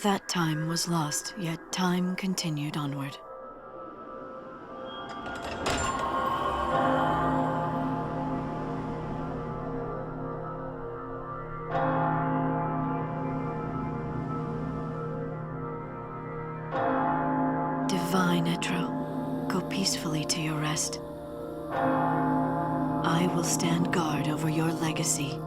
That time was lost, yet time continued onward. Divine Etro, go peacefully to your rest. I will stand guard over your legacy.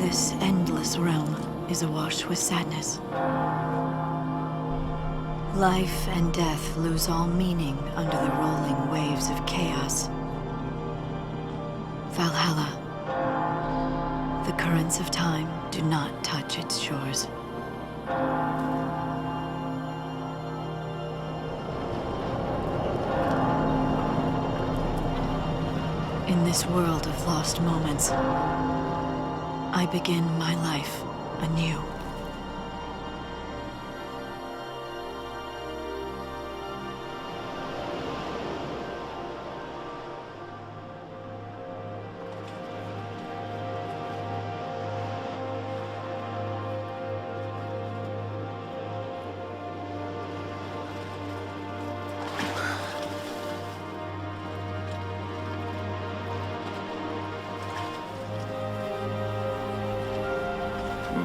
This endless realm is awash with sadness. Life and death lose all meaning under the rolling waves of chaos. Valhalla. The currents of time do not touch its shores. In this world of lost moments, I begin my life anew.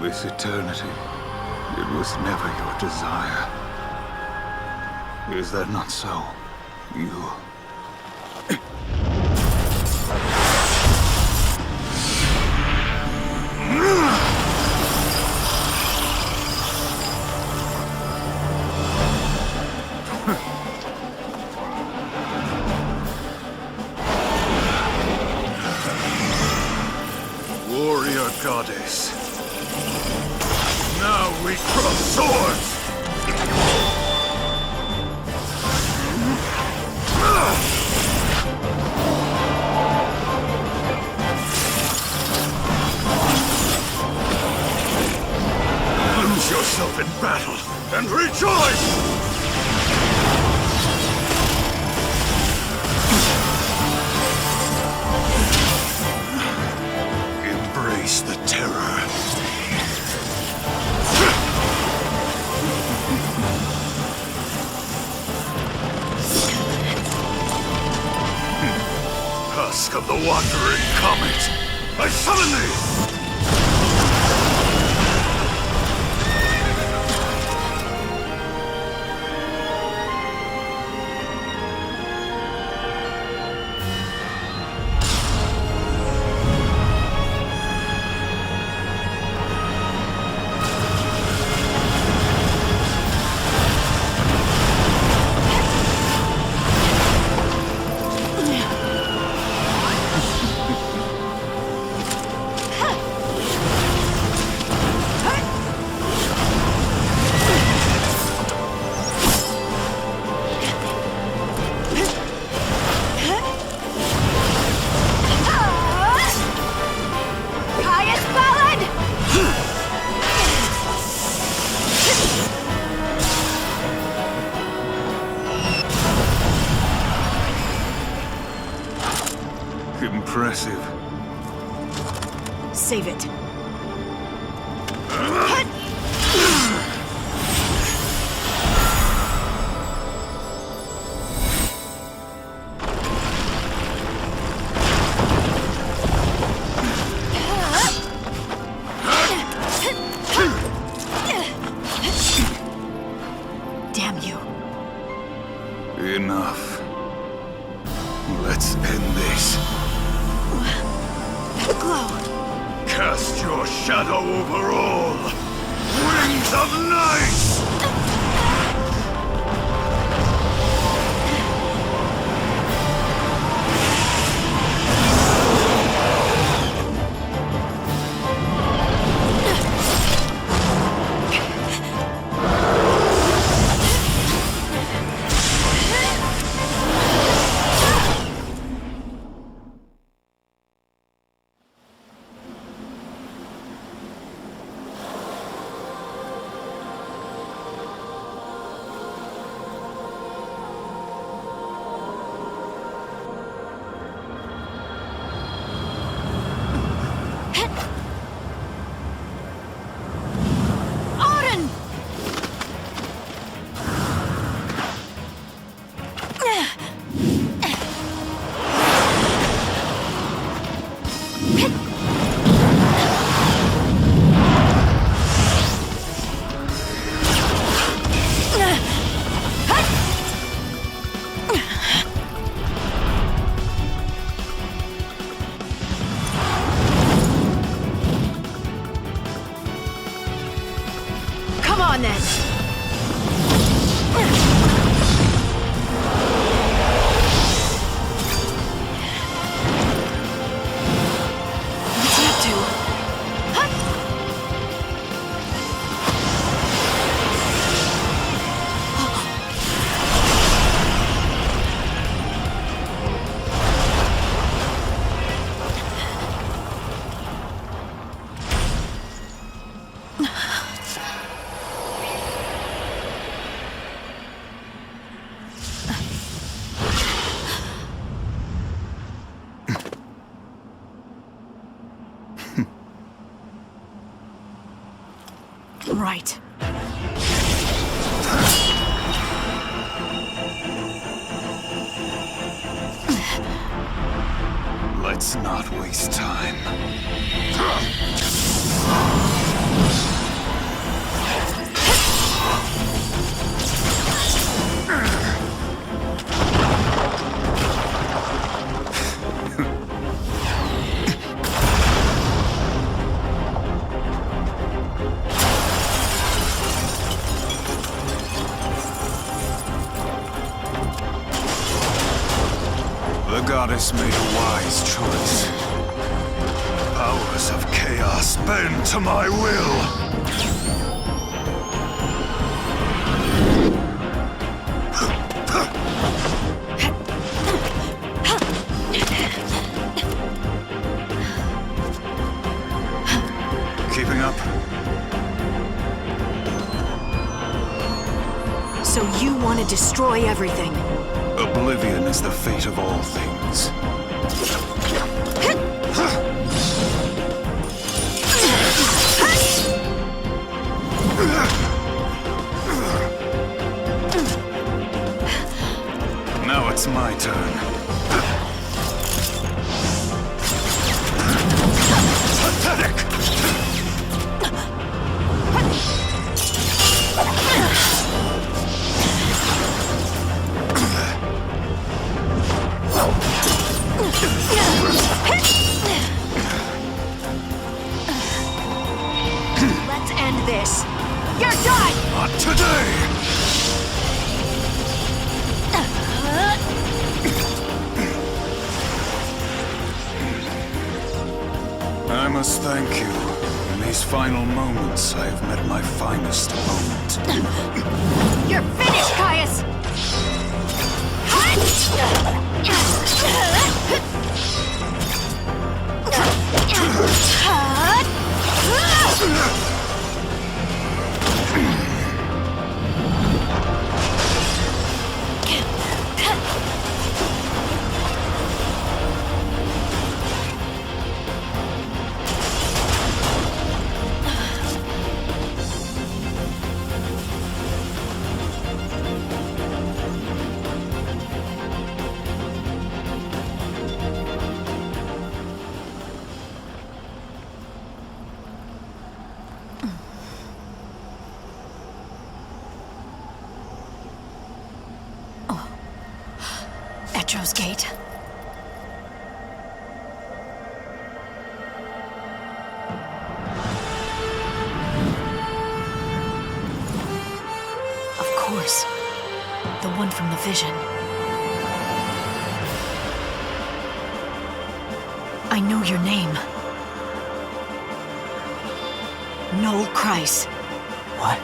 This eternity, it was never your desire. Is that not so? You... Warrior goddess. Now we cross swords! Lose yourself in battle and rejoice! Embrace the terror. Husk of the wandering comet, I summon thee! Impressive. Save it. Damn you. Enough. Let's end this. Glow. Cast your shadow over all. Wings of night! Come on then! What's he up to? Right. Let's not waste time. The goddess made a wise choice. Powers of chaos bend to my will. Keeping up? So you want to destroy everything? Oblivion is the fate of all things. Now it's my turn. Pathetic! Let's end this. You're done! Not today! I must thank you. In these final moments, I have met my finest moment. You're finished, Caius! Etro's Gate. Of course. The one from the vision. I know your name. Noel Kreiss. What?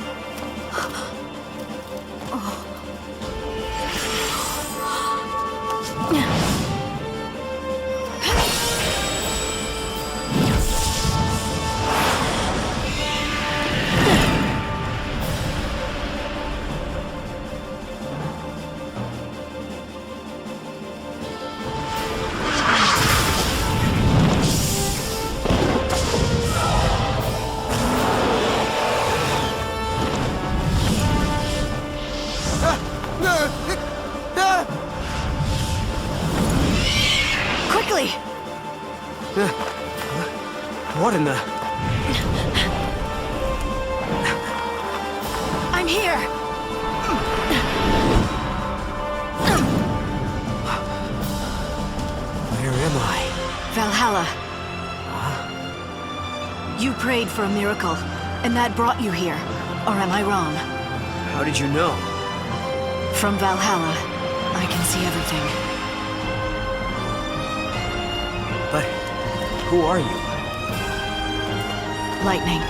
Quickly! What in the... I'm here! Where am I? Valhalla. You prayed for a miracle, and that brought you here. Or am I wrong? How did you know? From Valhalla, I can see everything. But who are you? Lightning.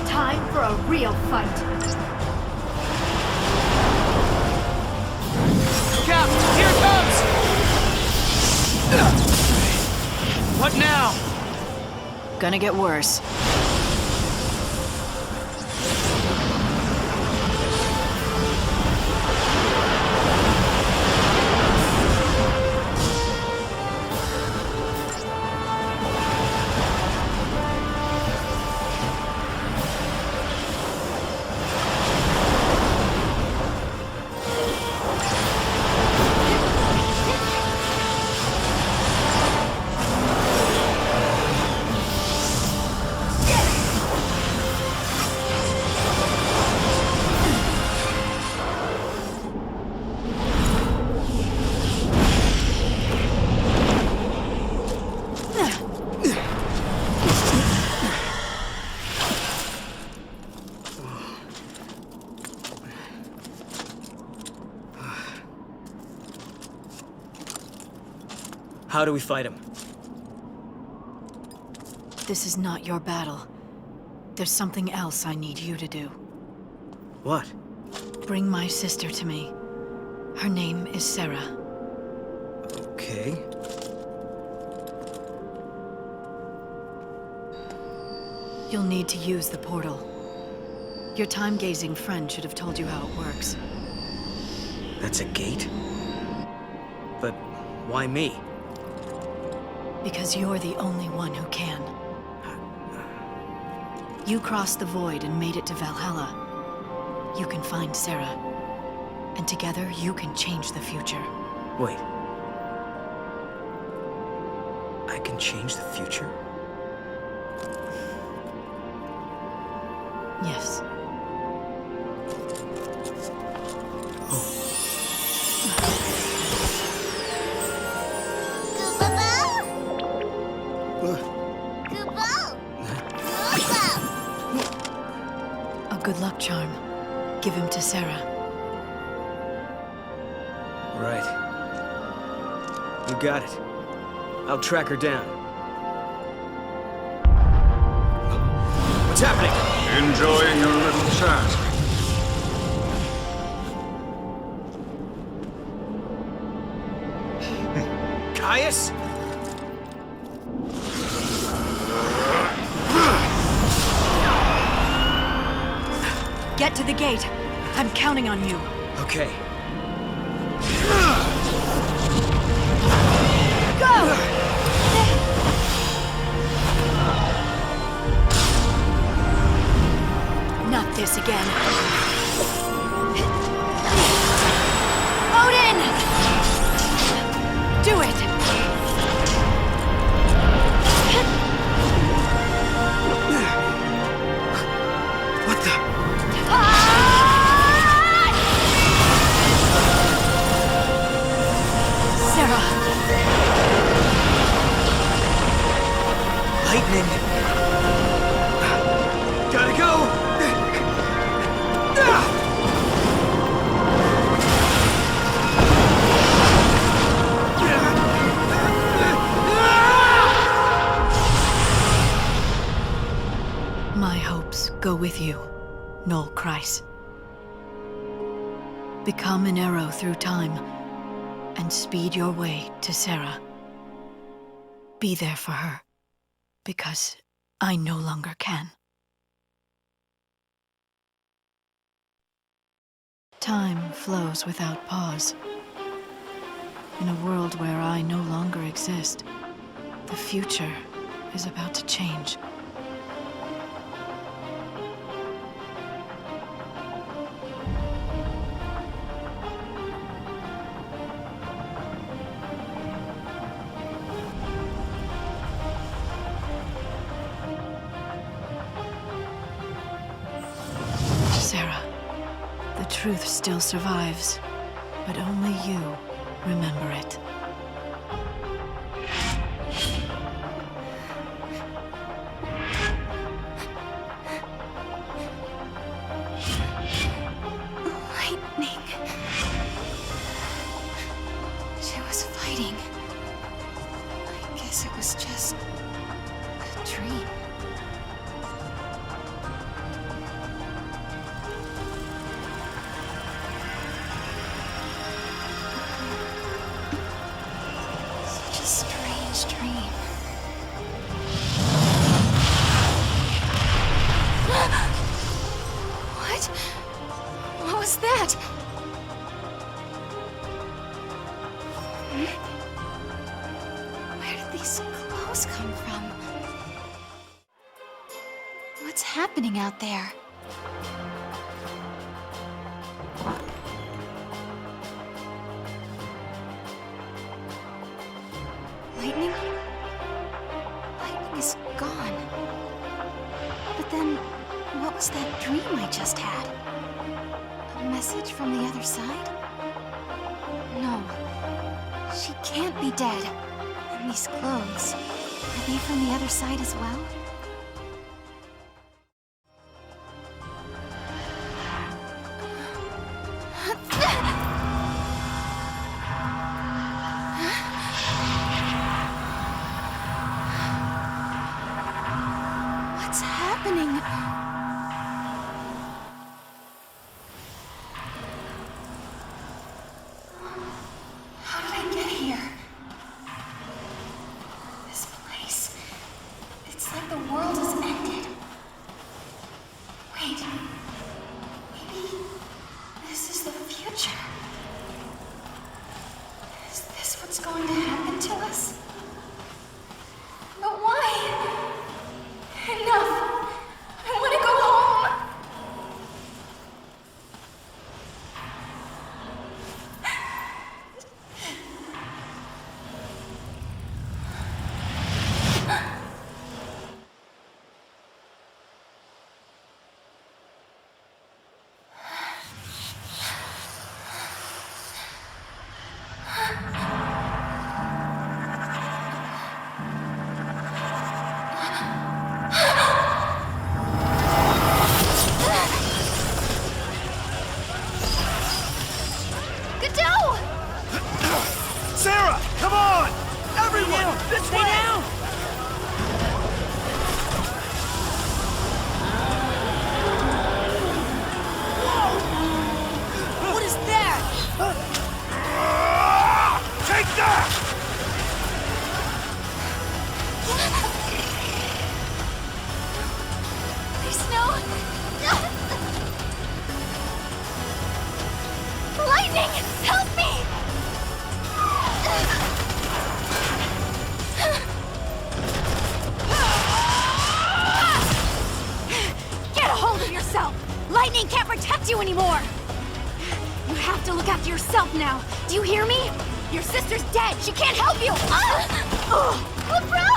Time for a real fight. Look out! Here it comes! What now? Gonna get worse. How do we fight him? This is not your battle. There's something else I need you to do. What? Bring my sister to me. Her name is Serah. Okay. You'll need to use the portal. Your time-gazing friend should have told you how it works. That's a gate? But why me? Because you're the only one who can. You crossed the void and made it to Valhalla. You can find Serah. And together, you can change the future. Wait. I can change the future? Yes. A good luck charm. Give him to Serah. Right. You got it. I'll track her down. What's happening? Enjoying your little chat? Caius? Get to the gate. I'm counting on you. Okay. Go! Not this again. Odin! Do it! What the? Serah! Lightning! Gotta go! My hopes go with you, Noel Kreiss. Become an arrow through time, and speed your way to Serah. Be there for her, because I no longer can. Time flows without pause. In a world where I no longer exist, the future is about to change. truth still survives, but only you remember it. Lightning. She was fighting. I guess it was just a dream. Such a strange dream. What? What was that? Where did these clothes come from? What's happening out there? Lightning? Lightning is gone. But then, what was that dream I just had? A message from the other side? No. She can't be dead. And these clothes, are they from the other side as well? What's happening? How did I get here? This place. It's like the world has ended. Wait. Maybe this is the future. Is this what's going to happen to us? But why? Enough! I want to go home! Godot! Serah, come on! Everyone, this way! down! What is that? Take that! Please, no! Lightning! Help me! Get a hold of yourself! Lightning can't protect you anymore! You have to look after yourself now. Do you hear me? Your sister's dead. She can't help you. Oh, bro!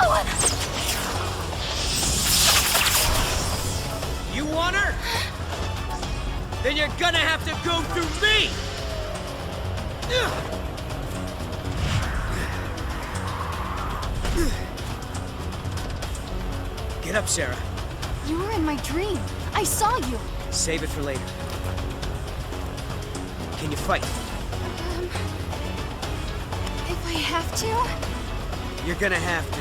You want her? Then you're gonna have to go through me! Get up, Serah. You were in my dream. I saw you. Save it for later. Can you fight? If I have to? You're gonna have to.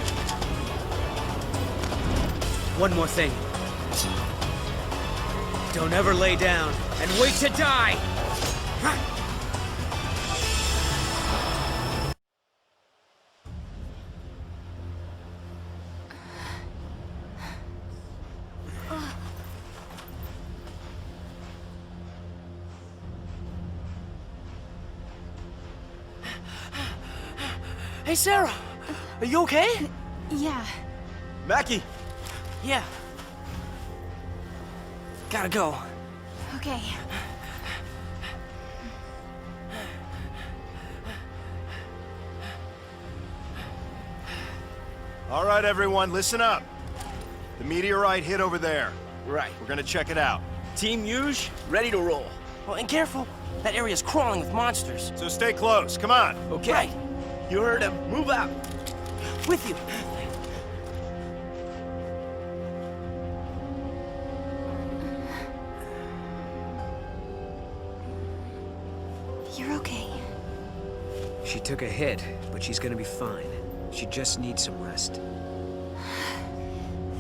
One more thing. Don't ever lay down and wait to die! Hey, Serah! Are you okay? Yeah. Mackie! Yeah. Gotta go. Okay. All right, everyone, listen up. The meteorite hit over there. Right. We're gonna check it out. Team Yuge, ready to roll. Oh, and careful. That area's crawling with monsters. So stay close, come on. Okay. Right. You heard him. Move out. With you. You're okay. She took a hit, but she's gonna be fine. She just needs some rest.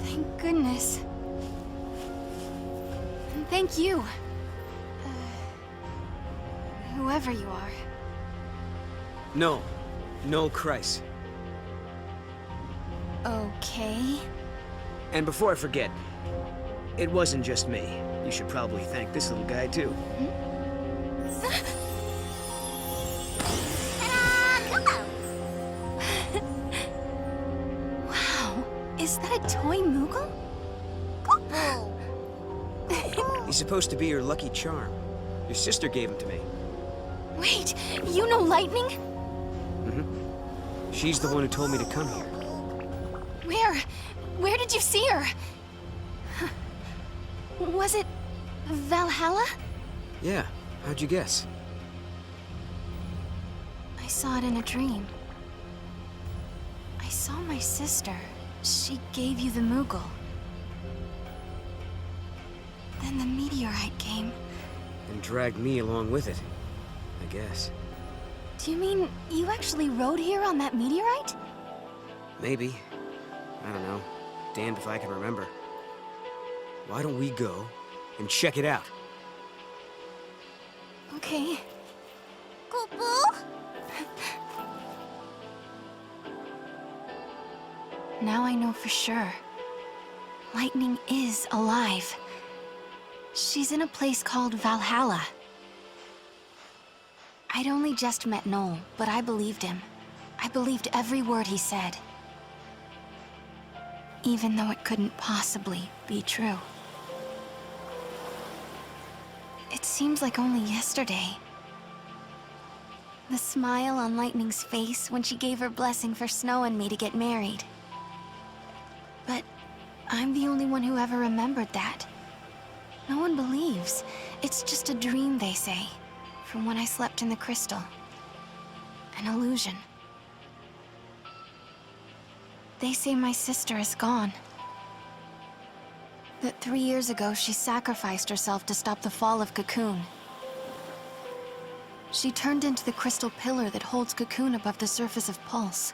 Thank goodness. And thank you. Whoever you are. Noel Kreiss. Okay. And before I forget, it wasn't just me. You should probably thank this little guy, too. Wow, is that a toy Moogle? He's supposed to be your lucky charm. Your sister gave him to me. Wait, you know Lightning? She's the one who told me to come here. Where did you see her? Was it Valhalla? Yeah, how'd you guess? I saw it in a dream. I saw my sister. She gave you the Moogle. Then the meteorite came. And dragged me along with it, I guess. Do you mean you actually rode here on that meteorite? Maybe. I don't know. Damned if I can remember. Why don't we go and check it out? Okay. Now I know for sure. Lightning is alive. She's in a place called Valhalla. I'd only just met Noel, but I believed him. I believed every word he said. Even though it couldn't possibly be true. It seems like only yesterday. The smile on Lightning's face when she gave her blessing for Snow and me to get married. But I'm the only one who ever remembered that. No one believes. It's just a dream, they say, from when I slept in the crystal. An illusion. They say my sister is gone. That 3 years ago, she sacrificed herself to stop the fall of Cocoon. She turned into the crystal pillar that holds Cocoon above the surface of Pulse,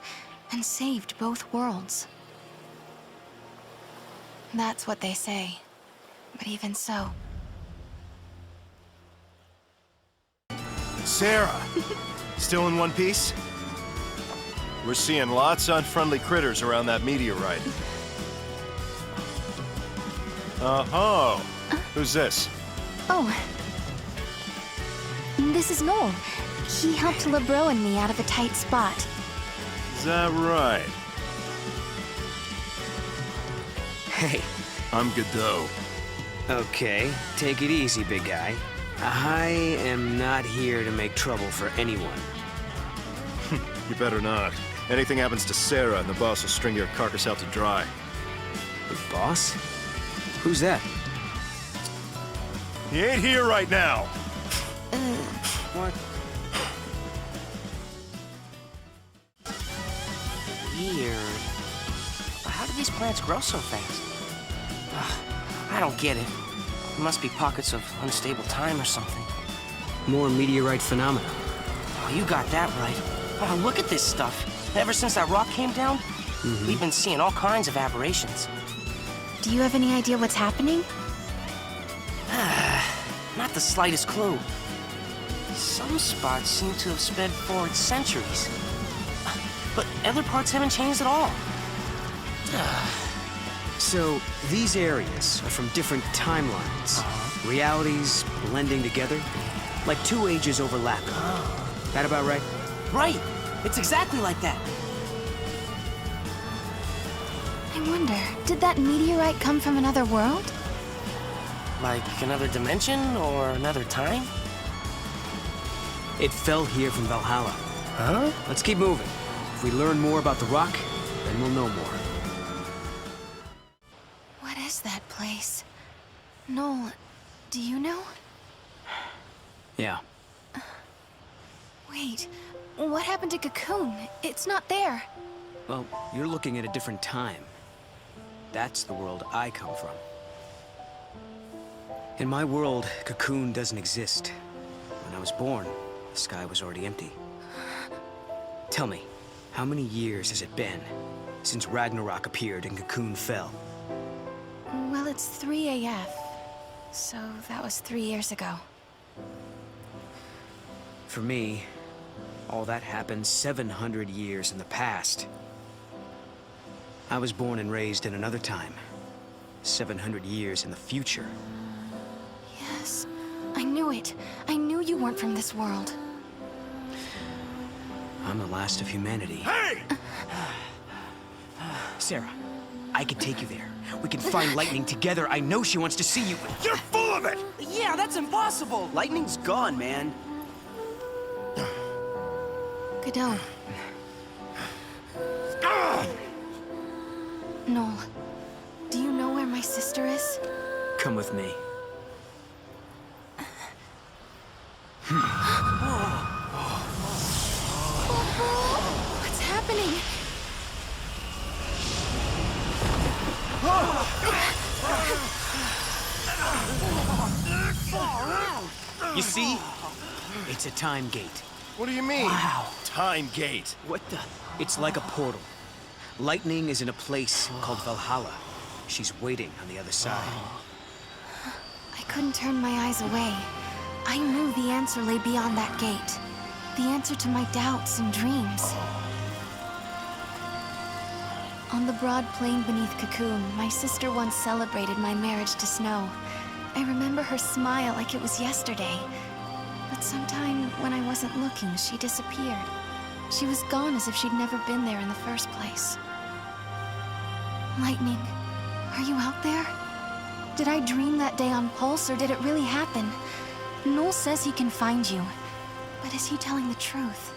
and saved both worlds. That's what they say. But even so... Serah! Still in one piece? We're seeing lots of unfriendly critters around that meteorite. Oh, who's this? Oh. This is Noel. He helped LeBro and me out of a tight spot. Is that right? Hey. I'm Godot. Okay, take it easy, big guy. I am not here to make trouble for anyone. You better not. Anything happens to Serah and the boss will string your carcass out to dry. The boss? Who's that? He ain't here right now! What? Weird. But how do these plants grow so fast? I don't get it. There must be pockets of unstable time or something. More meteorite phenomena. Oh, you got that right. Oh, look at this stuff. Ever since that rock came down, we've been seeing all kinds of aberrations. Do you have any idea what's happening? Not the slightest clue. Some spots seem to have sped forward centuries. But other parts haven't changed at all. So, these areas are from different timelines. Realities blending together, like two ages overlapping. That about right? Right! It's exactly like that. I wonder, did that meteorite come from another world? Like another dimension or another time? It fell here from Valhalla. Huh? Let's keep moving. If we learn more about the rock, then we'll know more. What is that place? Noel, do you know? Yeah. Wait, what happened to Cocoon? It's not there. Well, you're looking at a different time. That's the world I come from. In my world, Cocoon doesn't exist. When I was born, the sky was already empty. Tell me, how many years has it been since Ragnarok appeared and Cocoon fell? Well, it's 3 AF, so that was 3 years ago. For me, all that happened 700 years in the past. I was born and raised in another time. 700 years in the future. Yes, I knew it. I knew you weren't from this world. I'm the last of humanity. Hey! Serah, I can take you there. We can find Lightning together. I know she wants to see you. You're full of it! Yeah, that's impossible! Lightning's gone, man. Godot. Noel, do you know where my sister is? Come with me. What's happening? You see? It's a time gate. What do you mean? Wow. Time gate. What the? It's like a portal. Lightning is in a place called Valhalla. She's waiting on the other side. I couldn't turn my eyes away. I knew the answer lay beyond that gate. The answer to my doubts and dreams. On the broad plain beneath Cocoon, my sister once celebrated my marriage to Snow. I remember her smile like it was yesterday. But sometime when I wasn't looking, she disappeared. She was gone as if she'd never been there in the first place. Lightning, are you out there? Did I dream that day on Pulse, or did it really happen? Noel says he can find you, but is he telling the truth?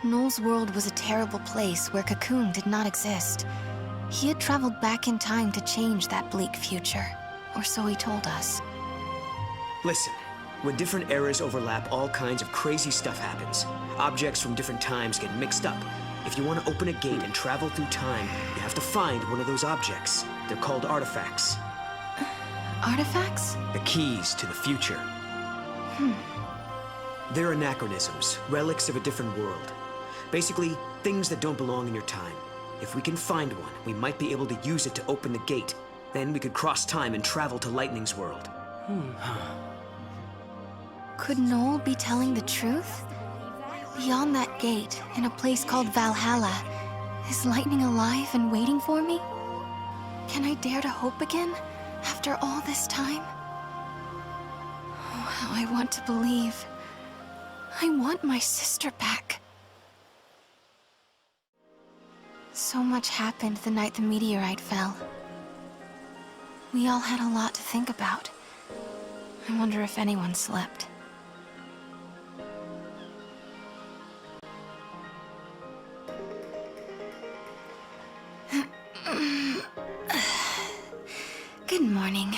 Noel's world was a terrible place where Cocoon did not exist. He had traveled back in time to change that bleak future, or so he told us. Listen, when different eras overlap, all kinds of crazy stuff happens. Objects from different times get mixed up. If you want to open a gate and travel through time, you have to find one of those objects. They're called artifacts. Artifacts? The keys to the future. They're anachronisms, relics of a different world. Basically, things that don't belong in your time. If we can find one, we might be able to use it to open the gate. Then we could cross time and travel to Lightning's world. Could Noel be telling the truth? Beyond that gate, in a place called Valhalla, is Lightning alive and waiting for me? Can I dare to hope again, after all this time? Oh, how I want to believe. I want my sister back. So much happened the night the meteorite fell. We all had a lot to think about. I wonder if anyone slept. Good morning.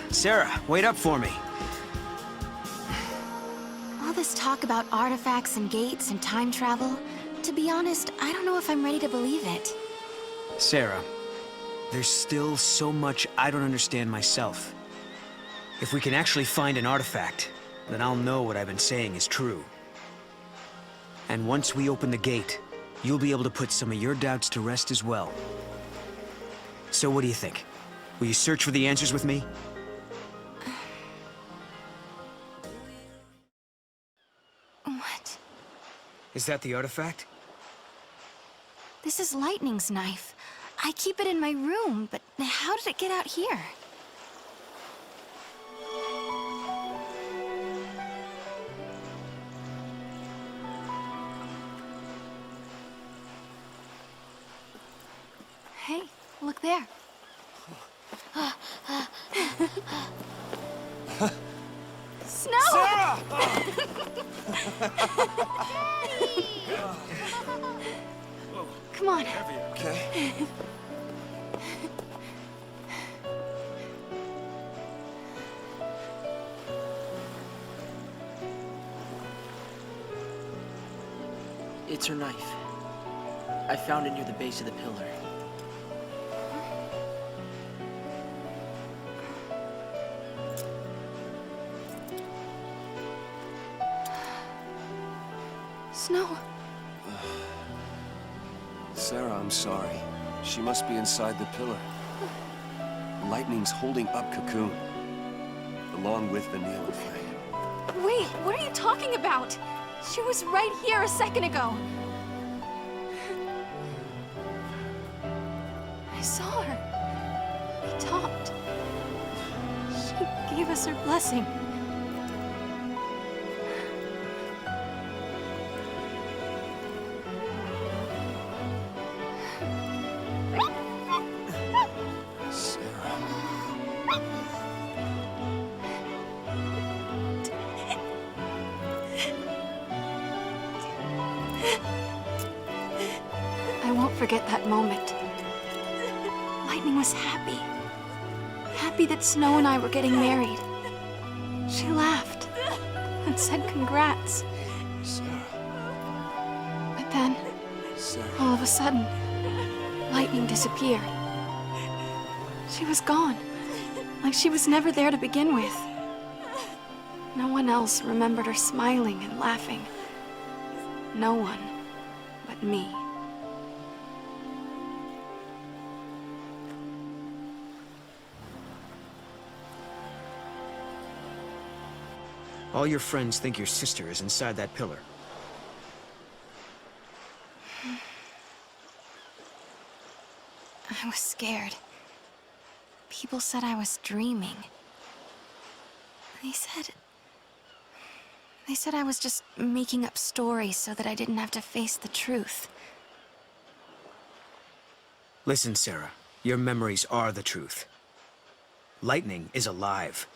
Serah, wait up for me. All this talk about artifacts and gates and time travel, to be honest, I don't know if I'm ready to believe it. Serah, there's still so much I don't understand myself. If we can actually find an artifact, then I'll know what I've been saying is true. And once we open the gate, you'll be able to put some of your doubts to rest as well. So what do you think? Will you search for the answers with me? What? Is that the artifact? This is Lightning's knife. I keep it in my room, but how did it get out here? Hey, look there. Snow! Come on. Okay. It's her knife. I found it near the base of the pillar. Snow. Serah, I'm sorry. She must be inside the pillar. Lightning's holding up Cocoon, along with the Neil and Frank. Wait, what are you talking about? She was right here a second ago. I saw her. We talked. She gave us her blessing. I won't forget that moment. Lightning was happy. Happy that Snow and I were getting married. She laughed and said congrats. Serah. But then, Serah. all of a sudden, Lightning disappeared. She was gone, like she was never there to begin with. No one else remembered her smiling and laughing. No one but me. All your friends think your sister is inside that pillar. I was scared. People said I was dreaming. They said I was just making up stories so that I didn't have to face the truth. Listen, Serah. Your memories are the truth. Lightning is alive.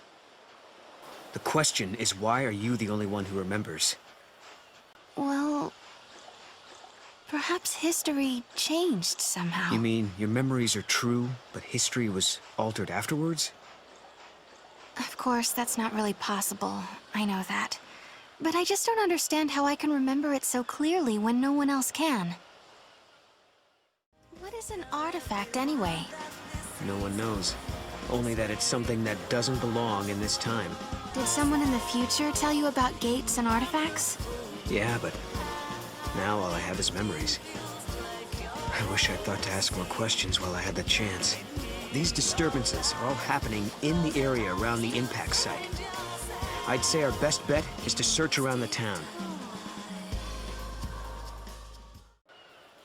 The question is, why are you the only one who remembers? Well, perhaps history changed somehow. You mean your memories are true, but history was altered afterwards? Of course, that's not really possible. I know that. But I just don't understand how I can remember it so clearly when no one else can. What is an artifact, anyway? No one knows. Only that it's something that doesn't belong in this time. Did someone in the future tell you about gates and artifacts? Yeah, but now all I have is memories. I wish I'd thought to ask more questions while I had the chance. These disturbances are all happening in the area around the impact site. I'd say our best bet is to search around the town.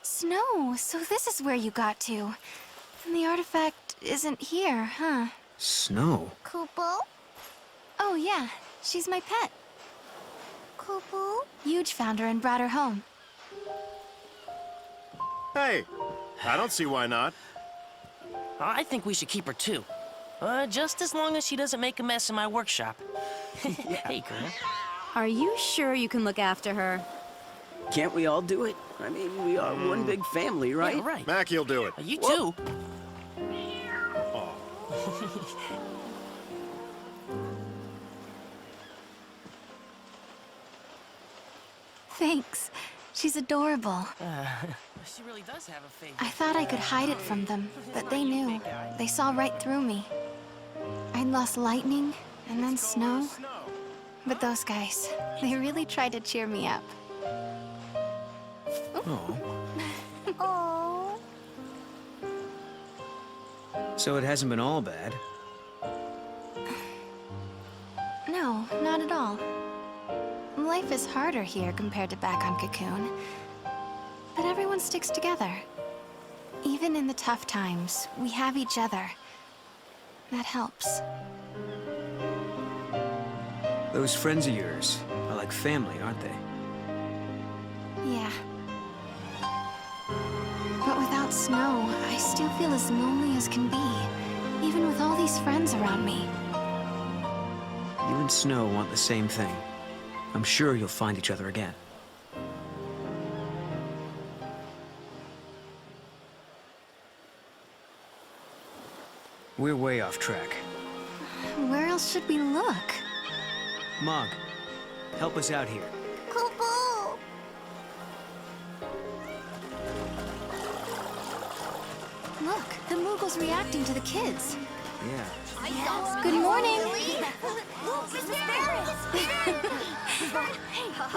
Snow, so this is where you got to. And the artifact isn't here, huh? Snow? Kupo? Oh yeah, she's my pet. Kupo? Huge found her and brought her home. Hey, I don't see why not. I think we should keep her too. Just as long as she doesn't make a mess in my workshop. Hey, girl. Are you sure you can look after her? Can't we all do it? I mean, we are one big family, right? Yeah, right. Mackie'll do it. You too. Thanks. She's adorable. She really does have a favorite. I thought I could hide it from them, but they knew. They saw right through me. I'd lost Lightning, and then Snow. But those guys, they really tried to cheer me up. Oh. Oh. So it hasn't been all bad. No, not at all. Life is harder here compared to back on Cocoon. But everyone sticks together. Even in the tough times, we have each other. That helps. Those friends of yours are like family, aren't they? Yeah. But without Snow, I still feel as lonely as can be, even with all these friends around me. You and Snow want the same thing. I'm sure you'll find each other again. We're way off track. Where else should we look? Mog, help us out here. Kupo! Look, the Moogle's reacting to the kids. Yeah. Good morning.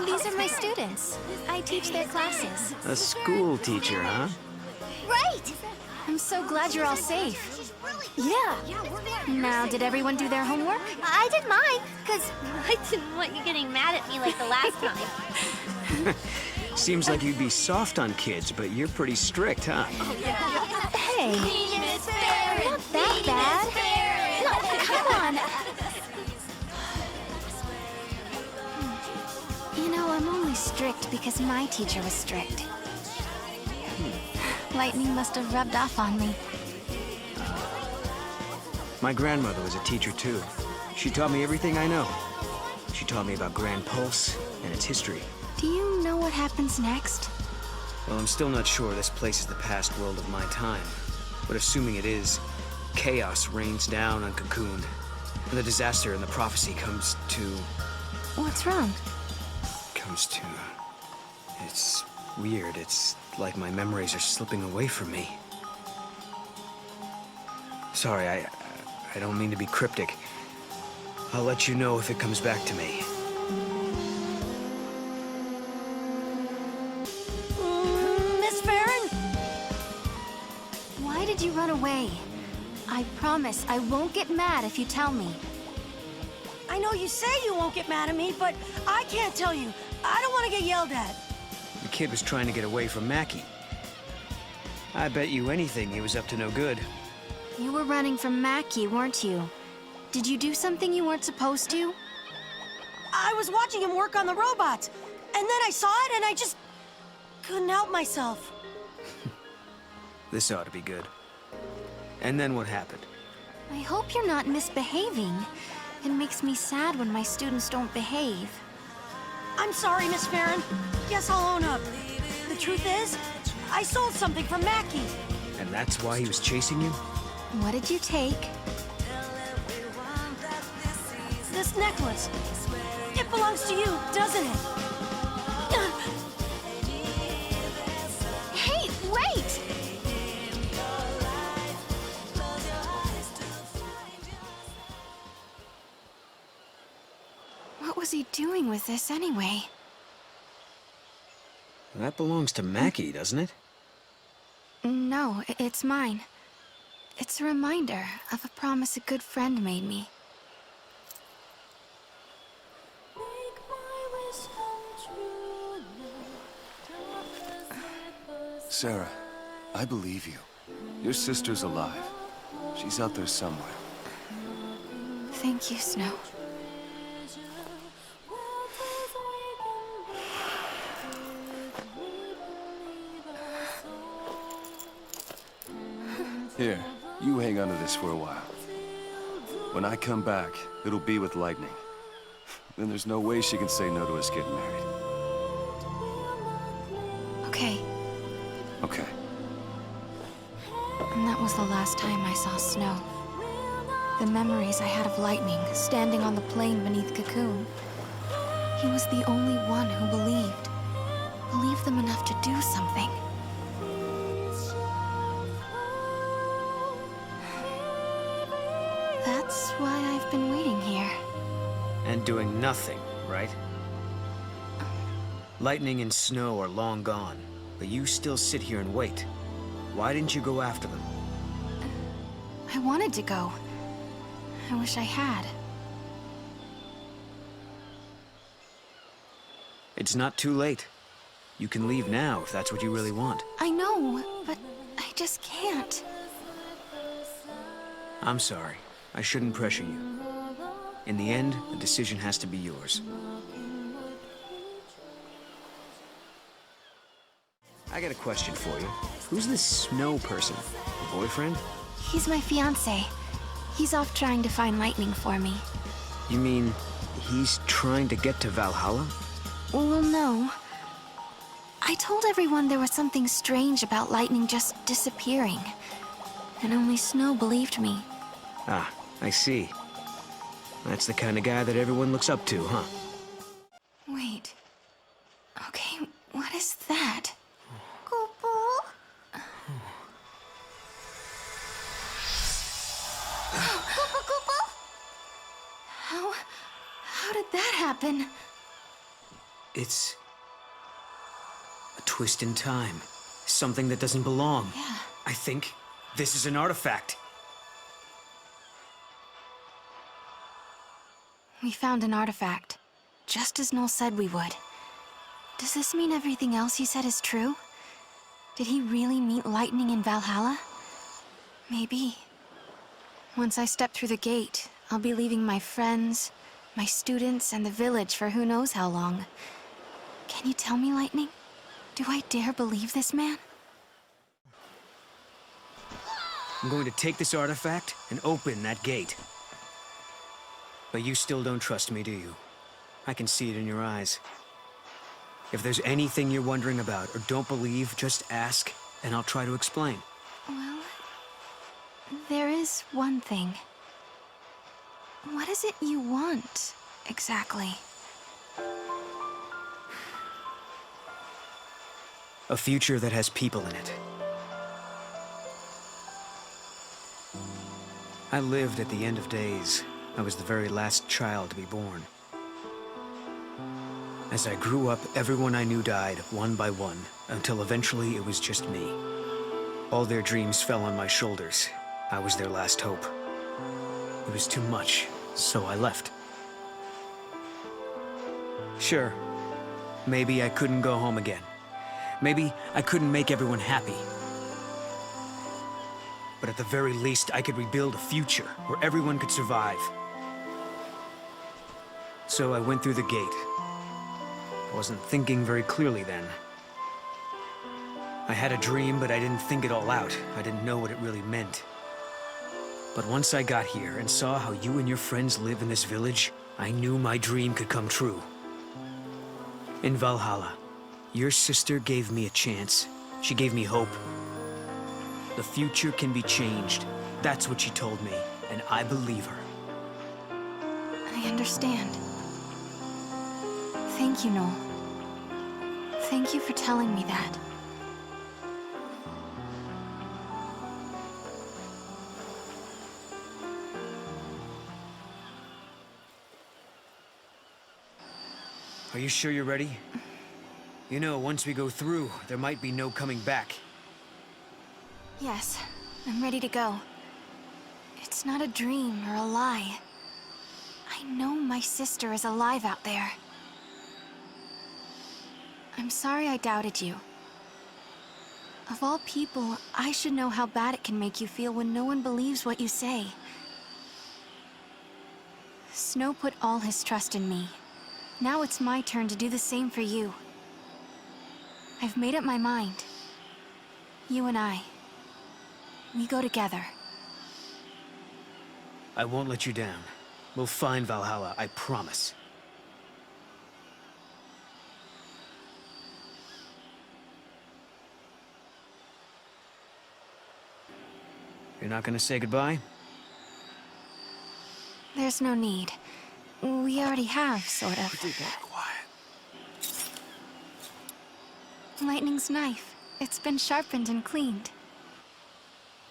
These are my students. I teach their classes. A school teacher, huh? Right! I'm so glad you're all safe. Yeah. Now, did everyone do their homework? I did mine, because I didn't want you getting mad at me like the last time. Seems like you'd be soft on kids, but you're pretty strict, huh? Hey, not that bad. No, come on. You know, I'm only strict because my teacher was strict. Lightning must have rubbed off on me. My grandmother was a teacher, too. She taught me everything I know. She taught me about Grand Pulse and its history. Do you know what happens next? Well, I'm still not sure this place is the past world of my time. But assuming it is, chaos rains down on Cocoon. And the disaster in the prophecy comes to... What's wrong? It's weird. It's like my memories are slipping away from me. Sorry, I don't mean to be cryptic. I'll let you know if it comes back to me. Miss Farron? Why did you run away? I promise I won't get mad if you tell me. I know you say you won't get mad at me, but I can't tell you. I don't want to get yelled at. The kid was trying to get away from Mackie. I bet you anything he was up to no good. You were running from Mackie, weren't you? Did you do something you weren't supposed to? I was watching him work on the robots, and then I saw it and I just couldn't help myself. This ought to be good. And then what happened? I hope you're not misbehaving. It makes me sad when my students don't behave. I'm sorry, Miss Farron. Guess I'll own up. The truth is, I sold something for Mackie. And that's why he was chasing you? What did you take? This necklace. It belongs to you, doesn't it? Hey, wait! What was he doing with this anyway? That belongs to Mackie, doesn't it? No, it's mine. It's a reminder of a promise a good friend made me. Serah, I believe you. Your sister's alive. She's out there somewhere. Thank you, Snow. Here, you hang on to this for a while. When I come back, it'll be with Lightning. Then there's no way she can say no to us getting married. Okay. Okay. And that was the last time I saw Snow. The memories I had of Lightning standing on the plain beneath Cocoon. He was the only one who believed. Believed them enough to do something. That's why I've been waiting here. And doing nothing, right? Lightning and Snow are long gone, but you still sit here and wait. Why didn't you go after them? I wanted to go. I wish I had. It's not too late. You can leave now if that's what you really want. I know, but I just can't. I'm sorry. I shouldn't pressure you. In the end, the decision has to be yours. I got a question for you. Who's this Snow person? Your boyfriend? He's my fiancé. He's off trying to find Lightning for me. You mean he's trying to get to Valhalla? Well, no. I told everyone there was something strange about lightning just disappearing. And only Snow believed me. Ah, I see. That's the kind of guy that everyone looks up to, huh? Wait. Okay, what is that? How did that happen? It's a twist in time. Something that doesn't belong. Yeah. I think this is an artifact. We found an artifact, just as Noel said we would. Does this mean everything else he said is true? Did he really meet lightning in Valhalla? Maybe. Once I step through the gate, I'll be leaving my friends, my students, and the village for who knows how long. Can you tell me, Lightning? Do I dare believe this man? I'm going to take this artifact and open that gate. But you still don't trust me, do you? I can see it in your eyes. If there's anything you're wondering about or don't believe, just ask, and I'll try to explain. Well, there is one thing. What is it you want, exactly? A future that has people in it. I lived at the end of days. I was the very last child to be born. As I grew up, everyone I knew died, one by one, until eventually it was just me. All their dreams fell on my shoulders. I was their last hope. It was too much, so I left. Sure, maybe I couldn't go home again. Maybe I couldn't make everyone happy. But at the very least, I could rebuild a future where everyone could survive. So I went through the gate. I wasn't thinking very clearly then. I had a dream, but I didn't think it all out. I didn't know what it really meant. But once I got here and saw how you and your friends live in this village, I knew my dream could come true. In Valhalla, your sister gave me a chance. She gave me hope. The future can be changed. That's what she told me, and I believe her. I understand. Thank you, Noel. Thank you for telling me that. Are you sure you're ready? You know, once we go through, there might be no coming back. Yes, I'm ready to go. It's not a dream or a lie. I know my sister is alive out there. I'm sorry I doubted you. Of all people, I should know how bad it can make you feel when no one believes what you say. Snow put all his trust in me. Now it's my turn to do the same for you. I've made up my mind. You and I. We go together. I won't let you down. We'll find Valhalla, I promise. You're not gonna say goodbye? There's no need. We already have, sort of. Quiet. Lightning's knife. It's been sharpened and cleaned.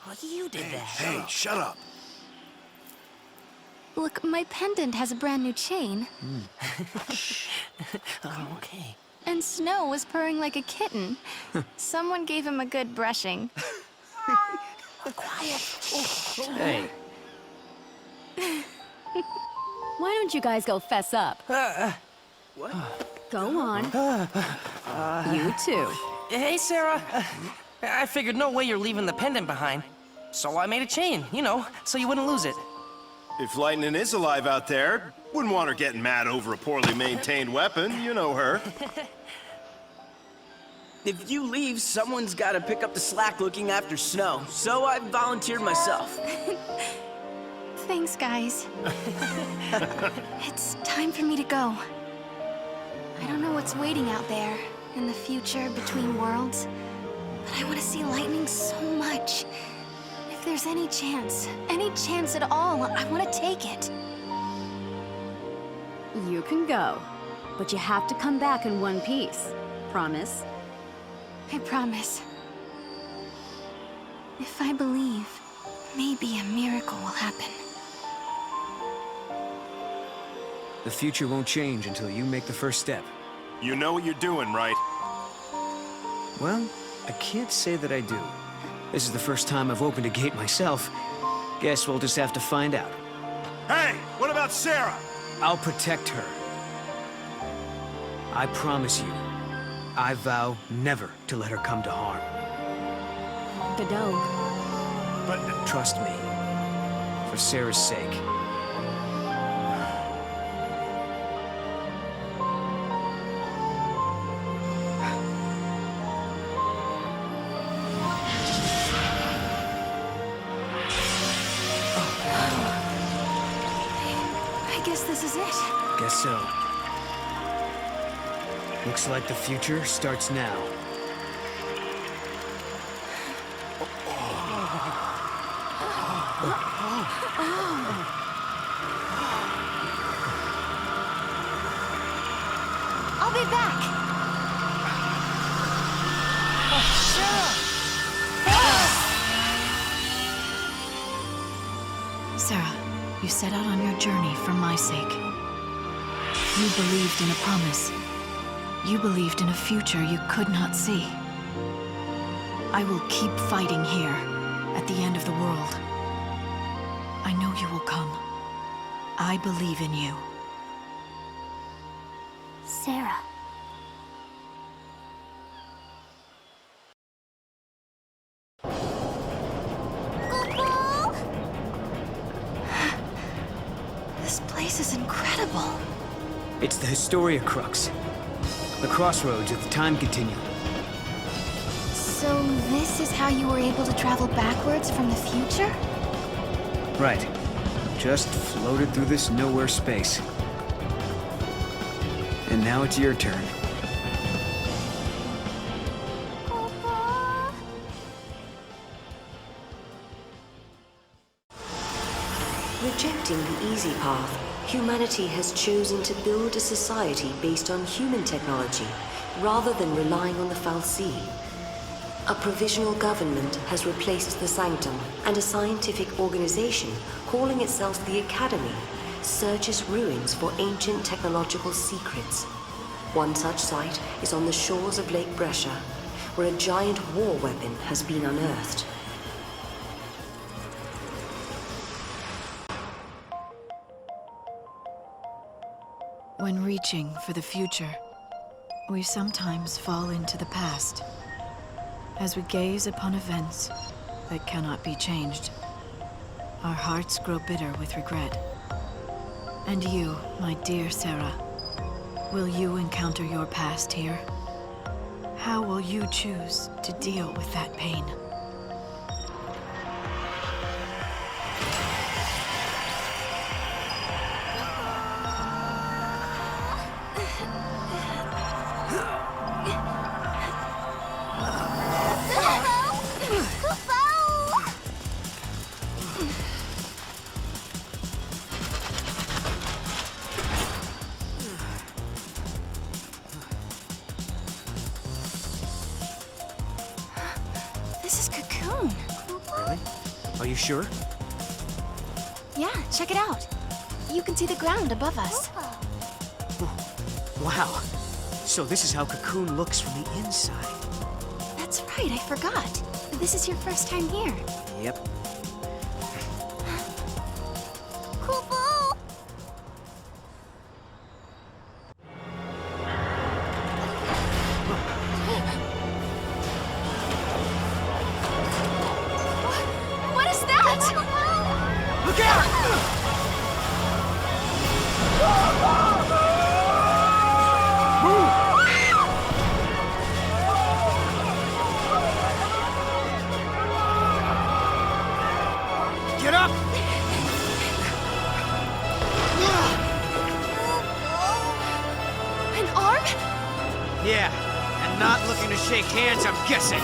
Oh, you did that. Hey, shut up. Look, my pendant has a brand new chain. Oh, okay. And Snow was purring like a kitten. Someone gave him a good brushing. Quiet. Hey. Why don't you guys go fess up? What? Go on. You too. Hey, Serah. I figured no way you're leaving the pendant behind. So I made a chain, you know, so you wouldn't lose it. If Lightning is alive out there, wouldn't want her getting mad over a poorly maintained weapon. You know her. If you leave, someone's got to pick up the slack looking after Snow. So I volunteered myself. Thanks, guys. It's time for me to go. I don't know what's waiting out there, in the future, between worlds. But I want to see lightning so much. If there's any chance at all, I want to take it. You can go, but you have to come back in one piece. Promise? I promise. If I believe, maybe a miracle will happen. The future won't change until you make the first step. You know what you're doing, right? Well, I can't say that I do. This is the first time I've opened a gate myself. Guess we'll just have to find out. Hey, what about Serah? I'll protect her. I promise you. I vow never to let her come to harm. Godot. But Trust me. For Serah's sake. I guess this is it. Guess so. Looks like the future starts now. I'll be back. Serah, you set out on your journey for my sake. You believed in a promise. You believed in a future you could not see. I will keep fighting here, at the end of the world. I know you will come. I believe in you. Serah. This place is incredible. It's the Historia Crux. The crossroads of the time continuum. So this is how you were able to travel backwards from the future? Right. Just floated through this nowhere space. And now it's your turn. Rejecting the easy path, humanity has chosen to build a society based on human technology, rather than relying on the fal'Cie. A provisional government has replaced the Sanctum, and a scientific organization, calling itself the Academy, searches ruins for ancient technological secrets. One such site is on the shores of Lake Brescia, where a giant war weapon has been unearthed. When reaching for the future, we sometimes fall into the past. As we gaze upon events that cannot be changed, our hearts grow bitter with regret. And you, my dear Serah, will you encounter your past here? How will you choose to deal with that pain? This is Cocoon. Really? Are you sure? Yeah, check it out. You can see the ground above us. Wow. So this is how Cocoon looks from the inside. That's right, I forgot. This is your first time here. Yep. What is that? Look out! Yeah, and not looking to shake hands, I'm guessing.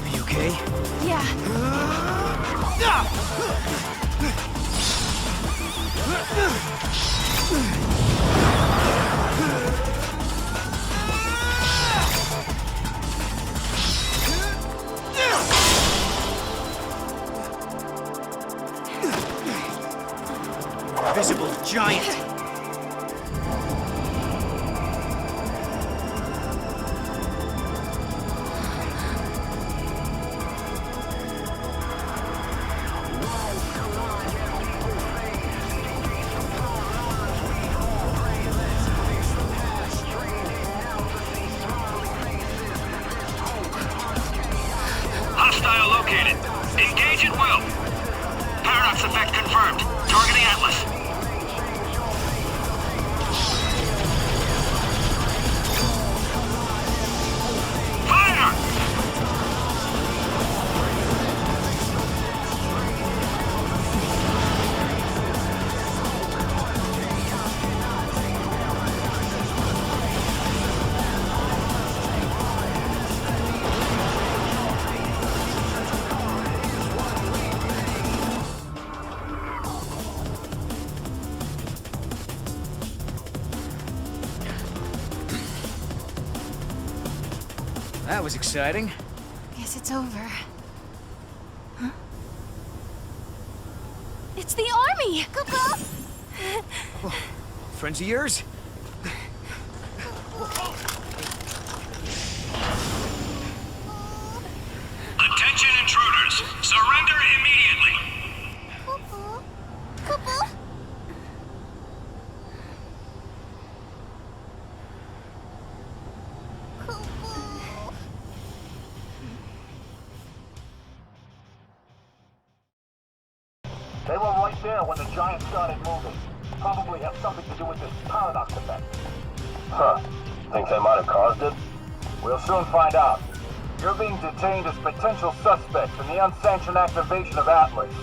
Are you okay? Yeah. Visible giant. Hostile located. Engage at will. Paradox effect confirmed. Targeting Atlas. Fire! That was exciting. Guess it's over. Huh? It's the army! Friends of yours? Attention intruders! Surrender immediately! They were right there when the giant started moving. Probably have something to do with this paradox effect. Huh. Think they might have caused it? We'll soon find out. You're being detained as potential suspects in the unsanctioned activation of Atlas.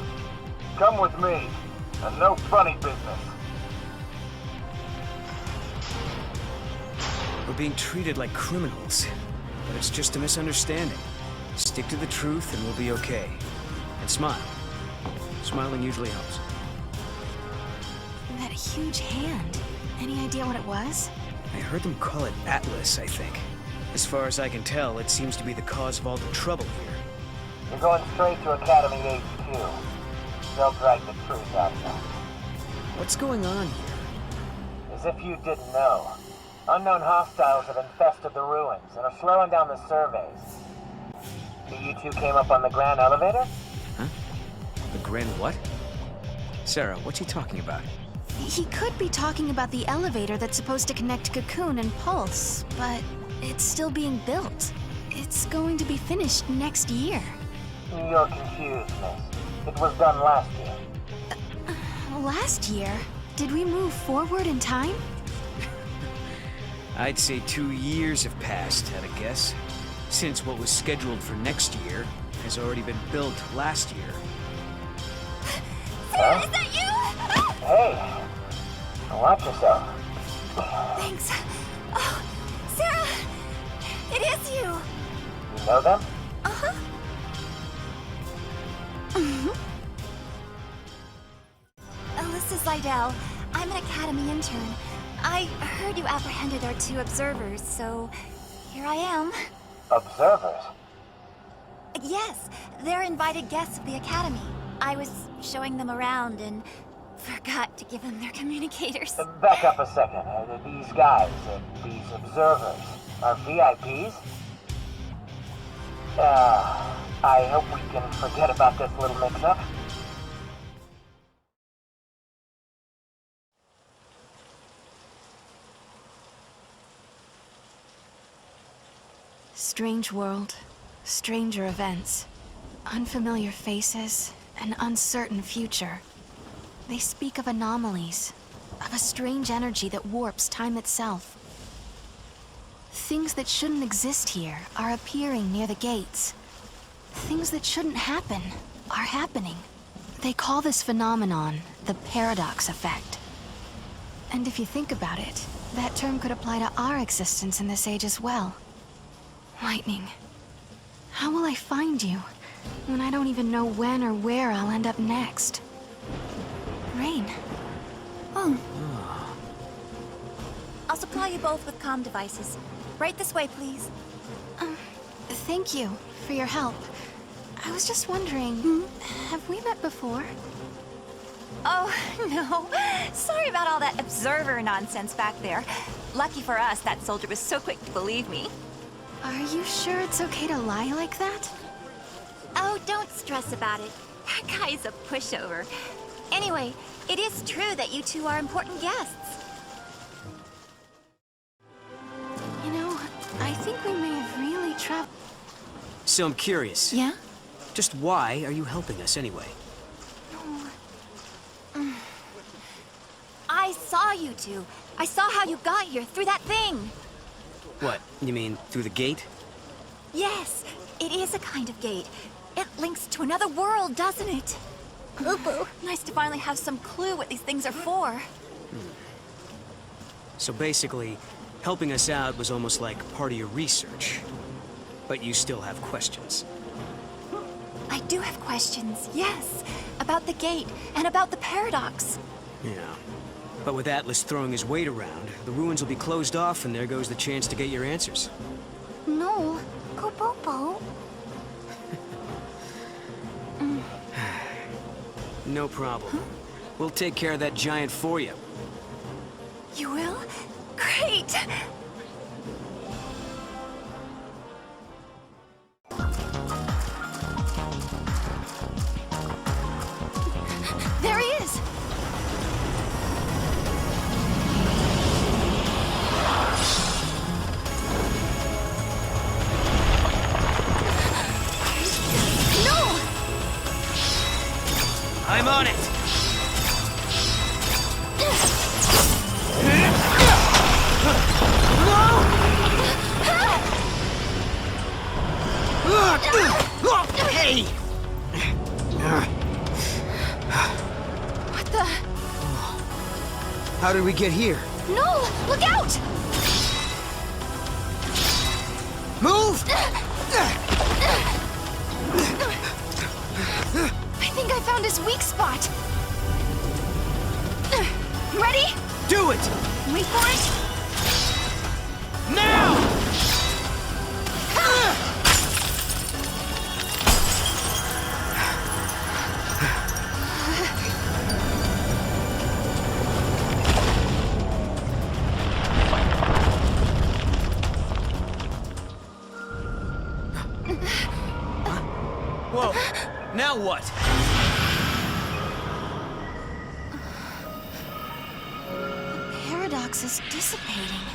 Come with me, and no funny business. We're being treated like criminals, but it's just a misunderstanding. Stick to the truth and we'll be okay. And smile. Smiling usually helps. That huge hand. Any idea what it was? I heard them call it Atlas, I think. As far as I can tell, it seems to be the cause of all the trouble here. You're going straight to Academy HQ. They'll drag the truth out of you. What's going on here? As if you didn't know. Unknown hostiles have infested the ruins and are slowing down the surveys. You two came up on the Grand Elevator? Huh? The Grand what? Serah, what's he talking about? He could be talking about the elevator that's supposed to connect Cocoon and Pulse, but it's still being built. It's going to be finished next year. You're confused, miss. It was done last year. Last year? Did we move forward in time? I'd say 2 years have passed, at a guess. Since what was scheduled for next year has already been built last year. Serah, is that you? Hey! Watch yourself. Thanks. Oh, Serah! It is you! You know them? Uh-huh. Alyssa Seidel. I'm an Academy intern. I heard you apprehended our 2 observers, so here I am. Observers? Yes, they're invited guests of the Academy. I was showing them around and forgot to give them their communicators. Back up a second. These guys, these observers, are VIPs? I hope we can forget about this little mix-up. Strange world, stranger events, unfamiliar faces, an uncertain future. They speak of anomalies, of a strange energy that warps time itself. Things that shouldn't exist here are appearing near the gates. Things that shouldn't happen are happening. They call this phenomenon the paradox effect. And if you think about it, that term could apply to our existence in this age as well. Lightning, how will I find you when I don't even know when or where I'll end up next? Rain. Oh. I'll supply you both with comm devices. Right this way, please. Thank you for your help. I was just wondering, have we met before? Oh, no. Sorry about all that observer nonsense back there. Lucky for us, that soldier was so quick to believe me. Are you sure it's okay to lie like that? Oh, don't stress about it. That guy's a pushover. Anyway, it is true that you two are important guests. You know, I think we may have really traveled. So I'm curious. Yeah? Just why are you helping us anyway? I saw you two. I saw how you got here through that thing. What, you mean through the gate? Yes, it is a kind of gate. It links to another world, doesn't it? Ooh, nice to finally have some clue what these things are for. So basically, helping us out was almost like part of your research. But you still have questions. I do have questions, yes. About the gate, and about the paradox. Yeah. But with Atlas throwing his weight around, the ruins will be closed off, and there goes the chance to get your answers. No. Go Popo. No problem. We'll take care of that giant for you. You will? Great! There he is! No! I'm on it! Hey! What the? How did we get here? No! Look out! Move! I think I found his weak spot. Ready? Do it! Wait for it. Now! Whoa! Now what? The paradox is dissipating.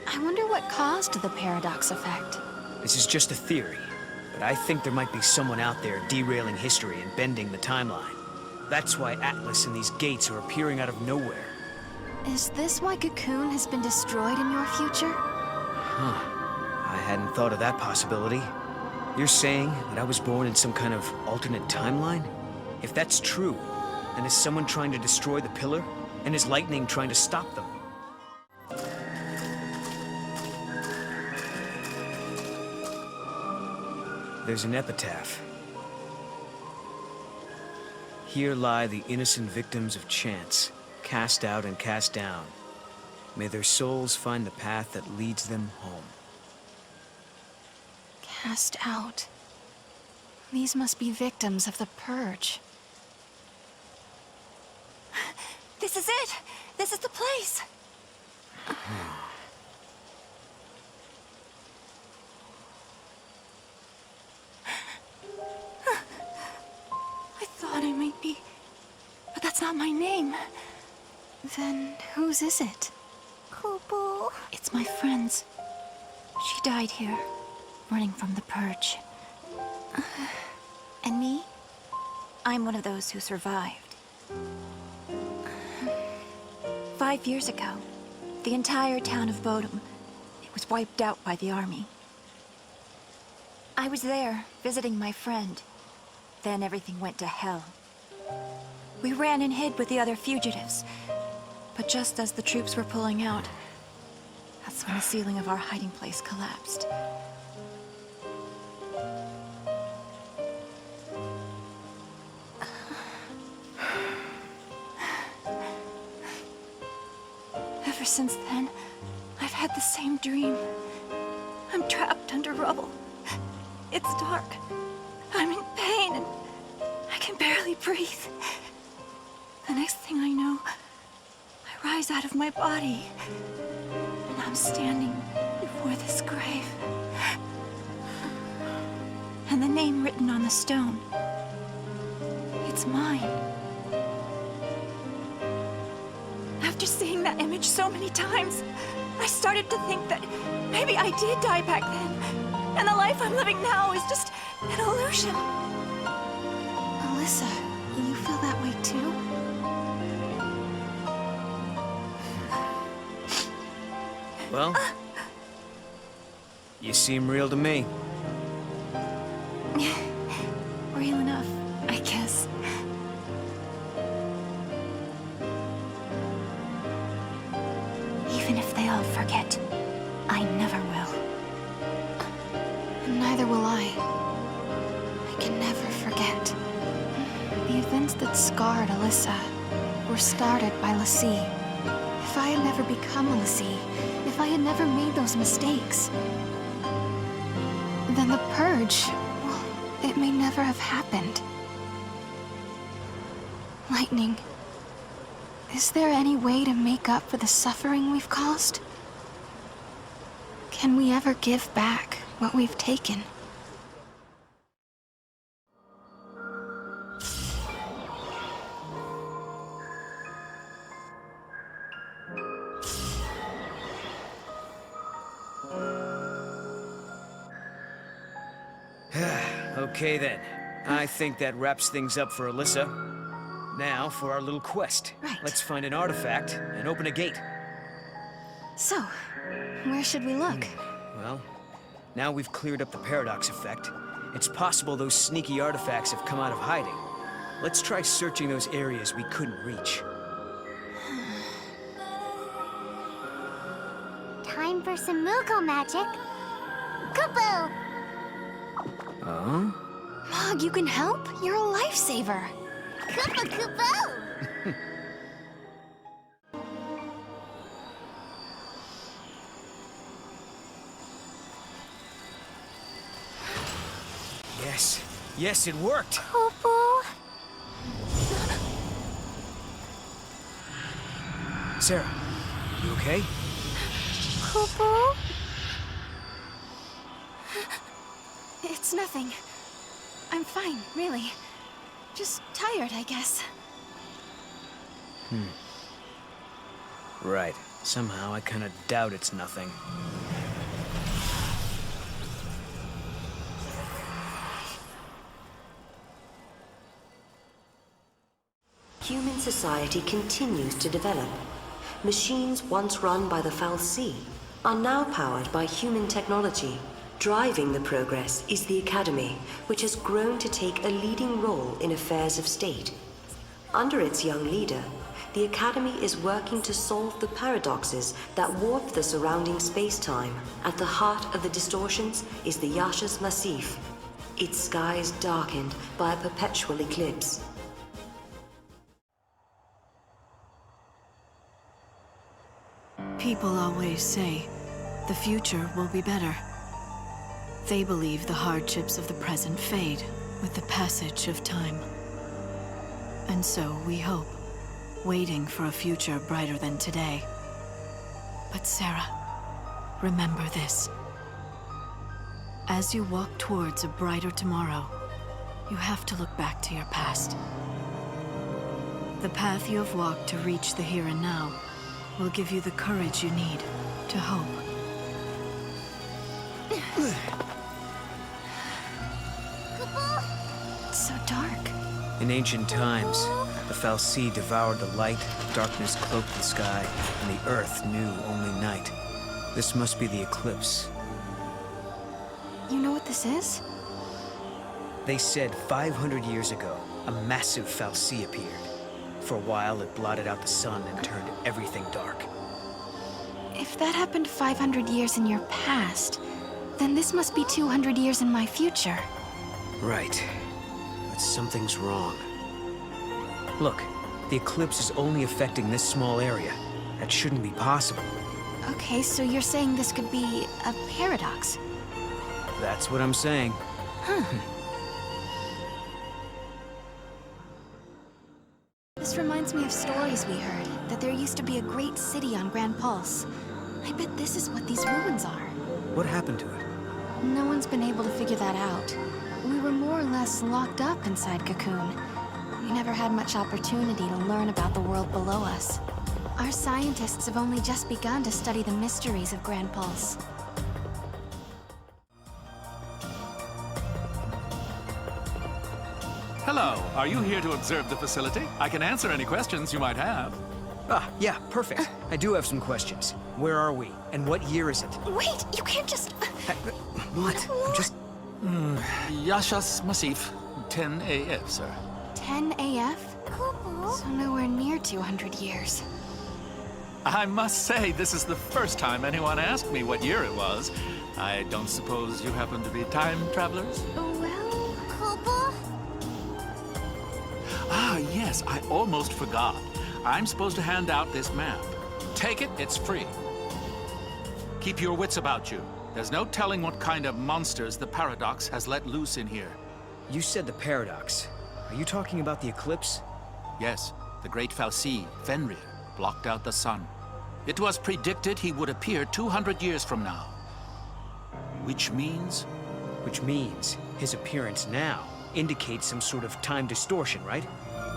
I wonder what caused the paradox effect. This is just a theory, but I think there might be someone out there derailing history and bending the timeline. That's why Atlas and these gates are appearing out of nowhere. Is this why Cocoon has been destroyed in your future? Huh. I hadn't thought of that possibility. You're saying that I was born in some kind of alternate timeline? If that's true, then is someone trying to destroy the pillar? And is lightning trying to stop them? There's an epitaph. Here lie the innocent victims of chance, cast out and cast down. May their souls find the path that leads them home. Cast out. These must be victims of the Purge. This is it! This is the place! not my name. Then whose is it? Kupo. It's my friend's. She died here, running from the purge. And me? I'm one of those who survived. 5 years ago, the entire town of Bodum, it was wiped out by the army. I was there, visiting my friend. Then everything went to hell. We ran and hid with the other fugitives. But just as the troops were pulling out, that's when the ceiling of our hiding place collapsed. Ever since then, I've had the same dream. I'm trapped under rubble. It's dark. I'm in pain and I can barely breathe. The next thing I know, I rise out of my body and I'm standing before this grave. And the name written on the stone, it's mine. After seeing that image so many times, I started to think that maybe I did die back then, and the life I'm living now is just an illusion. Alyssa, you feel that way too? Well, you seem real to me. Real enough, I guess. Even if they all forget, I never will. Neither will I. I can never forget. The events that scarred Alyssa were started by l'Cie. If I had never become a l'Cie, if I had never made those mistakes, then the purge, well, it may never have happened. Lightning, is there any way to make up for the suffering we've caused? Can we ever give back what we've taken? Okay then. I think that wraps things up for Alyssa. Now for our little quest. Right. Let's find an artifact and open a gate. So, where should we look? Well, now we've cleared up the paradox effect. It's possible those sneaky artifacts have come out of hiding. Let's try searching those areas we couldn't reach. Time for some Moogle magic. Kupo! Huh? Mog, you can help? You're a lifesaver. Kupo Kupo! Yes. Yes, it worked! Kupo? Serah, you okay? Kupo? It's nothing. I'm fine, really. Just tired, I guess. Right. Somehow I kinda doubt it's nothing. Human society continues to develop. Machines once run by the fal'Cie are now powered by human technology. Driving the progress is the Academy, which has grown to take a leading role in affairs of state. Under its young leader, the Academy is working to solve the paradoxes that warp the surrounding space-time. At the heart of the distortions is the Yasha's Massif, its skies darkened by a perpetual eclipse. People always say, the future will be better. They believe the hardships of the present fade with the passage of time. And so we hope, waiting for a future brighter than today. But Serah, remember this. As you walk towards a brighter tomorrow, you have to look back to your past. The path you have walked to reach the here and now will give you the courage you need to hope. It's so dark. In ancient times, the fal'Cie devoured the light, darkness cloaked the sky, and the earth knew only night. This must be the eclipse. You know what this is? They said 500 years ago, a massive fal'Cie appeared. For a while, it blotted out the sun and turned everything dark. If that happened 500 years in your past, then this must be 200 years in my future. Right. But something's wrong. Look, the eclipse is only affecting this small area. That shouldn't be possible. Okay, so you're saying this could be a paradox? That's what I'm saying. Huh. This reminds me of stories we heard, that there used to be a great city on Grand Pulse. I bet this is what these ruins are. What happened to it? No one's been able to figure that out. We were more or less locked up inside Cocoon. We never had much opportunity to learn about the world below us. Our scientists have only just begun to study the mysteries of Grand Pulse. Hello, are you here to observe the facility? I can answer any questions you might have. Ah, yeah, perfect. I do have some questions. Where are we? And what year is it? Wait, you can't just... What? I'm just... Yashas Massif, 10 AF, sir. 10 AF? So nowhere near 200 years. I must say, this is the first time anyone asked me what year it was. I don't suppose you happen to be time travelers? Well... Ah, yes, I almost forgot. I'm supposed to hand out this map. Take it, it's free. Keep your wits about you. There's no telling what kind of monsters the Paradox has let loose in here. You said the Paradox. Are you talking about the eclipse? Yes, the great fal'Cie, Fenrir, blocked out the sun. It was predicted he would appear 200 years from now. Which means? Which means his appearance now indicates some sort of time distortion, right?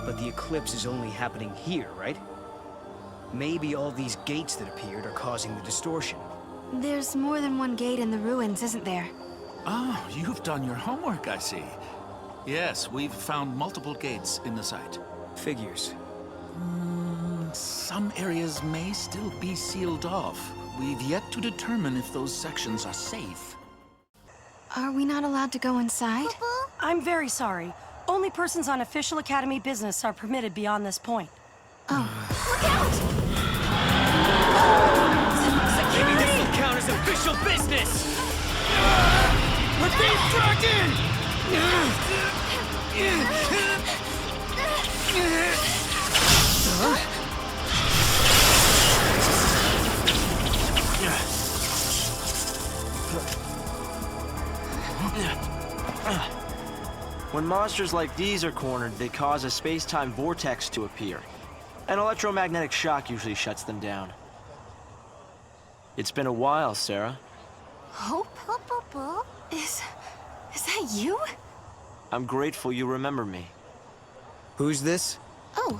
But the eclipse is only happening here, right? Maybe all these gates that appeared are causing the distortion. There's more than one gate in the ruins, isn't there? Oh, you've done your homework, I see. Yes, we've found multiple gates in the site. Figures. Some areas may still be sealed off. We've yet to determine if those sections are safe. Are we not allowed to go inside? I'm very sorry. Only persons on official Academy business are permitted beyond this point. Oh. Look out! Maybe this will count as official business! We're being dragged in! When monsters like these are cornered, they cause a space-time vortex to appear. An electromagnetic shock usually shuts them down. It's been a while, Serah. Hope? Is that you? I'm grateful you remember me. Who's this? Oh,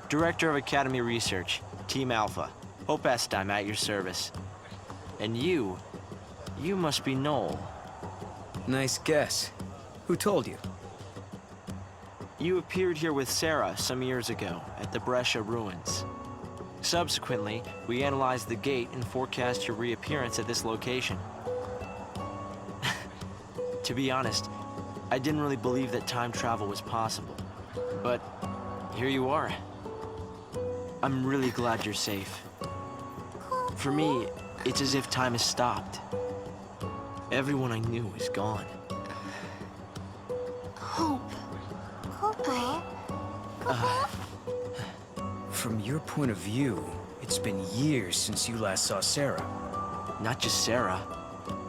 Director of Academy Research, Team Alpha. Hope Est, I'm at your service. And you must be Noel. Nice guess. Who told you? You appeared here with Serah some years ago at the Brescia ruins. Subsequently, we analyzed the gate and forecast your reappearance at this location. To be honest, I didn't really believe that time travel was possible. But here you are. I'm really glad you're safe. For me, it's as if time has stopped. Everyone I knew is gone. Hope. From your point of view, it's been years since you last saw Serah. Not just Serah.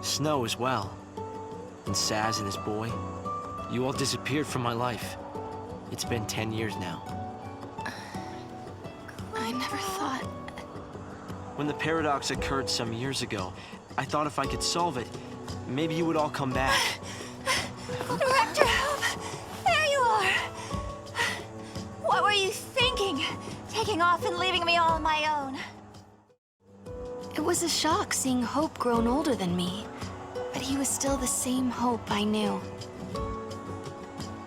Snow as well. And Saz and his boy. You all disappeared from my life. It's been 10 years now. I never thought... When the paradox occurred some years ago, I thought if I could solve it, maybe you would all come back. Director, help! There you are! What were you thinking? off and leaving me all on my own. It was a shock seeing Hope grown older than me, but he was still the same Hope I knew.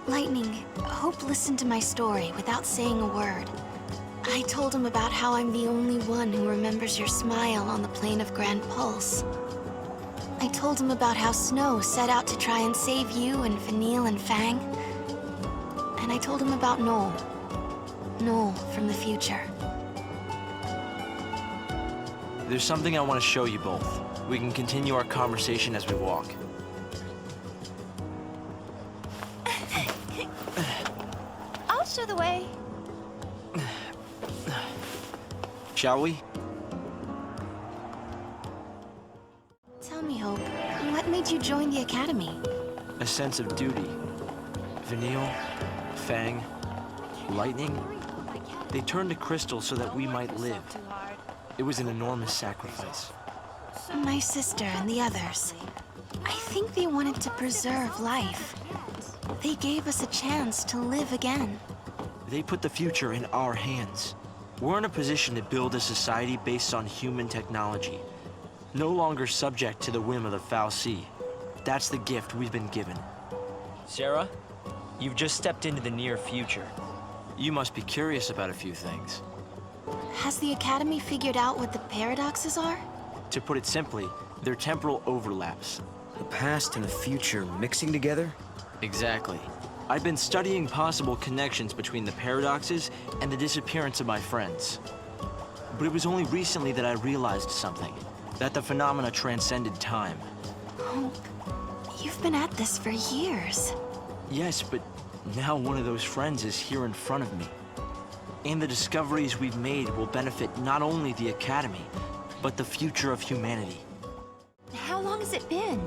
Lightning, Hope listened to my story without saying a word. I told him about how I'm the only one who remembers your smile on the plane of Grand Pulse. I told him about how Snow set out to try and save you and Vanille and Fang. And I told him about Noel. Noel from the future. There's something I want to show you both. We can continue our conversation as we walk. I'll show the way. Shall we? Tell me, Hope, what made you join the Academy? A sense of duty. Vanille, Fang, Lightning, they turned to Crystal so that we might live. It was an enormous sacrifice. My sister and the others. I think they wanted to preserve life. They gave us a chance to live again. They put the future in our hands. We're in a position to build a society based on human technology, no longer subject to the whim of the fal'Cie. That's the gift we've been given. Serah, you've just stepped into the near future. You must be curious about a few things. Has the Academy figured out what the paradoxes are? To put it simply, they're temporal overlaps. The past and the future mixing together? Exactly. I've been studying possible connections between the paradoxes and the disappearance of my friends. But it was only recently that I realized something, that the phenomena transcended time. Hope, you've been at this for years. Yes, but now one of those friends is here in front of me. And the discoveries we've made will benefit not only the Academy, but the future of humanity. How long has it been?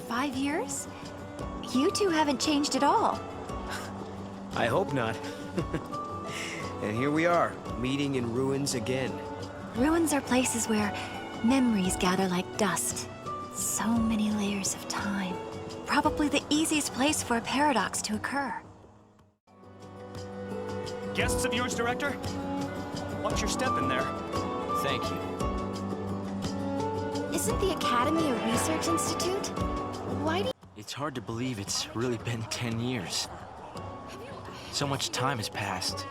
5 years? You two haven't changed at all. I hope not. And here we are, meeting in ruins again. Ruins are places where memories gather like dust. So many layers of time. Probably the easiest place for a paradox to occur. Guests of yours, Director? Watch your step in there. Thank you. Isn't the Academy a research institute? Why do you... It's hard to believe it's really been 10 years. So much time has passed.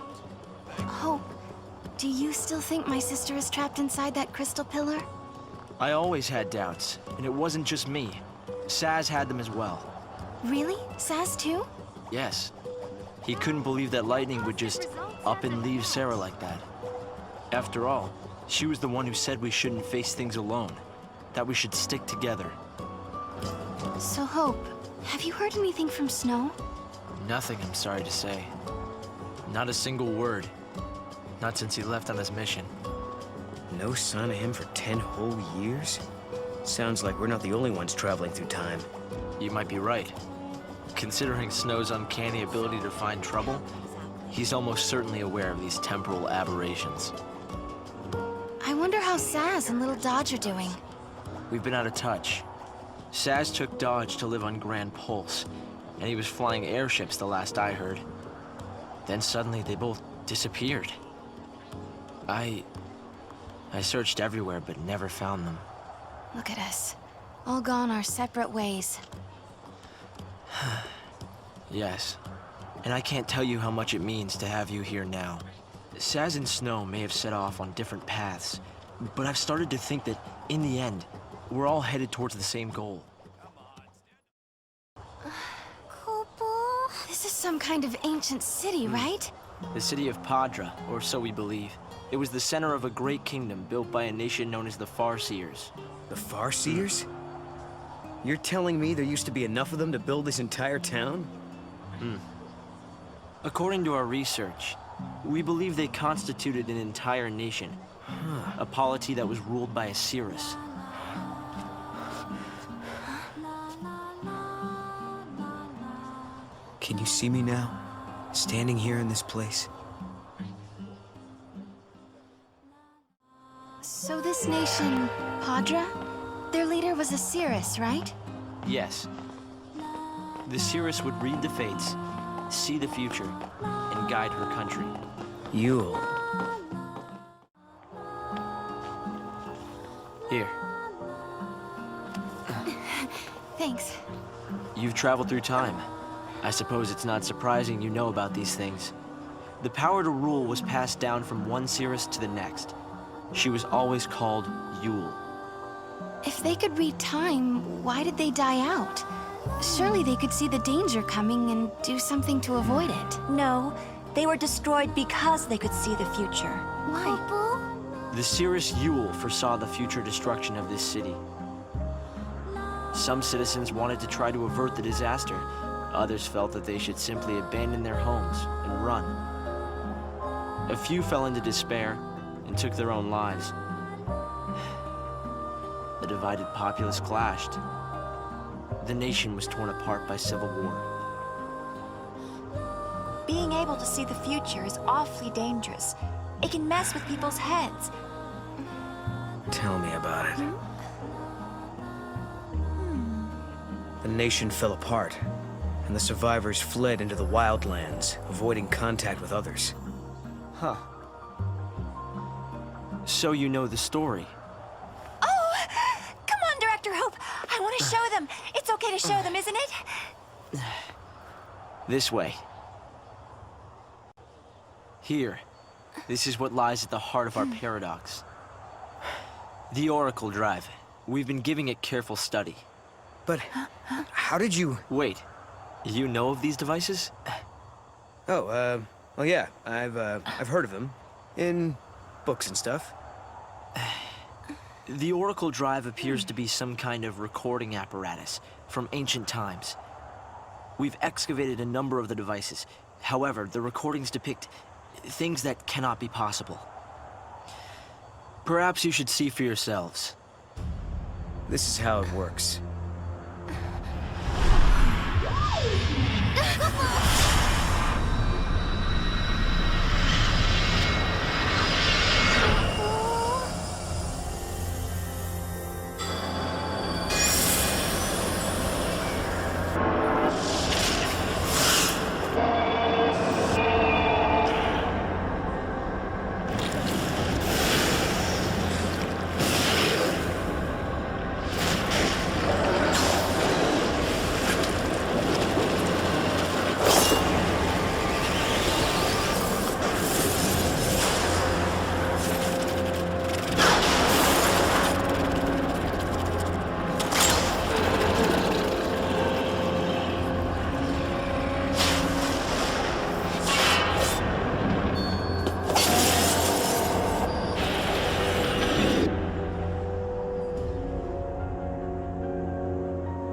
Hope, do you still think my sister is trapped inside that crystal pillar? I always had doubts, and it wasn't just me. Saz had them as well. Really? Saz too? Yes. He couldn't believe that Lightning would just up and leave Serah like that. After all, she was the one who said we shouldn't face things alone, that we should stick together. So, Hope, have you heard anything from Snow? Nothing, I'm sorry to say. Not a single word. Not since he left on his mission. No sign of him for 10 whole years? Sounds like we're not the only ones traveling through time. You might be right. Considering Snow's uncanny ability to find trouble, he's almost certainly aware of these temporal aberrations. I wonder how Saz and Little Dodge are doing. We've been out of touch. Saz took Dodge to live on Grand Pulse, and he was flying airships the last I heard. Then suddenly they both disappeared. I searched everywhere but never found them. Look at us. All gone our separate ways. Yes. And I can't tell you how much it means to have you here now. Saz and Snow may have set off on different paths, but I've started to think that, in the end, we're all headed towards the same goal. This is some kind of ancient city, right? The city of Padra, or so we believe. It was the center of a great kingdom built by a nation known as the Farseers. The Farseers? You're telling me there used to be enough of them to build this entire town? According to our research, we believe they constituted an entire nation. A polity that was ruled by a Cirrus. Can you see me now? Standing here in this place? So this nation, Padra? Their leader was a Cirrus, right? Yes. The Cirrus would read the fates, see the future, and guide her country. Yule. Here. Thanks. You've traveled through time. I suppose it's not surprising you know about these things. The power to rule was passed down from one Seeress to the next. She was always called Yule. If they could read time, why did they die out? Surely they could see the danger coming and do something to avoid it. No, they were destroyed because they could see the future. Why? The Seeress Yule foresaw the future destruction of this city. Some citizens wanted to try to avert the disaster. Others felt that they should simply abandon their homes and run. A few fell into despair and took their own lives. The divided populace clashed. The nation was torn apart by civil war. Being able to see the future is awfully dangerous. It can mess with people's heads. Tell me about it. The nation fell apart, and the survivors fled into the wildlands, avoiding contact with others. Huh. So you know the story. Oh! Come on, Director Hope! I want to show them! It's okay to show them, isn't it? This way. Here. This is what lies at the heart of our paradox. The Oracle Drive. We've been giving it careful study. But how did you... Wait. You know of these devices? Oh, well, yeah. I've heard of them. In books and stuff. The Oracle Drive appears to be some kind of recording apparatus from ancient times. We've excavated a number of the devices. However, the recordings depict things that cannot be possible. Perhaps you should see for yourselves. This is how it works.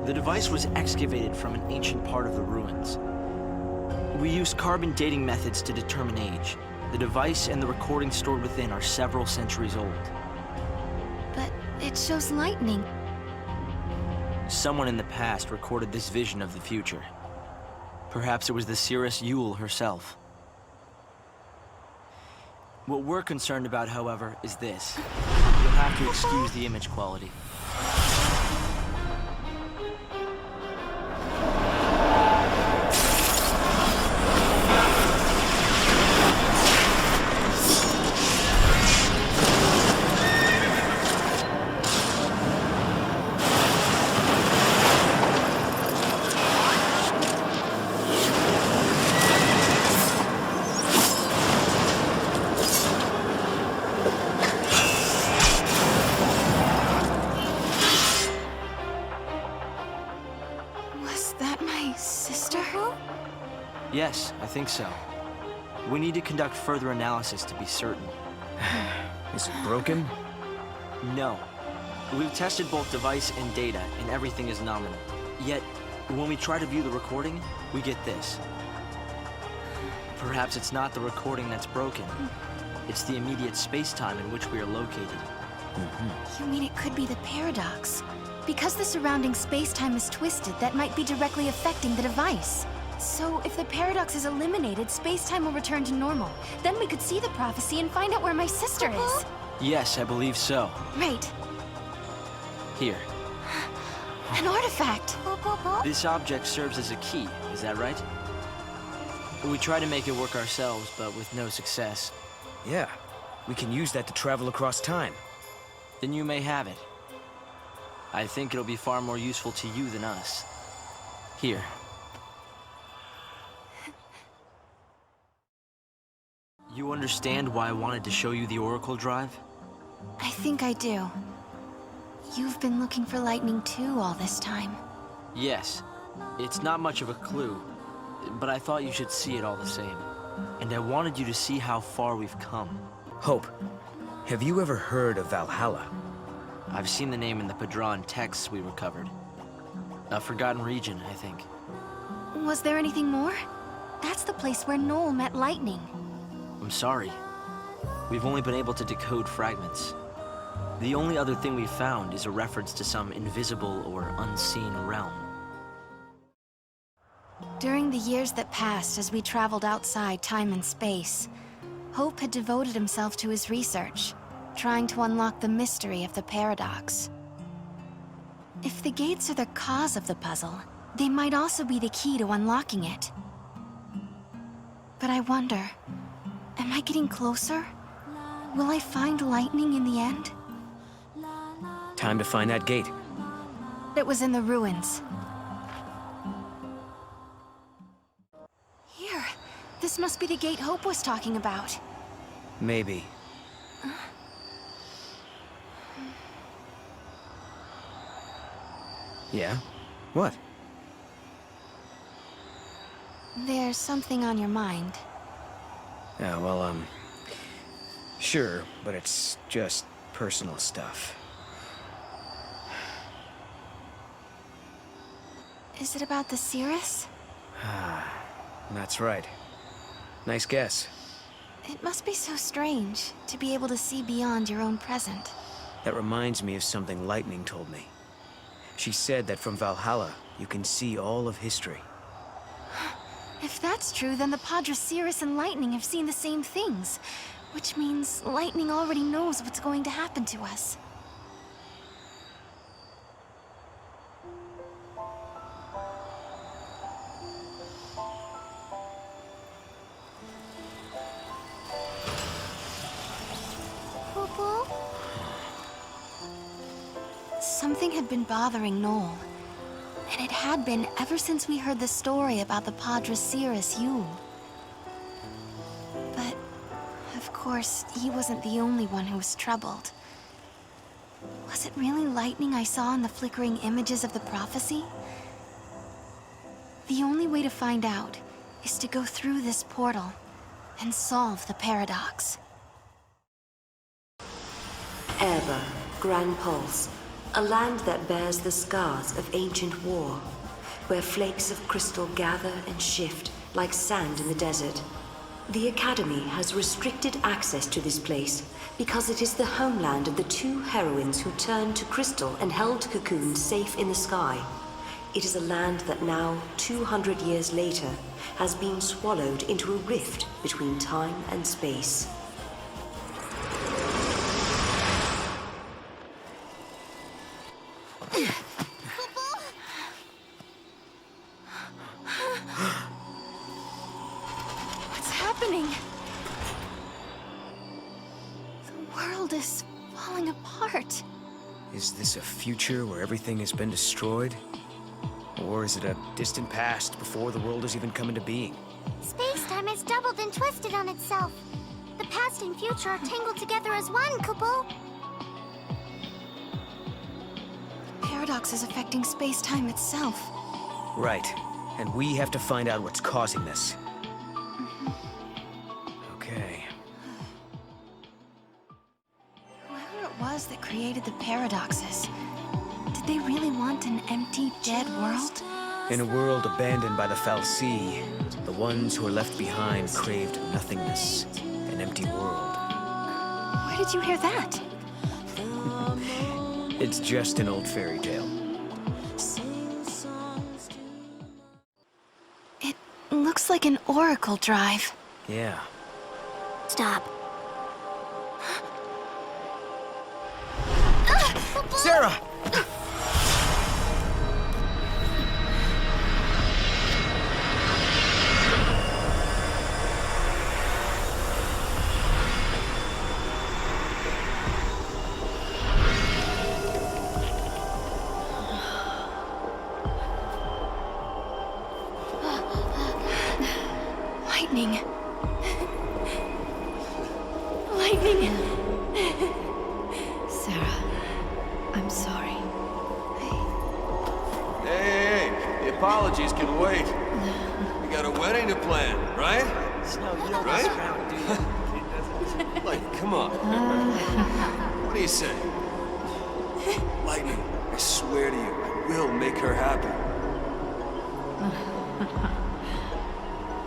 The device was excavated from an ancient part of the ruins. We used carbon dating methods to determine age. The device and the recordings stored within are several centuries old. But it shows lightning. Someone in the past recorded this vision of the future. Perhaps it was the Seeress Yule herself. What we're concerned about, however, is this. You'll have to excuse the image quality. Yes, I think so. We need to conduct further analysis to be certain. Is it broken? No. We've tested both device and data, and everything is nominal. Yet, when we try to view the recording, we get this. Perhaps it's not the recording that's broken. It's the immediate space-time in which we are located. You mean it could be the paradox? Because the surrounding space-time is twisted, that might be directly affecting the device. So, if the paradox is eliminated, space-time will return to normal. Then we could see the prophecy and find out where my sister is. Yes, I believe so. Right. Here. An artifact! This object serves as a key, is that right? We try to make it work ourselves, but with no success. Yeah. We can use that to travel across time. Then you may have it. I think it'll be far more useful to you than us. Here. You understand why I wanted to show you the Oracle Drive? I think I do. You've been looking for lightning too all this time. Yes. It's not much of a clue, but I thought you should see it all the same. And I wanted you to see how far we've come. Hope, have you ever heard of Valhalla? I've seen the name in the Padron texts we recovered. A forgotten region, I think. Was there anything more? That's the place where Noel met lightning. I'm sorry. We've only been able to decode fragments. The only other thing we've found is a reference to some invisible or unseen realm. During the years that passed as we traveled outside time and space, Hope had devoted himself to his research, trying to unlock the mystery of the paradox. If the gates are the cause of the puzzle, they might also be the key to unlocking it. But I wonder, am I getting closer? Will I find lightning in the end? Time to find that gate. It was in the ruins. Here, this must be the gate Hope was talking about. Maybe. Yeah? What? There's something on your mind. Yeah, well, sure, but it's just personal stuff. Is it about the Cirrus? That's right. Nice guess. It must be so strange to be able to see beyond your own present. That reminds me of something Lightning told me. She said that from Valhalla, you can see all of history. If that's true, then the Padre Cirrus and Lightning have seen the same things. Which means Lightning already knows what's going to happen to us. Something had been bothering Noel. And it had been ever since we heard the story about the Padre Cirrus Yule. But, of course, he wasn't the only one who was troubled. Was it really lightning I saw in the flickering images of the prophecy? The only way to find out is to go through this portal and solve the paradox. Erba, Grand Pulse, a land that bears the scars of ancient war, where flakes of crystal gather and shift like sand in the desert. The Academy has restricted access to this place because it is the homeland of the two heroines who turned to crystal and held Cocoon safe in the sky. It is a land that now, 200 years later, has been swallowed into a rift between time and space. What's happening? The world is falling apart. Is this a future where everything has been destroyed? Or is it a distant past before the world has even come into being? Space-time has doubled and twisted on itself. The past and future are tangled together as one, Kupo. Paradox is affecting space-time itself. Right. And we have to find out what's causing this. Okay. Whoever it was that created the paradoxes, did they really want an empty, dead world? In a world abandoned by the fal'Cie, the ones who were left behind craved nothingness, an empty world. Where did you hear that? It's just an old fairy tale. It looks like an oracle drive. Yeah. Stop. Serah! Lightning. Lightning. Serah, I'm sorry. Hey, the apologies can wait. We got a wedding to plan, right? Snow, you don't Right? mess around, do you? Like, come on. What do you say? Lightning, I swear to you, I will make her happy.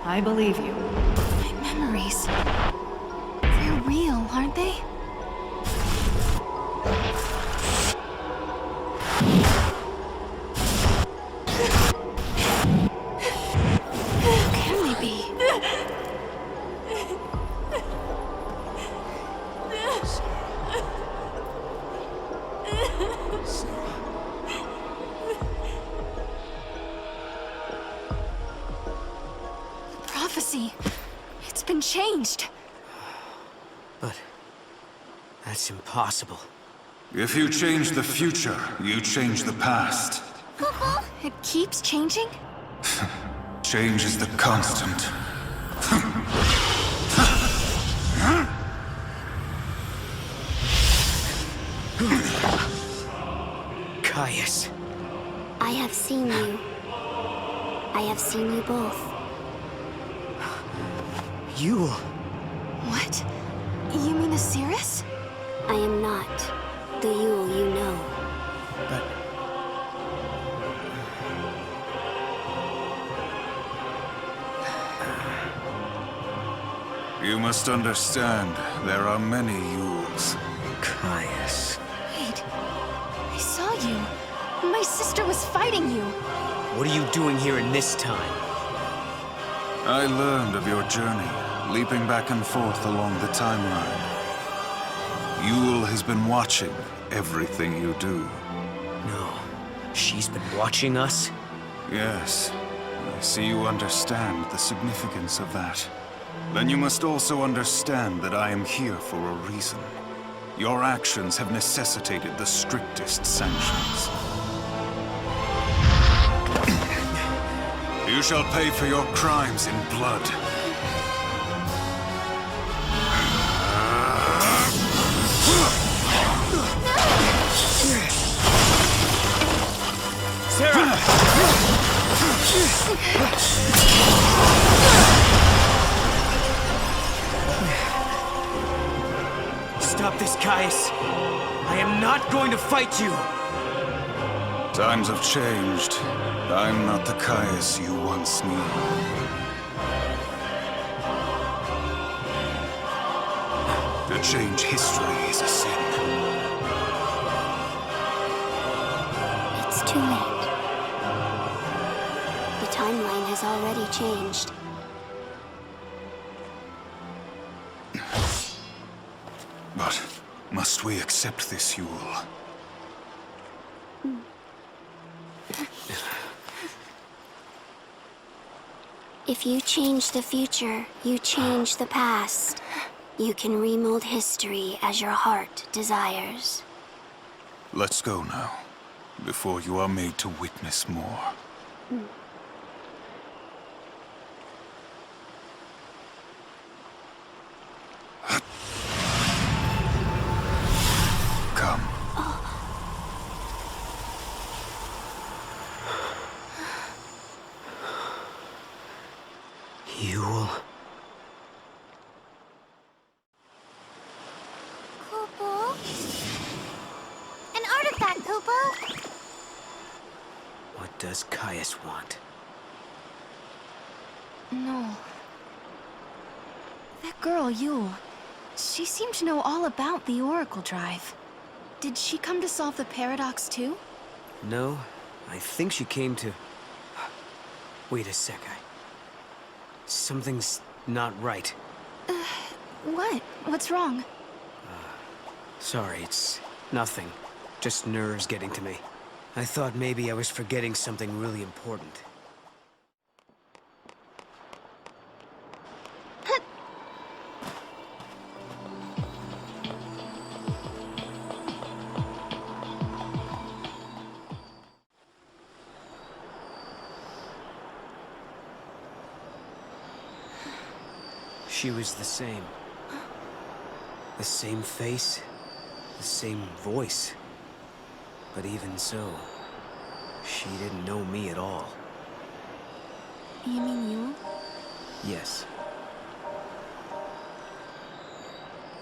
I believe you. My memories. They're real, aren't they? Who can they be? Prophecy. It's been changed. But that's impossible. If you change the future, you change the past. It keeps changing? Change is the constant. Caius. I have seen you. I have seen you both. Yule. What? You mean Osiris? I am not the Yule you know. But... You must understand, there are many Yules. Caius. Wait. I saw you. My sister was fighting you. What are you doing here in this time? I learned of your journey, leaping back and forth along the timeline. Yule has been watching everything you do. No. She's been watching us? Yes. I see you understand the significance of that. Then you must also understand that I am here for a reason. Your actions have necessitated the strictest sanctions. You shall pay for your crimes in blood. Serah! Stop this, Caius. I am not going to fight you. Times have changed. I'm not the Caius you once knew. To change history is a sin. It's too late. The timeline has already changed. But must we accept this, Yule? If you change the future, you change the past. You can remold history as your heart desires. Let's go now, before you are made to witness more. Come. Yule. Kupo? An artifact, Kupo! What does Caius want? No. That girl, Yule. She seemed to know all about the Oracle Drive. Did she come to solve the paradox too? No, I think she came to... Wait a sec, something's not right. What? What's wrong? Sorry, it's nothing. Just nerves getting to me. I thought maybe I was forgetting something really important. She was the same. The same face, the same voice. But even so, she didn't know me at all. You mean you? Yes.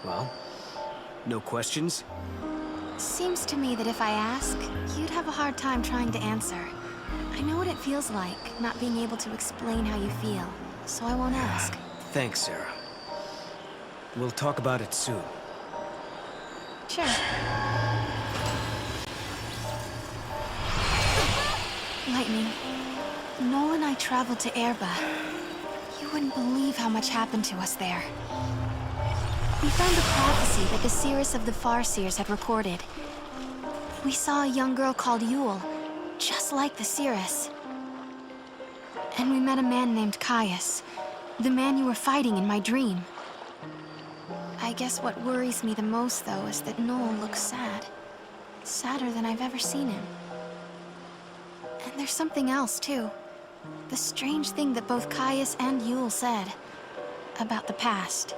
Well, no questions? Seems to me that if I ask, you'd have a hard time trying to answer. I know what it feels like, not being able to explain how you feel, so I won't ask. Thanks, Serah. We'll talk about it soon. Sure. Lightning, Noel and I traveled to Erba. You wouldn't believe how much happened to us there. We found a prophecy that the Seeress of the Farseers had recorded. We saw a young girl called Yule, just like the Seeress. And we met a man named Kreiss, the man you were fighting in my dream. I guess what worries me the most, though, is that Noel looks sad. Sadder than I've ever seen him. And there's something else, too. The strange thing that both Kreiss and Yule said about the past.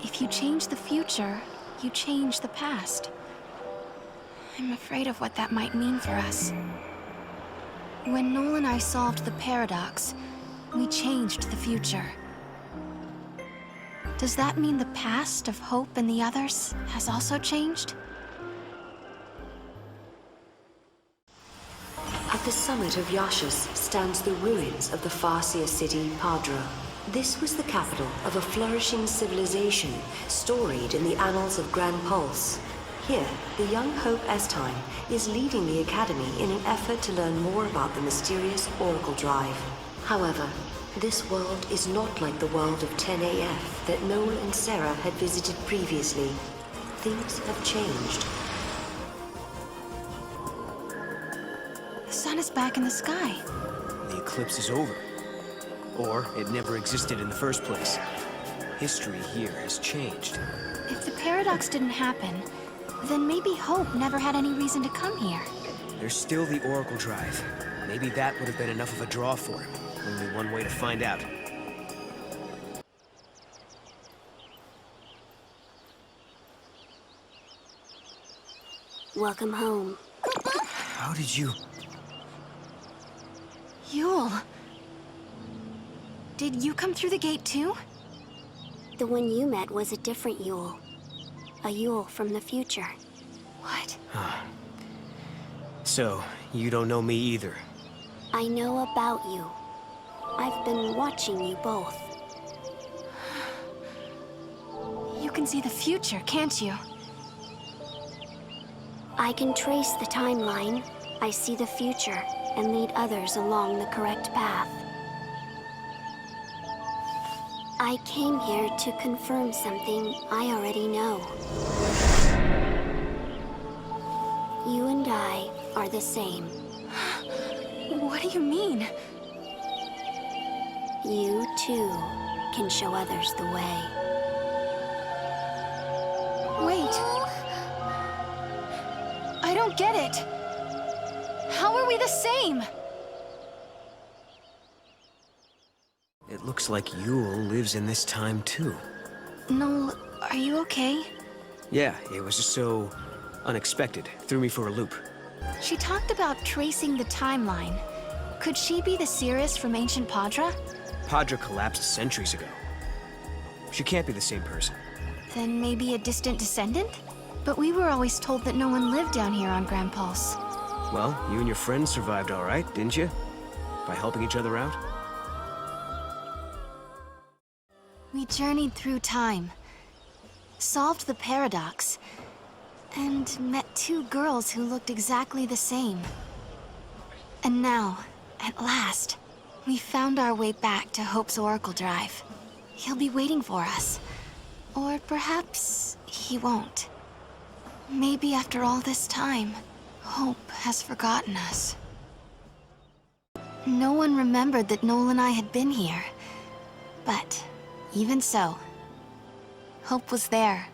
If you change the future, you change the past. I'm afraid of what that might mean for us. When Noel and I solved the paradox, we changed the future. Does that mean the past of Hope and the others has also changed? At the summit of Yashas stands the ruins of the Farseer city, Padra. This was the capital of a flourishing civilization, storied in the annals of Grand Pulse. Here, the young Hope Estine is leading the Academy in an effort to learn more about the mysterious Oracle Drive. However, this world is not like the world of 10AF that Noel and Serah had visited previously. Things have changed. The sun is back in the sky. The eclipse is over. Or it never existed in the first place. History here has changed. If the paradox didn't happen, then maybe Hope never had any reason to come here. There's still the Oracle Drive. Maybe that would have been enough of a draw for him. Only one way to find out. Welcome home. How did you... Yule! Did you come through the gate too? The one you met was a different Yule. A Yule from the future. What? So, you don't know me either? I know about you. I've been watching you both. You can see the future, can't you? I can trace the timeline. I see the future and lead others along the correct path. I came here to confirm something I already know. You and I are the same. What do you mean? You, too, can show others the way. Wait. I don't get it. How are we the same? It looks like Yule lives in this time, too. Noel, are you okay? Yeah, it was just so unexpected. Threw me for a loop. She talked about tracing the timeline. Could she be the Seeress from ancient Padra? Padra collapsed centuries ago. She can't be the same person. Then maybe a distant descendant? But we were always told that no one lived down here on Grand Pulse. Well, you and your friends survived all right, didn't you? By helping each other out? We journeyed through time, solved the paradox, and met two girls who looked exactly the same. And now, at last, we found our way back to Hope's Oracle Drive. He'll be waiting for us. Or perhaps he won't. Maybe after all this time, Hope has forgotten us. No one remembered that Noel and I had been here. But even so, Hope was there,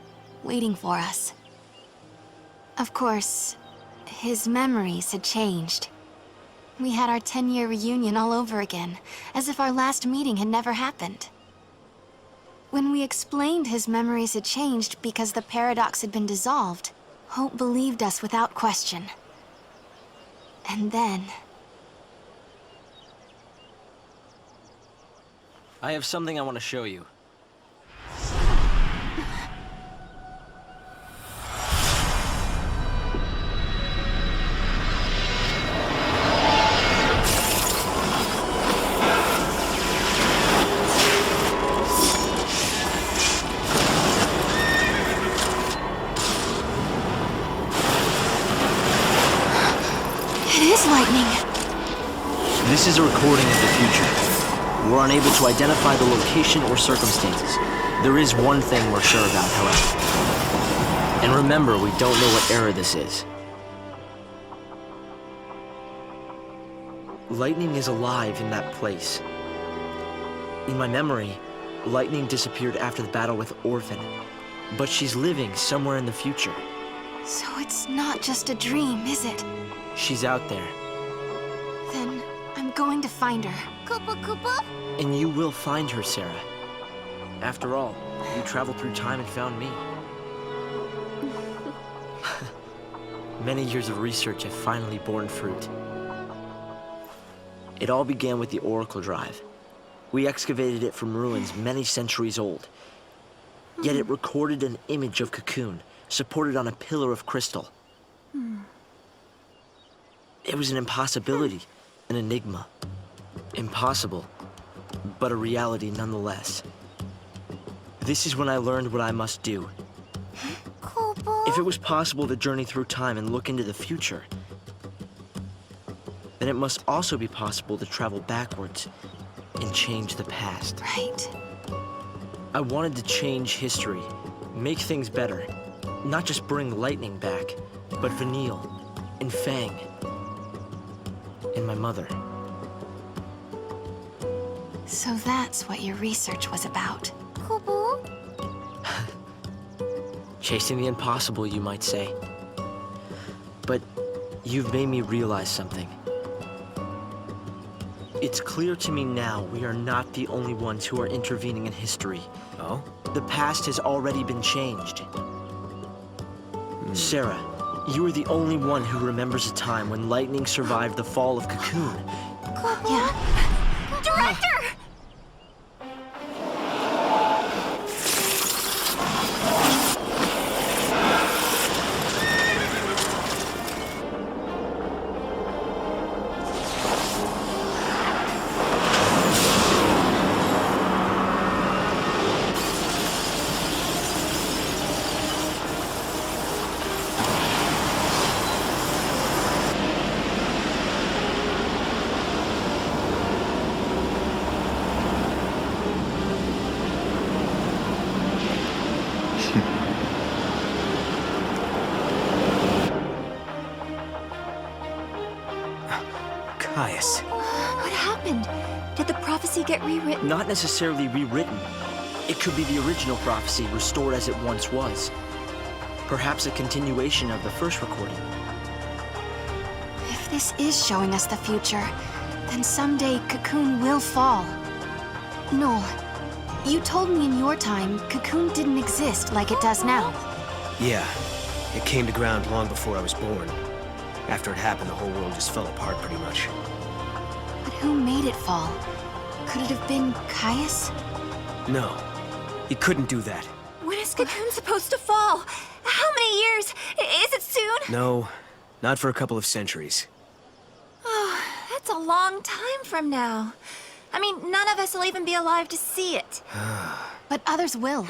waiting for us. Of course, his memories had changed. We had our 10-year reunion all over again, as if our last meeting had never happened. When we explained his memories had changed because the paradox had been dissolved, Hope believed us without question. And then... I have something I want to show you. This is a recording of the future. We're unable to identify the location or circumstances. There is one thing we're sure about, however. And remember, we don't know what era this is. Lightning is alive in that place. In my memory, Lightning disappeared after the battle with Orphan, but she's living somewhere in the future. So it's not just a dream, is it? She's out there. Then I'm going to find her. Koopa Koopa? And you will find her, Serah. After all, you traveled through time and found me. Many years of research have finally borne fruit. It all began with the Oracle Drive. We excavated it from ruins many centuries old. Yet it recorded an image of Cocoon, supported on a pillar of crystal. It was an impossibility, an enigma. Impossible, but a reality nonetheless. This is when I learned what I must do. If it was possible to journey through time and look into the future, then it must also be possible to travel backwards and change the past. Right. I wanted to change history, make things better. Not just bring Lightning back, but Vanille, and Fang, and my mother. So that's what your research was about. Chasing the impossible, you might say. But you've made me realize something. It's clear to me now we are not the only ones who are intervening in history. Oh? The past has already been changed. Serah, you are the only one who remembers a time when Lightning survived the fall of Cocoon. Yeah. Director! What happened? Did the prophecy get rewritten? Not necessarily rewritten. It could be the original prophecy restored as it once was. Perhaps a continuation of the first recording. If this is showing us the future, then someday Cocoon will fall. Noel, you told me in your time Cocoon didn't exist like it does now. Yeah, it came to ground long before I was born. After it happened, the whole world just fell apart pretty much. But who made it fall? Could it have been Caius? No, he couldn't do that. When is Cocoon supposed to fall? How many years? Is it soon? No, not for a couple of centuries. Oh, that's a long time from now. I mean, none of us will even be alive to see it. But others will.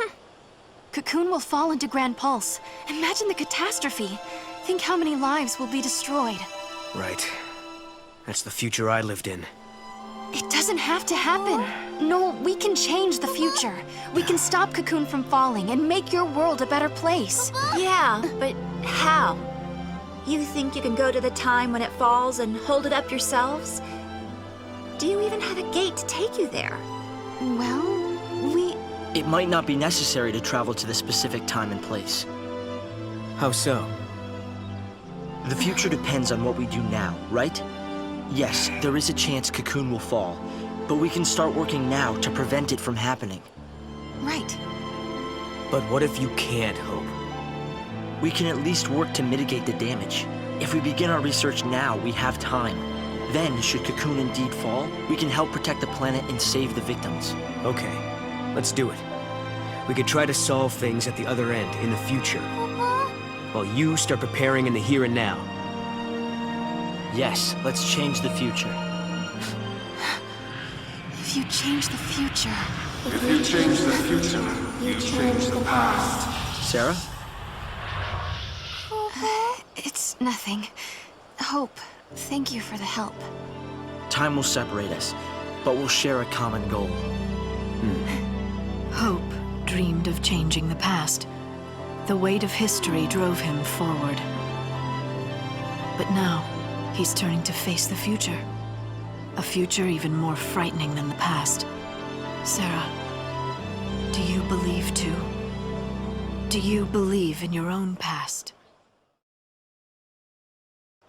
Cocoon will fall into Grand Pulse. Imagine the catastrophe. Think how many lives will be destroyed. Right. That's the future I lived in. It doesn't have to happen. No, we can change the future. We can stop Cocoon from falling and make your world a better place. Yeah, but how? You think you can go to the time when it falls and hold it up yourselves? Do you even have a gate to take you there? Well, It might not be necessary to travel to the specific time and place. How so? The future depends on what we do now, right? Yes, there is a chance Cocoon will fall, but we can start working now to prevent it from happening. Right. But what if you can't hope? We can at least work to mitigate the damage. If we begin our research now, we have time. Then, should Cocoon indeed fall, we can help protect the planet and save the victims. Okay, let's do it. We could try to solve things at the other end, in the future. While you start preparing in the here and now. Yes, let's change the future. If you change the future... If you change the future, you change the past. Serah? It's nothing. Hope, thank you for the help. Time will separate us, but we'll share a common goal. Hope dreamed of changing the past. The weight of history drove him forward. But now, he's turning to face the future. A future even more frightening than the past. Serah, do you believe too? Do you believe in your own past?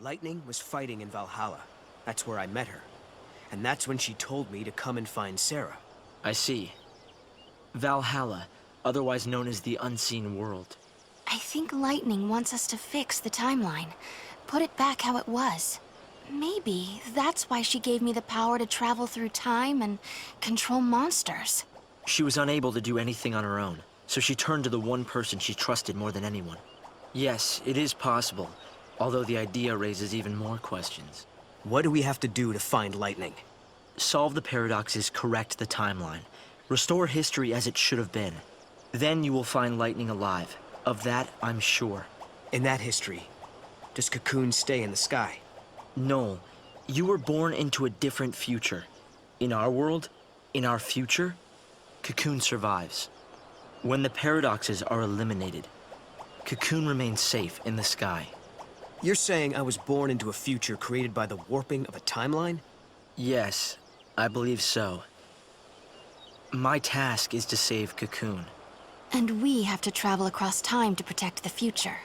Lightning was fighting in Valhalla. That's where I met her. And that's when she told me to come and find Serah. I see. Valhalla, otherwise known as the Unseen World. I think Lightning wants us to fix the timeline. Put it back how it was. Maybe that's why she gave me the power to travel through time and control monsters. She was unable to do anything on her own, so she turned to the one person she trusted more than anyone. Yes, it is possible, although the idea raises even more questions. What do we have to do to find Lightning? Solve the paradoxes, correct the timeline. Restore history as it should have been. Then you will find Lightning alive. Of that, I'm sure. In that history, does Cocoon stay in the sky? No. You were born into a different future. In our world, in our future, Cocoon survives. When the paradoxes are eliminated, Cocoon remains safe in the sky. You're saying I was born into a future created by the warping of a timeline? Yes, I believe so. My task is to save Cocoon. And we have to travel across time to protect the future.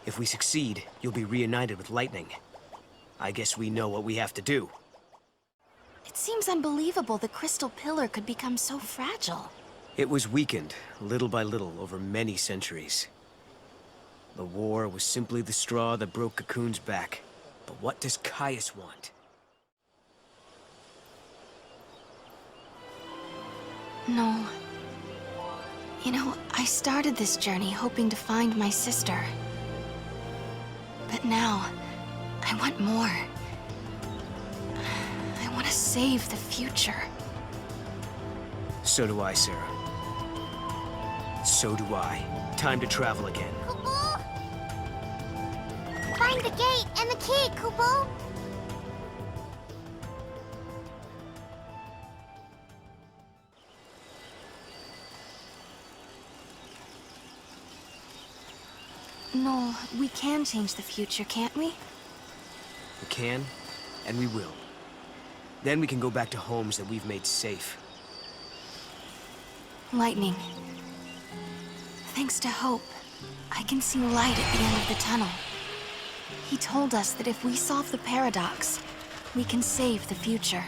If we succeed, you'll be reunited with Lightning. I guess we know what we have to do. It seems unbelievable the crystal pillar could become so fragile. It was weakened, little by little, over many centuries. The war was simply the straw that broke Cocoon's back. But what does Caius want? No. You know, I started this journey hoping to find my sister. But now, I want more. I want to save the future. So do I, Serah. So do I. Time to travel again. Kupo! Find the gate and the key, Kupo! No, we can change the future, can't we? We can, and we will. Then we can go back to homes that we've made safe. Lightning. Thanks to Hope, I can see light at the end of the tunnel. He told us that if we solve the paradox, we can save the future.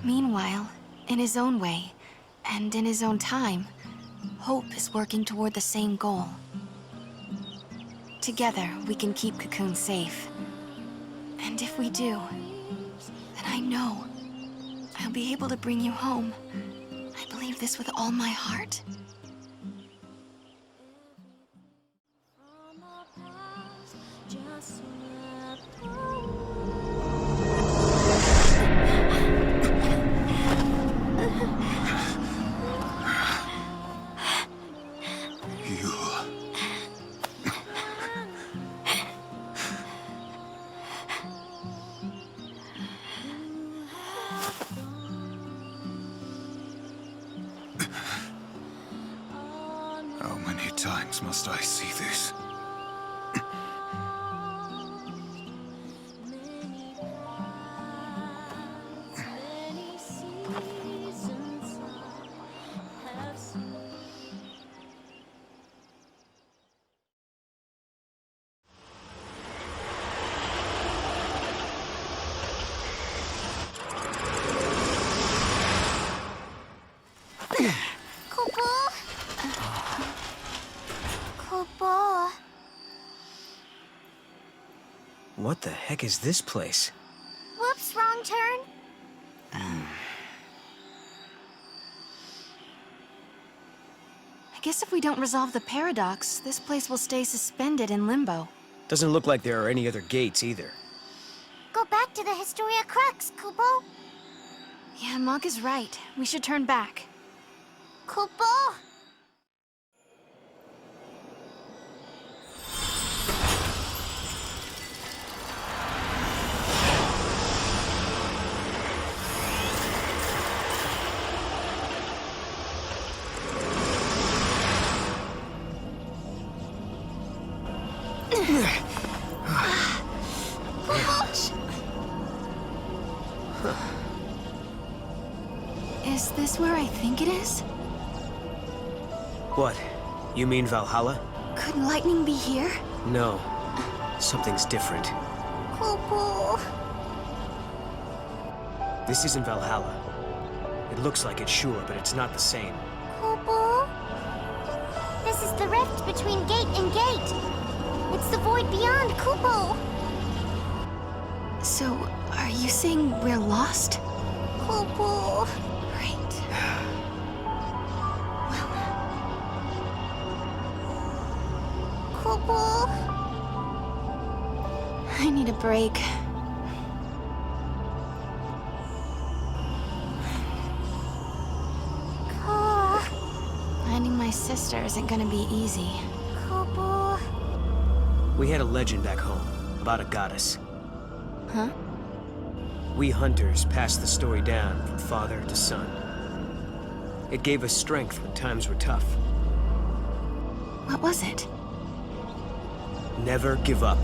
Meanwhile, in his own way, and in his own time, Hope is working toward the same goal. Together, we can keep Cocoon safe. And if we do, then I know I'll be able to bring you home. I believe this with all my heart. How many times must I see this? What the heck is this place? Whoops, wrong turn. I guess if we don't resolve the paradox, this place will stay suspended in limbo. Doesn't look like there are any other gates either. Go back to the Historia Crux, Kupo. Yeah, Mog is right. We should turn back. Kupo! Is this where I think it is? What? You mean Valhalla? Could lightning be here? No. Something's different. Kupo. This isn't Valhalla. It looks like it, sure, but it's not the same. Kupo. This is the rift between gate and gate. It's the void beyond, Kupo. So, are you saying we're lost? Kupo. Right. Kupo. I need a break. Finding my sister isn't gonna be easy. Kupo. We had a legend back home about a goddess. Huh? We hunters passed the story down from father to son. It gave us strength when times were tough. What was it? Never give up,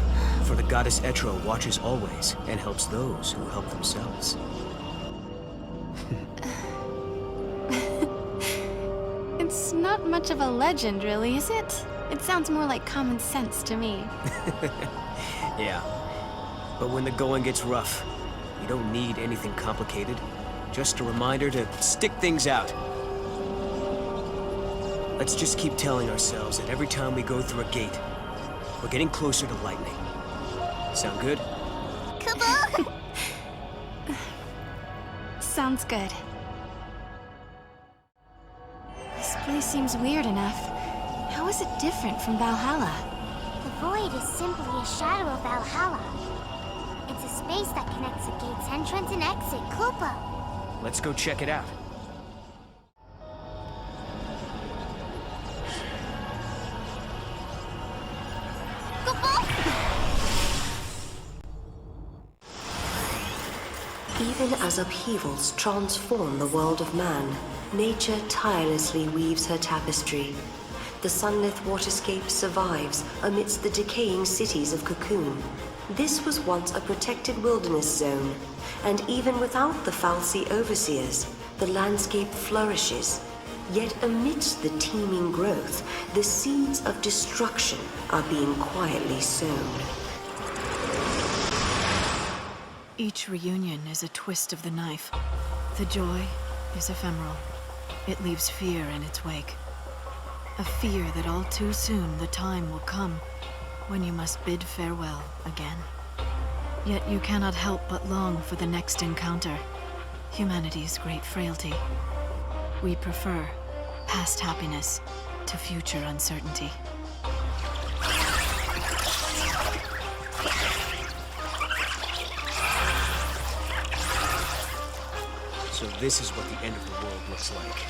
for the goddess Etro watches always and helps those who help themselves. It's not much of a legend, really, is it? It sounds more like common sense to me. Yeah. But when the going gets rough, you don't need anything complicated. Just a reminder to stick things out. Let's just keep telling ourselves that every time we go through a gate, we're getting closer to lightning. Sound good? Kupo. Sounds good. This place seems weird enough. How is it different from Valhalla? The void is simply a shadow of Valhalla. It's a space that connects the gate's entrance and exit, Kupo. Let's go check it out. Even as upheavals transform the world of man, nature tirelessly weaves her tapestry. The sunlit waterscape survives amidst the decaying cities of Cocoon. This was once a protected wilderness zone, and even without the Fal'Cie overseers, the landscape flourishes. Yet amidst the teeming growth, the seeds of destruction are being quietly sown. Each reunion is a twist of the knife. The joy is ephemeral. It leaves fear in its wake. A fear that all too soon the time will come when you must bid farewell again. Yet you cannot help but long for the next encounter. Humanity's great frailty. We prefer past happiness to future uncertainty. So this is what the end of the world looks like.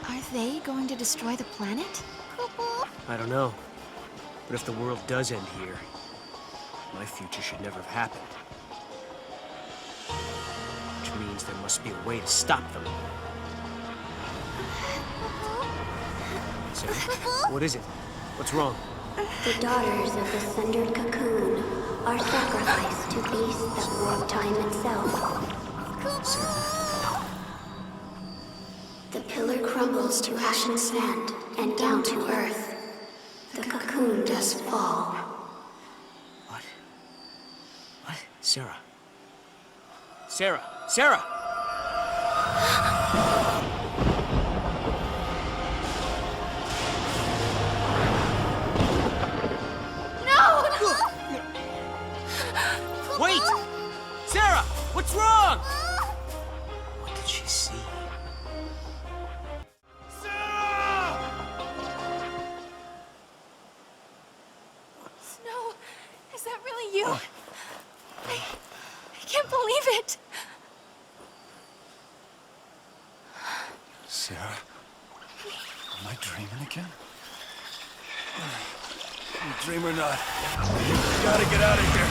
Are they going to destroy the planet? I don't know. But if the world does end here, my future should never have happened. Which means there must be a way to stop them. Serah, what is it? What's wrong? The daughters of the sundered cocoon are sacrificed to beasts that warp time itself. The pillar crumbles to ashen sand and down to earth. The cocoon does fall. What? Serah. Serah! Serah! Wait! Serah! What's wrong? What did she see? Snow, is that really you? I can't believe it. Serah? Am I dreaming again? Dream or not, we gotta get out of here.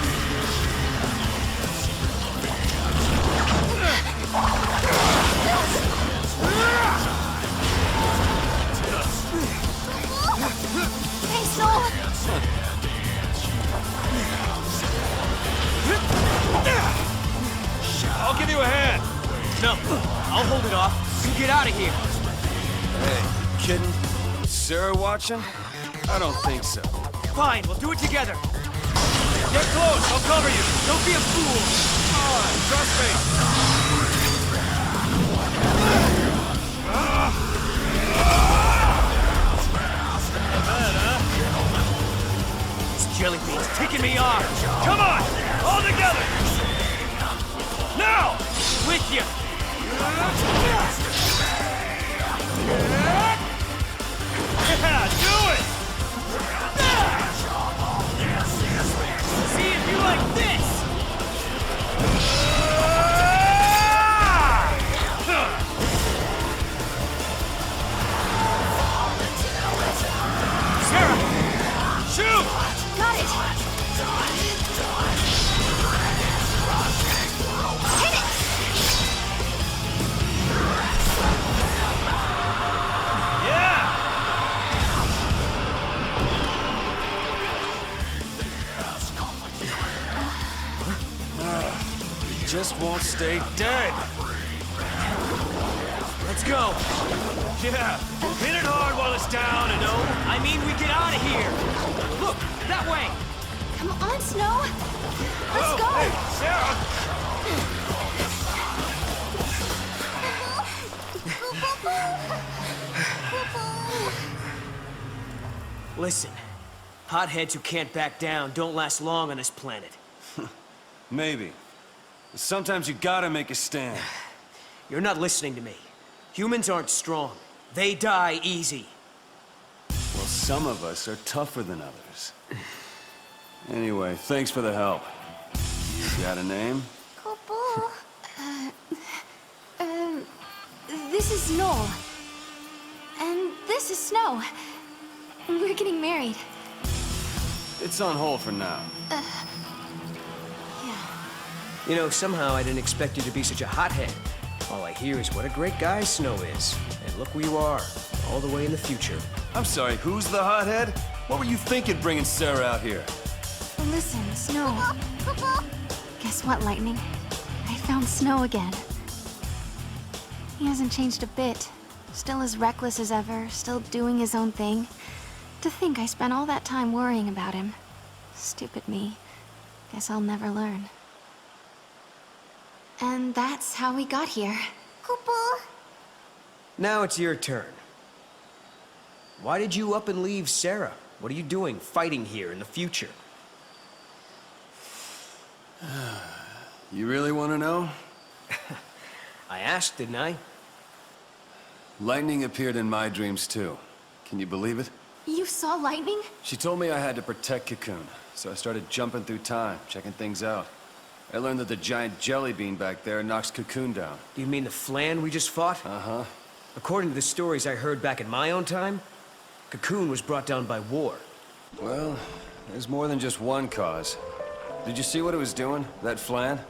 Hey, Snow! I'll give you a hand. No, I'll hold it off. You get out of here. Hey, kidding? Serah watching? I don't think so. Fine, we'll do it together. Get close, I'll cover you. Don't be a fool. Come on, trust me. This jelly bean's ticking me off. Come on, all together. Now! With you. Yeah, do it! See if you like this. Serah! Shoot! Got it! Hit it! Yeah! Just won't stay dead. Let's go. Yeah, hit it hard while it's down and No, I mean we get out of here. Look, that way. Come on, Snow! Let's go! Hey, Serah! Listen, hotheads who can't back down don't last long on this planet. Maybe. But sometimes you gotta make a stand. You're not listening to me. Humans aren't strong. They die easy. Well, some of us are tougher than others. Anyway, thanks for the help. You got a name? Couple. This is Noel. And this is Snow. We're getting married. It's on hold for now. You know, somehow I didn't expect you to be such a hothead. All I hear is what a great guy Snow is. And look where you are, all the way in the future. I'm sorry, who's the hothead? What were you thinking bringing Serah out here? Listen, Snow. Guess what, Lightning? I found Snow again. He hasn't changed a bit. Still as reckless as ever, still doing his own thing. To think I spent all that time worrying about him. Stupid me. Guess I'll never learn. And that's how we got here. Now it's your turn. Why did you up and leave Serah? What are you doing fighting here in the future? You really want to know? I asked, didn't I? Lightning appeared in my dreams too. Can you believe it? You saw lightning? She told me I had to protect Cocoon, so I started jumping through time, checking things out. I learned that the giant jelly bean back there knocks Cocoon down. Do you mean the Flan we just fought? Uh-huh. According to the stories I heard back in my own time, Cocoon was brought down by war. Well, there's more than just one cause. Did you see what it was doing, that Flan?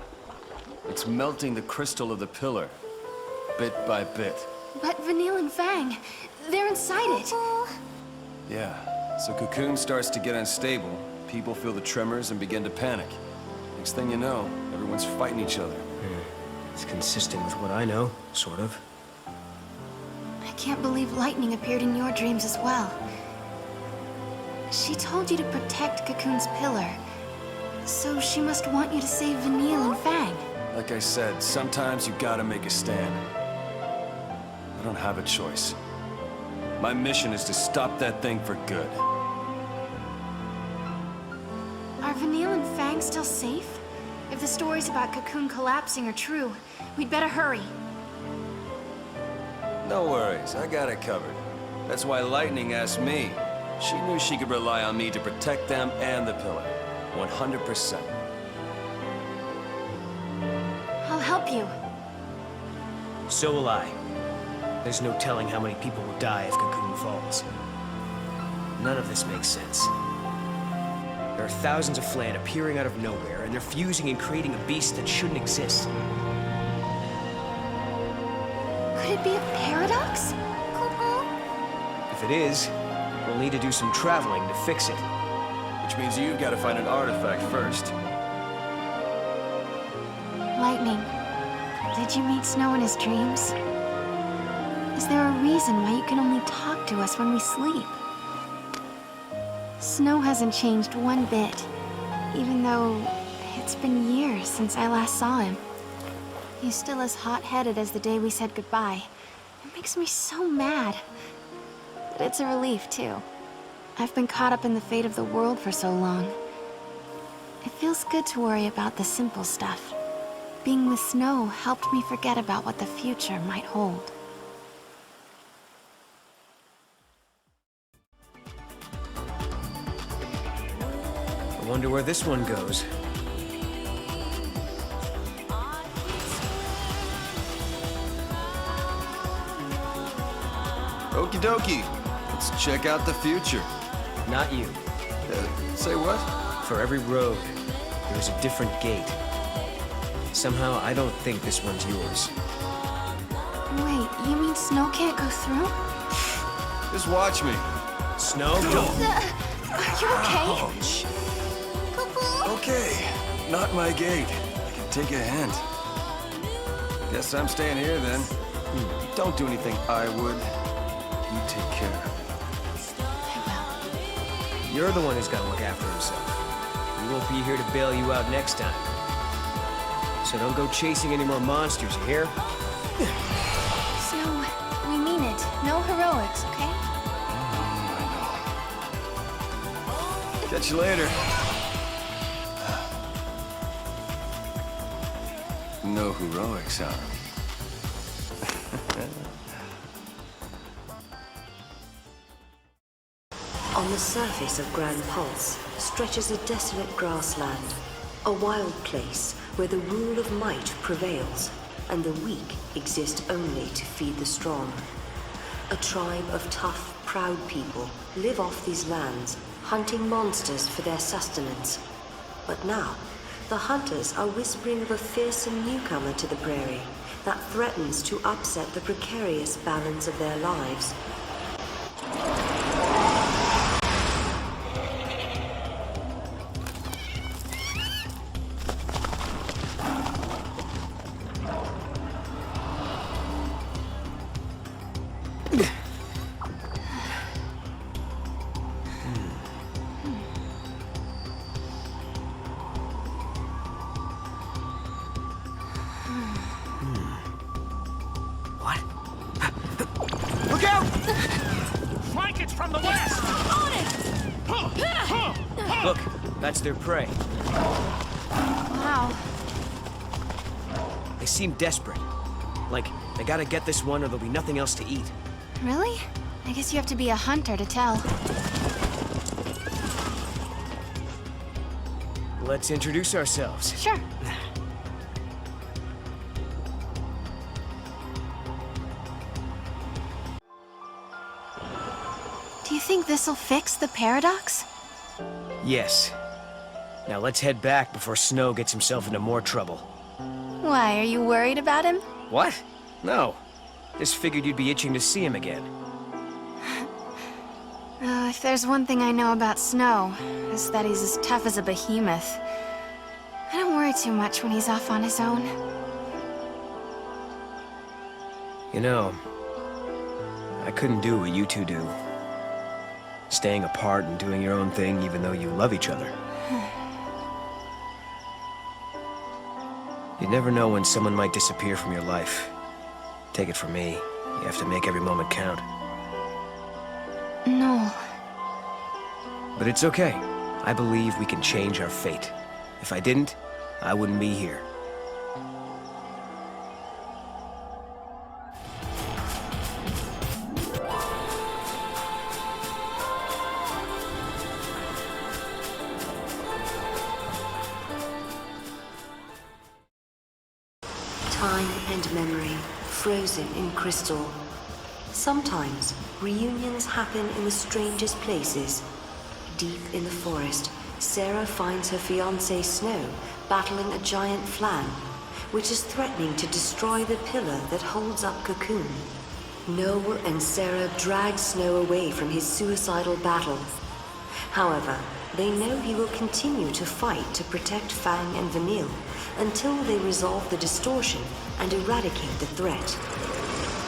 It's melting the crystal of the pillar, bit by bit. But Vanille and Fang, they're inside it. Yeah, so Cocoon starts to get unstable, people feel the tremors and begin to panic. Next thing you know, everyone's fighting each other. It's consistent with what I know, sort of. I can't believe lightning appeared in your dreams as well. She told you to protect Cocoon's pillar, so she must want you to save Vanille and Fang. Like I said, sometimes you gotta make a stand. I don't have a choice. My mission is to stop that thing for good. Are Vanille and Fang still safe? If the stories about Cocoon collapsing are true, we'd better hurry. No worries, I got it covered. That's why Lightning asked me. She knew she could rely on me to protect them and the pillar. 100%. I'll help you. So will I. There's no telling how many people will die if Cocoon falls. None of this makes sense. There are thousands of Flan appearing out of nowhere, and they're fusing and creating a beast that shouldn't exist. Could it be a paradox? If it is, we'll need to do some traveling to fix it. Which means you've got to find an artifact first. Lightning, did you meet Snow in his dreams? Is there a reason why you can only talk to us when we sleep? Snow hasn't changed one bit, even though it's been years since I last saw him. He's still as hot-headed as the day we said goodbye. It makes me so mad. But it's a relief, too. I've been caught up in the fate of the world for so long. It feels good to worry about the simple stuff. Being with Snow helped me forget about what the future might hold. I wonder where this one goes. Okie dokie. Let's check out the future. Not you. Say what? For every road, there's a different gate. Somehow, I don't think this one's yours. Wait, you mean Snow can't go through? Just watch me. Snow, don't. Are you okay? Ouch. Okay, not my gate. I can take a hint. Guess I'm staying here then. Don't do anything I would. You take care. You're the one who's got to look after himself. We won't be here to bail you out next time. So don't go chasing any more monsters, you hear? Snow, we mean it. No heroics, okay? Catch you later. No heroics, huh? On the surface of Grand Pulse stretches a desolate grassland, a wild place where the rule of might prevails, and the weak exist only to feed the strong. A tribe of tough, proud people live off these lands, hunting monsters for their sustenance. But now, the hunters are whispering of a fearsome newcomer to the prairie that threatens to upset the precarious balance of their lives. Look, that's their prey. Wow. They seem desperate. Like, they gotta get this one or there'll be nothing else to eat. Really? I guess you have to be a hunter to tell. Let's introduce ourselves. Sure. Do you think this'll fix the paradox? Yes. Now let's head back before Snow gets himself into more trouble. Why, are you worried about him? What? No. Just figured you'd be itching to see him again. If there's one thing I know about Snow, it's that he's as tough as a behemoth. I don't worry too much when he's off on his own. You know, I couldn't do what you two do. Staying apart and doing your own thing even though you love each other. You never know when someone might disappear from your life. Take it from me, you have to make every moment count. No. But it's okay. I believe we can change our fate. If I didn't, I wouldn't be here. Time and memory, frozen in crystal. Sometimes, reunions happen in the strangest places. Deep in the forest, Serah finds her fiancé Snow battling a giant flan, which is threatening to destroy the pillar that holds up Cocoon. Noel and Serah drag Snow away from his suicidal battle. However, they know he will continue to fight to protect Fang and Vanille until they resolve the distortion and eradicate the threat.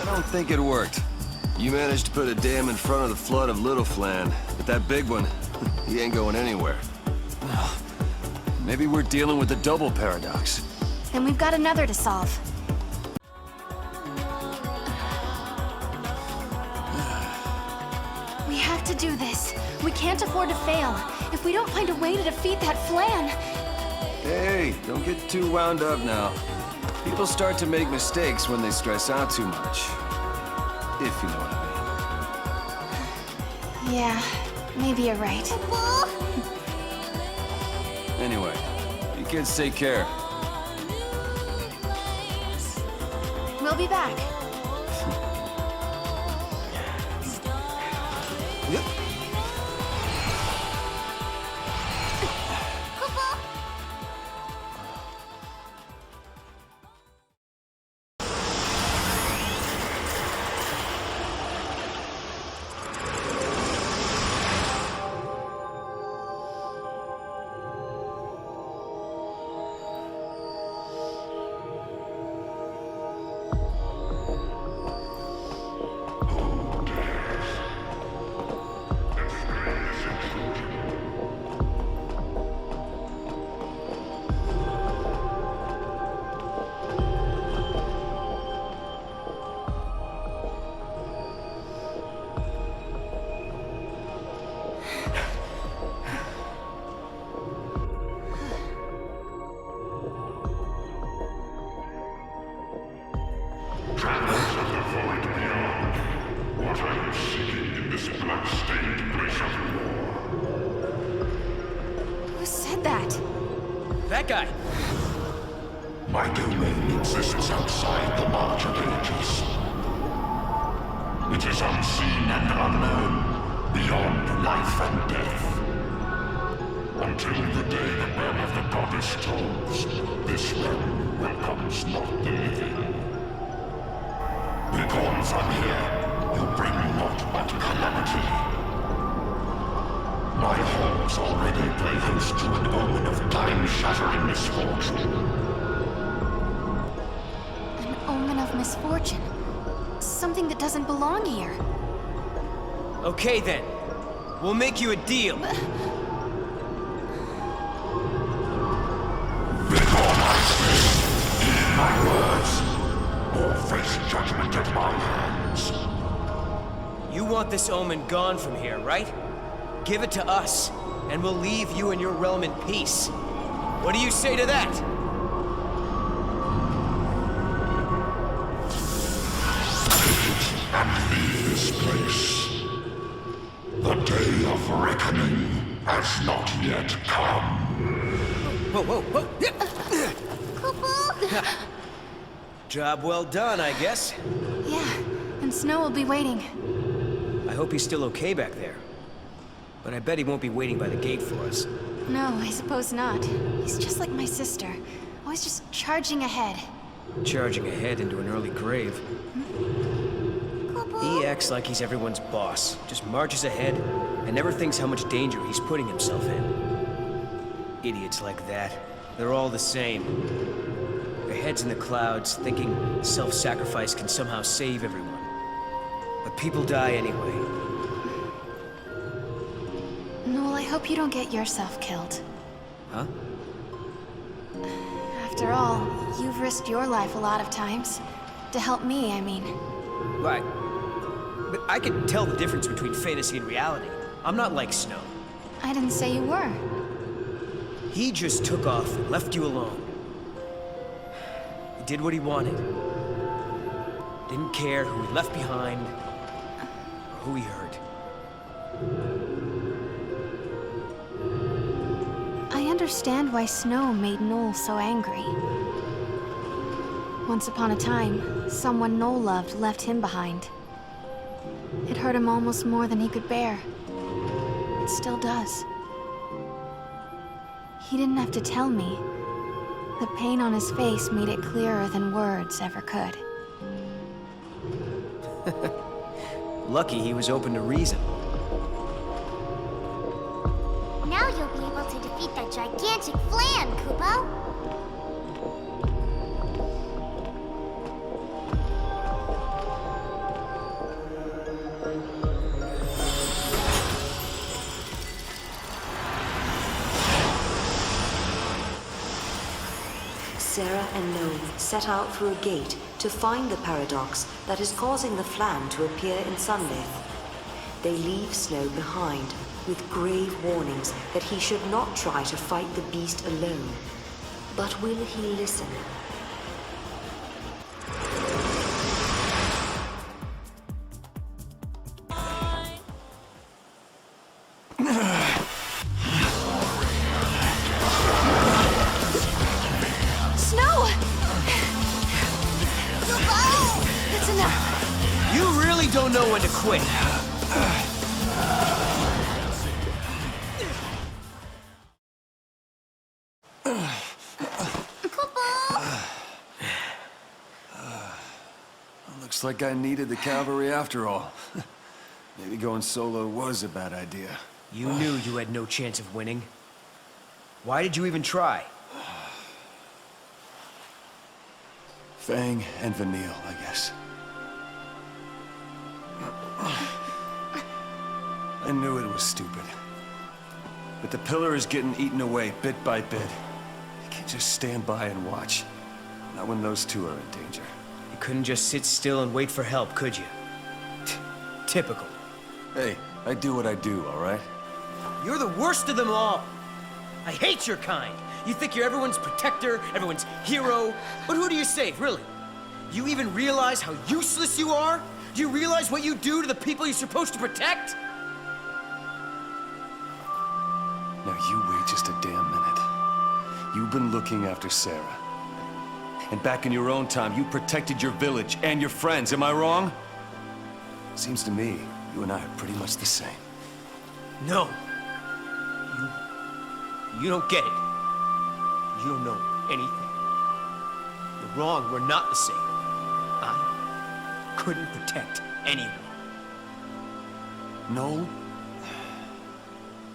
I don't think it worked. You managed to put a dam in front of the flood of Little Flan, but that big one, he ain't going anywhere. Maybe we're dealing with the double paradox. Then we've got another to solve. We have to do this. We can't afford to fail. If we don't find a way to defeat that Flan... Hey, don't get too wound up now. People start to make mistakes when they stress out too much. If you know what I Yeah, maybe you're right. mean. Anyway, you kids take care. We'll be back. Yep. That guy! My domain exists outside the march of ages. It is unseen and unknown, beyond life and death. Until the day the bell of the goddess tolls, this realm welcomes not the living. Begone from here, you bring naught but calamity. My halls already play host to an omen of time-shattering misfortune. An omen of misfortune? Something that doesn't belong here. Okay then. We'll make you a deal. Begone, I say. Heed my words, or face judgment at my hands. You want this omen gone from here, right? Give it to us, and we'll leave you and your realm in peace. What do you say to that? Take it and leave this place. The day of reckoning has not yet come. Whoa, whoa, whoa! Job well done, I guess. Yeah, and Snow will be waiting. I hope he's still okay back there. But I bet he won't be waiting by the gate for us. No, I suppose not. He's just like my sister. Always just charging ahead. Charging ahead into an early grave. He acts like he's everyone's boss. Just marches ahead and never thinks how much danger he's putting himself in. Idiots like that. They're all the same. Their heads in the clouds, thinking self-sacrifice can somehow save everyone. But people die anyway. Noel, I hope you don't get yourself killed. Huh? After all, you've risked your life a lot of times. To help me, I mean. Right. But I can tell the difference between fantasy and reality. I'm not like Snow. I didn't say you were. He just took off and left you alone. He did what he wanted. Didn't care who he left behind, or who he hurt. I understand why Snow made Noel so angry. Once upon a time, someone Noel loved left him behind. It hurt him almost more than he could bear. It still does. He didn't have to tell me. The pain on his face made it clearer than words ever could. Lucky he was open to reason. Now you'll be able to defeat that gigantic Flan, Kupo! Serah and Noel set out through a gate to find the paradox that is causing the Flan to appear in Sunleith. They leave Snow behind, with grave warnings that he should not try to fight the beast alone. But will he listen? Don't know when to quit. Looks like I needed the cavalry after all. Maybe going solo was a bad idea. You knew you had no chance of winning. Why did you even try? Fang and Vanille, I guess. I knew it was stupid. But the pillar is getting eaten away bit by bit. You can't just stand by and watch. Not when those two are in danger. You couldn't just sit still and wait for help, could you? Typical. Hey, I do what I do, all right? You're the worst of them all! I hate your kind! You think you're everyone's protector, everyone's hero, but who do you save, really? Do you even realize how useless you are? Do you realize what you do to the people you're supposed to protect? Now you wait just a damn minute. You've been looking after Serah. And back in your own time, you protected your village and your friends, am I wrong? Seems to me, you and I are pretty much the same. No. You don't get it. You don't know anything. You're wrong, we're not the same. I couldn't protect anyone. No?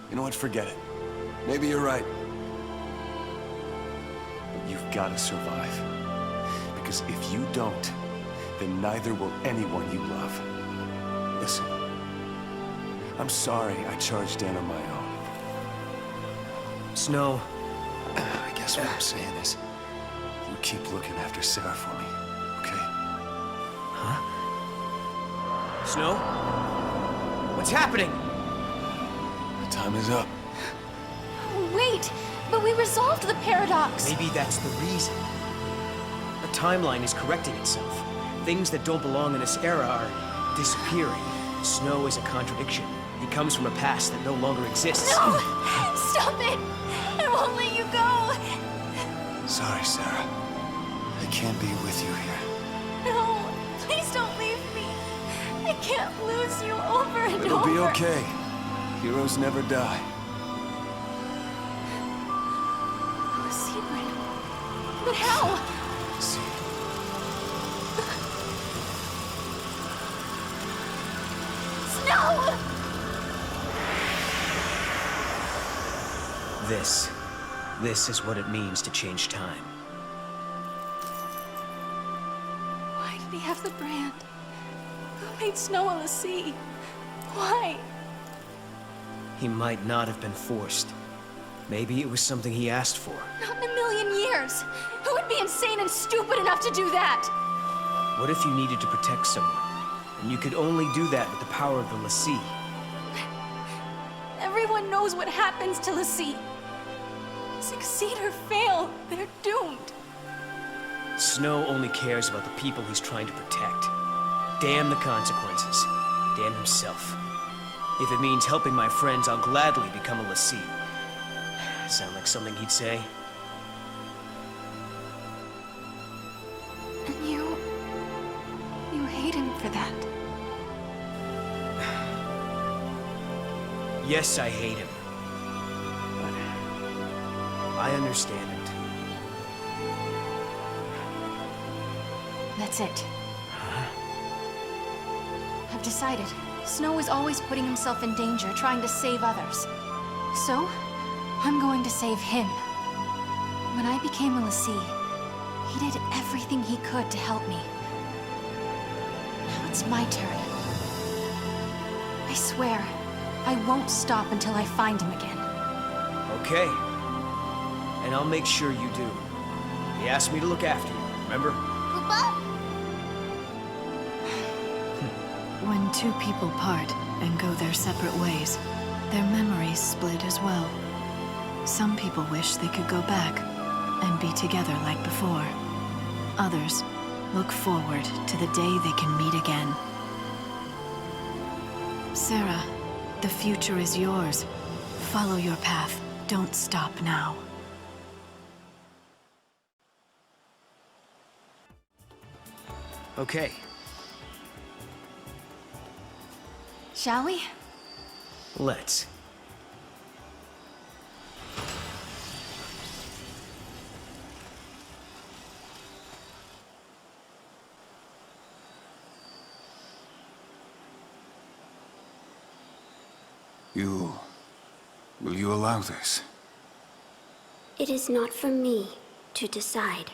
You know what, forget it. Maybe you're right. But you've got to survive. Because if you don't, then neither will anyone you love. Listen. I'm sorry I charged in on my own. Snow. I guess what I'm saying is, you keep looking after Serah for me, okay? Huh? Snow? What's happening? The time is up. Wait, but we resolved the paradox. Maybe that's the reason. The timeline is correcting itself. Things that don't belong in this era are disappearing. Snow is a contradiction. He comes from a past that no longer exists. No! Stop it! I won't let you go! Sorry, Serah. I can't be with you here. No, please don't leave me. I can't lose you over and It'll over. be okay. Heroes never die. A secret. But how? See. Snow! This is what it means to change time. Why did he have the brand? Who made Snow on the sea? Why? He might not have been forced. Maybe it was something he asked for. Not in a million years! Who would be insane and stupid enough to do that? What if you needed to protect someone, and you could only do that with the power of the l'Cie? Everyone knows what happens to l'Cie. Succeed or fail, they're doomed. Snow only cares about the people he's trying to protect. Damn the consequences. Damn himself. If it means helping my friends, I'll gladly become a lessee. Sound like something he'd say? And you hate him for that. Yes, I hate him. But I understand him too. That's it. I've decided. Snow is always putting himself in danger, trying to save others. So, I'm going to save him. When I became a lessee, he did everything he could to help me. Now it's my turn. I swear, I won't stop until I find him again. Okay. And I'll make sure you do. He asked me to look after you, remember? Papa? When two people part and go their separate ways, their memories split as well. Some people wish they could go back and be together like before. Others look forward to the day they can meet again. Serah, the future is yours. Follow your path. Don't stop now. Okay. Shall we? Let's. Will you allow this? It is not for me to decide.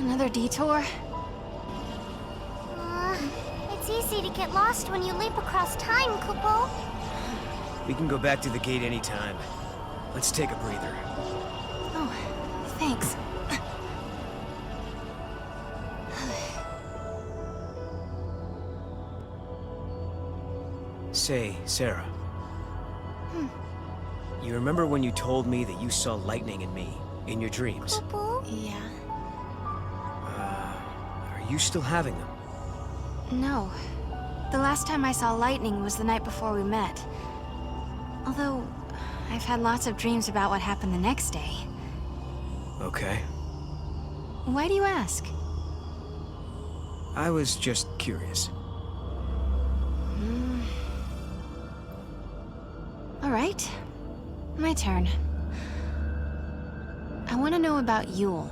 Another detour? It's easy to get lost when you leap across time, Kupo. We can go back to the gate anytime. Let's take a breather. Oh, thanks. Say, Serah. You remember when you told me that you saw lightning in me, in your dreams? Yeah. Are you still having them? No. The last time I saw lightning was the night before we met. Although, I've had lots of dreams about what happened the next day. Okay. Why do you ask? I was just curious. All right. My turn. I want to know about Yule.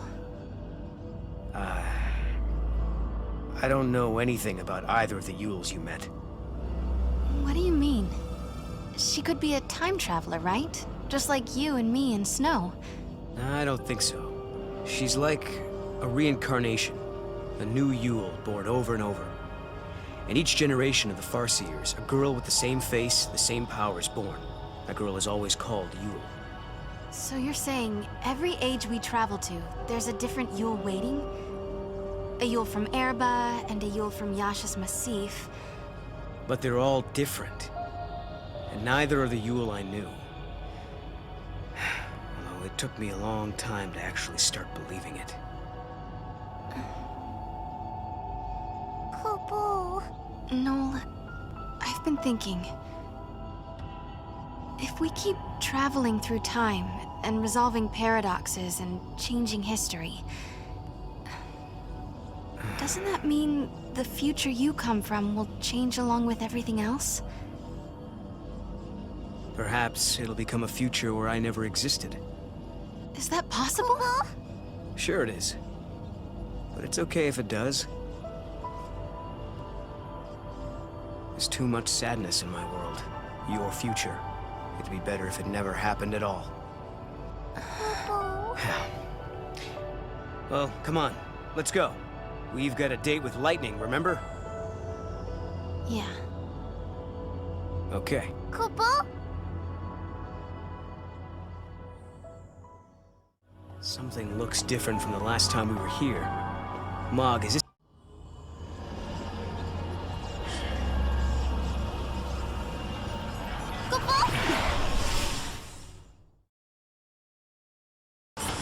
I don't know anything about either of the Yules you met. What do you mean? She could be a time traveler, right? Just like you and me and Snow. I don't think so. She's like a reincarnation. A new Yule born over and over. In each generation of the Farseers, a girl with the same face, the same power is born. That girl is always called Yule. So you're saying every age we travel to, there's a different Yule waiting? A Yule from Erba and a Yule from Yasha's Massif. But they're all different. And neither are the Yule I knew. Although it took me a long time to actually start believing it. Kupo. Noel, I've been thinking. If we keep traveling through time and resolving paradoxes and changing history, doesn't that mean the future you come from will change along with everything else? Perhaps it'll become a future where I never existed. Is that possible? Sure it is. But it's okay if it does. There's too much sadness in my world. Your future. It'd be better if it never happened at all. Well, come on. Let's go. We've got a date with Lightning, remember? Yeah. Okay. Kupo? Something looks different from the last time we were here. Mog, is this...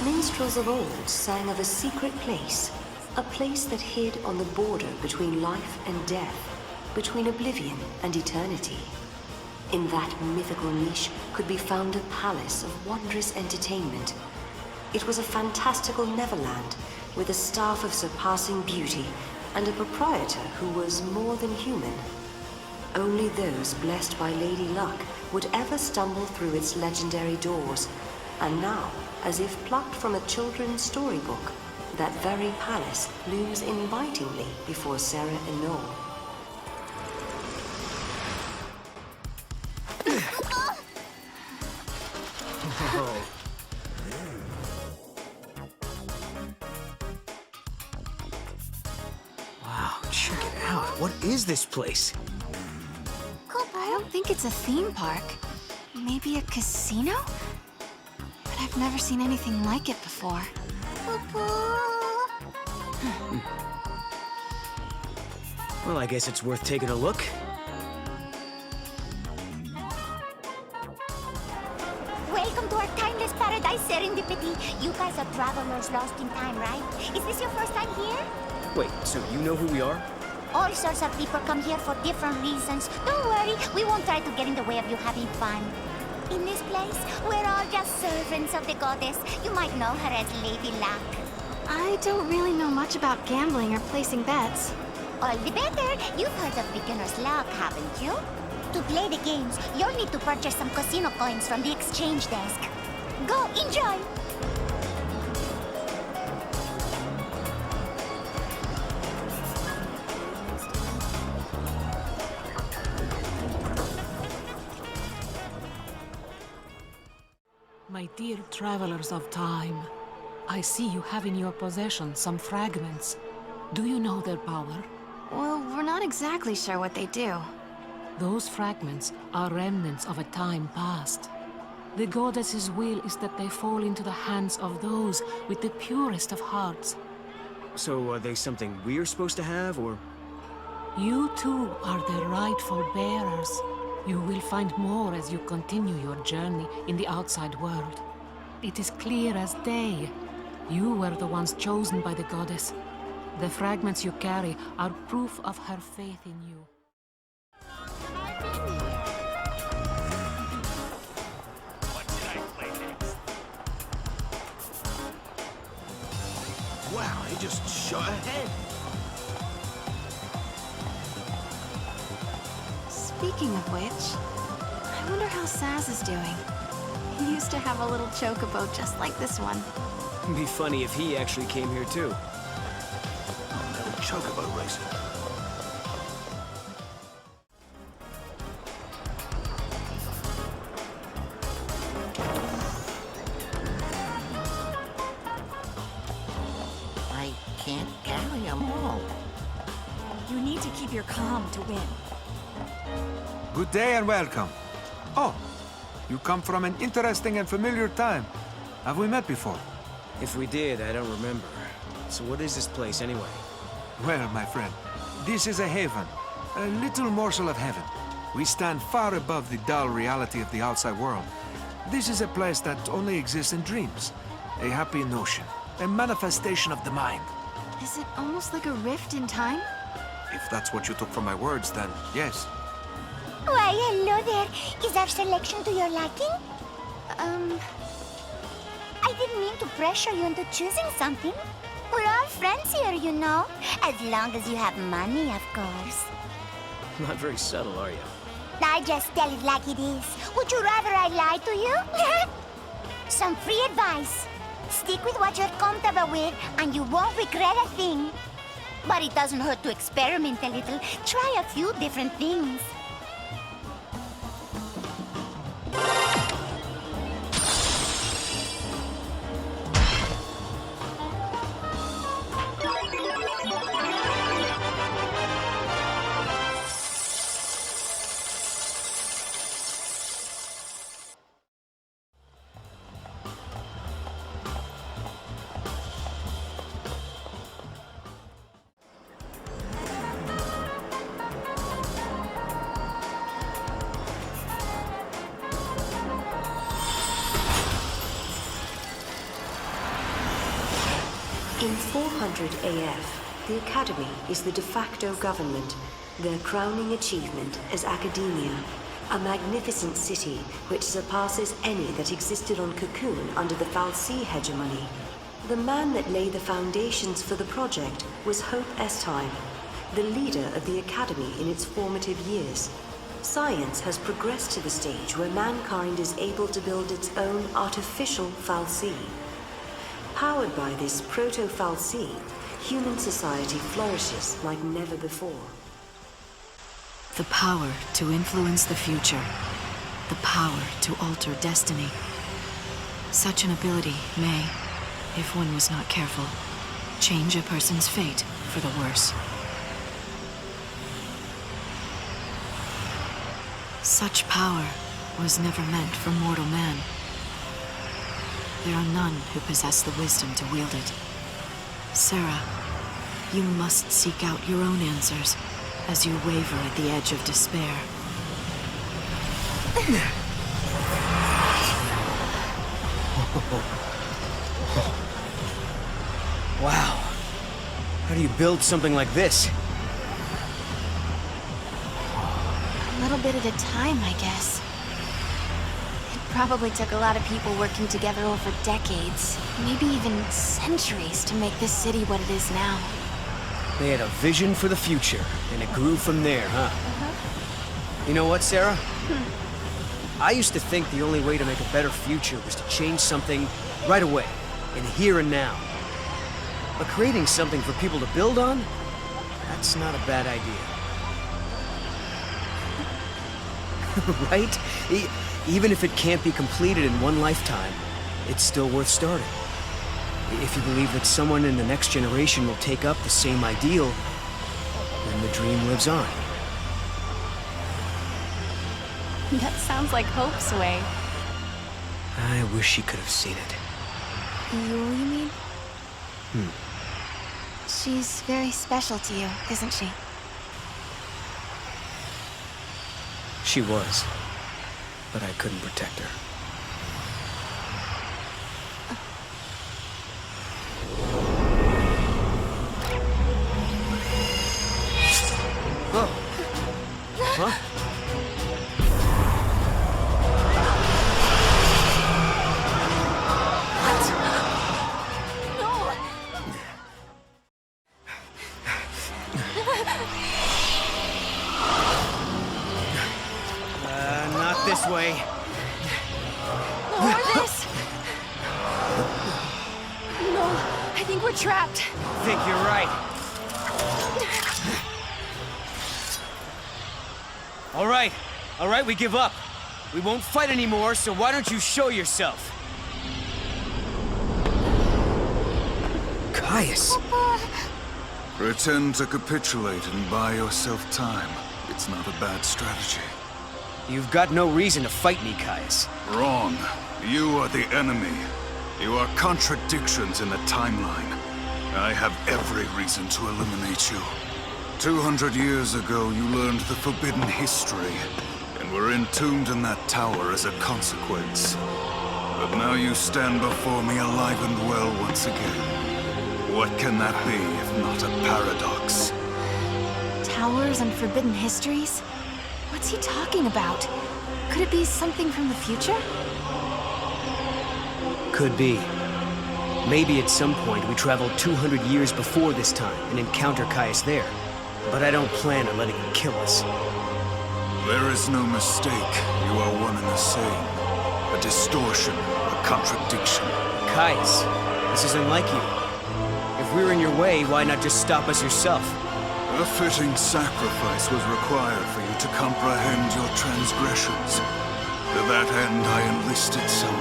Minstrels of old sang of a secret place, a place that hid on the border between life and death, between oblivion and eternity. In that mythical niche could be found a palace of wondrous entertainment. It was a fantastical Neverland with a staff of surpassing beauty and a proprietor who was more than human. Only those blessed by Lady Luck would ever stumble through its legendary doors, and now, as if plucked from a children's storybook, that very palace looms invitingly before Serah and Noel. Oh. Wow, check it out. What is this place? I don't think it's a theme park. Maybe a casino? But I've never seen anything like it before. Well, I guess it's worth taking a look. Welcome to our timeless paradise serendipity. You guys are travelers lost in time, right? Is this your first time here? Wait, so you know who we are? All sorts of people come here for different reasons. Don't worry, we won't try to get in the way of you having fun. In this place, we're all just servants of the goddess. You might know her as Lady Luck. I don't really know much about gambling or placing bets. All the better. You've heard of beginner's luck, haven't you? To play the games, you'll need to purchase some casino coins from the exchange desk. Go, enjoy! My dear travelers of time, I see you have in your possession some fragments. Do you know their power? Well, we're not exactly sure what they do. Those fragments are remnants of a time past. The goddess's will is that they fall into the hands of those with the purest of hearts. So are they something we're supposed to have, or...? You too are the rightful bearers. You will find more as you continue your journey in the outside world. It is clear as day. You were the ones chosen by the goddess. The fragments you carry are proof of her faith in you. What should I play next? Wow, he just shot ahead. Speaking of which, I wonder how Saz is doing. He used to have a little chocobo just like this one. It'd be funny if he actually came here too. No chocobo racing. I can't carry them all. You need to keep your calm to win. Good day and welcome. Oh, you come from an interesting and familiar time. Have we met before? If we did, I don't remember. So what is this place anyway? Well, my friend, this is a haven. A little morsel of heaven. We stand far above the dull reality of the outside world. This is a place that only exists in dreams. A happy notion. A manifestation of the mind. Is it almost like a rift in time? If that's what you took from my words, then yes. Why, hello there. Is our selection to your liking? I didn't mean to pressure you into choosing something. We're all friends here, you know. As long as you have money, of course. Not very subtle, are you? I just tell it like it is. Would you rather I lie to you? Some free advice. Stick with what you're comfortable with, and you won't regret a thing. But it doesn't hurt to experiment a little. Try a few different things. In 400 AF, the Academy is the de facto government, their crowning achievement as academia, a magnificent city which surpasses any that existed on Cocoon under the fal'Cie hegemony. The man that laid the foundations for the project was Hope Estime, the leader of the Academy in its formative years. Science has progressed to the stage where mankind is able to build its own artificial fal'Cie. Powered by this proto-fal'Cie, human society flourishes like never before. The power to influence the future. The power to alter destiny. Such an ability may, if one was not careful, change a person's fate for the worse. Such power was never meant for mortal man. There are none who possess the wisdom to wield it. Serah, you must seek out your own answers as you waver at the edge of despair. Wow. How do you build something like this? A little bit at a time, I guess. It probably took a lot of people working together over decades, maybe even centuries, to make this city what it is now. They had a vision for the future, and it grew from there, huh? You know what, Serah? I used to think the only way to make a better future was to change something right away, in the here and now. But creating something for people to build on? That's not a bad idea. Right? Even if it can't be completed in one lifetime, it's still worth starting. If you believe that someone in the next generation will take up the same ideal, then the dream lives on. That sounds like Hope's way. I wish she could have seen it. Yule, you mean? She's very special to you, isn't she? She was, but I couldn't protect her. Oh. Huh? Not this way. More this! No, I think we're trapped. I think you're right. All right, we give up. We won't fight anymore, so why don't you show yourself? Caius. Pretend to capitulate and buy yourself time. It's not a bad strategy. You've got no reason to fight me, Caius. Wrong. You are the enemy. You are contradictions in the timeline. I have every reason to eliminate you. 200 years ago, you learned the forbidden history, and were entombed in that tower as a consequence. But now you stand before me alive and well once again. What can that be if not a paradox? Towers and forbidden histories? What's he talking about? Could it be something from the future? Could be. Maybe at some point we travel 200 years before this time and encounter Caius there. But I don't plan on letting him kill us. There is no mistake. You are one and the same. A distortion, a contradiction. Caius, this isn't like you. If we're in your way, why not just stop us yourself? A fitting sacrifice was required for you to comprehend your transgressions. To that end, I enlisted some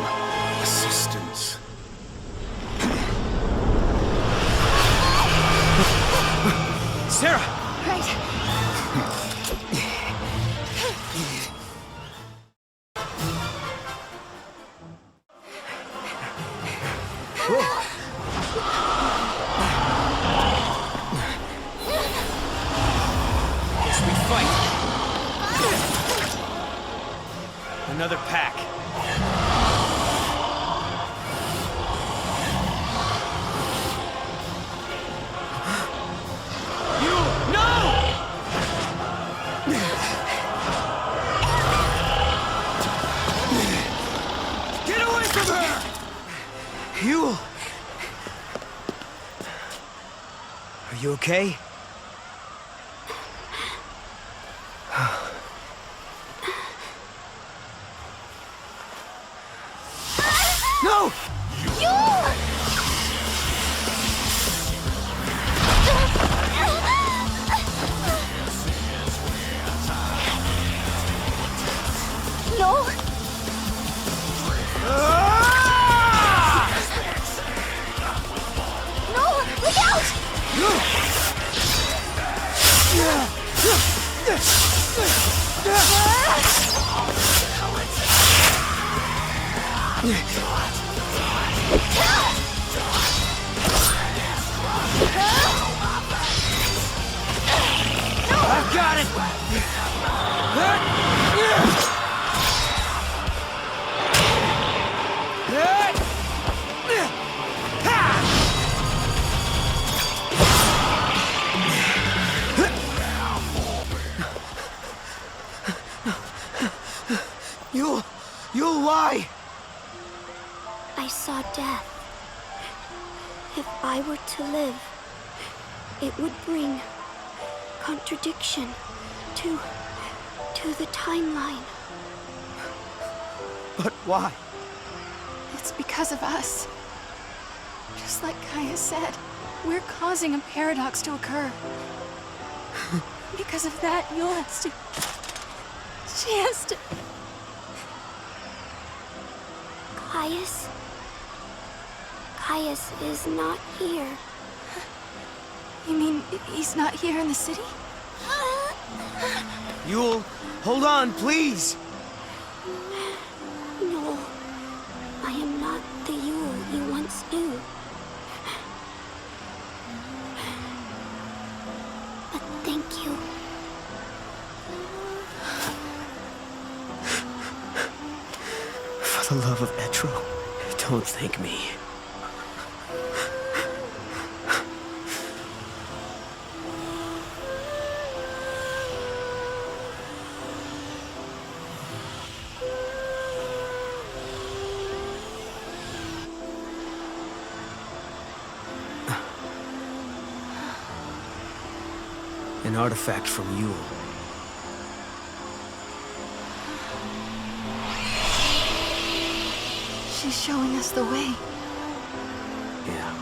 assistance. Serah! Right. Guess we fight. Another pack. Get away from her! Yule! Are you okay? No! No! No! Look out! I've got it! Yule, why? I saw death. If I were to live, it would bring contradiction to the timeline. But why? It's because of us. Just like Kaya said, we're causing a paradox to occur. Because of that, Yule has to... She has to... Caius? Caius is not here. You mean he's not here in the city? Yule, hold on, please! No, I am not the Yule you once knew. But thank you. For the love of Etro, don't thank me. An artifact from Yule. She's showing us the way. Yeah.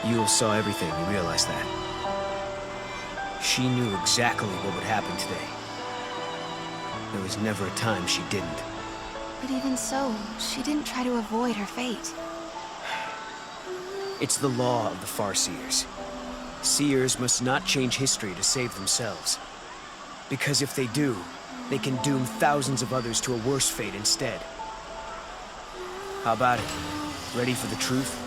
Yule saw everything, you realize that? She knew exactly what would happen today. There was never a time she didn't. But even so, she didn't try to avoid her fate. It's the law of the Farseers. Seers must not change history to save themselves. Because if they do, they can doom thousands of others to a worse fate instead. How about it? Ready for the truth?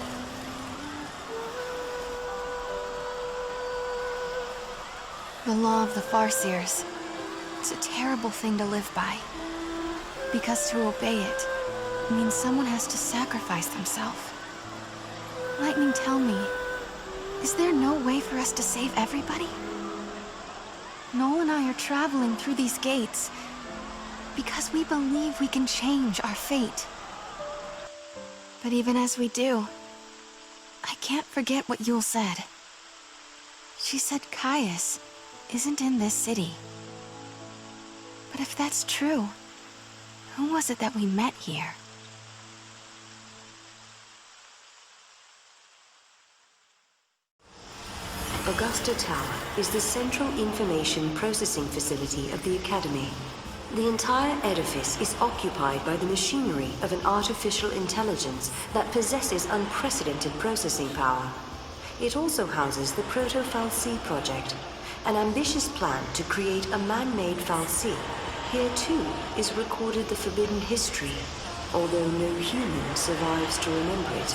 The law of the Farseers. It's a terrible thing to live by. Because to obey it means someone has to sacrifice themselves. Lightning, tell me, is there no way for us to save everybody? Noel and I are traveling through these gates because we believe we can change our fate. But even as we do, I can't forget what Yule said. She said Caius isn't in this city. But if that's true, who was it that we met here? Augusta Tower is the central information processing facility of the Academy. The entire edifice is occupied by the machinery of an artificial intelligence that possesses unprecedented processing power. It also houses the Proto-Fal'Cie project, an ambitious plan to create a man-made fal'Cie. Here too is recorded the forbidden history, although no human survives to remember it.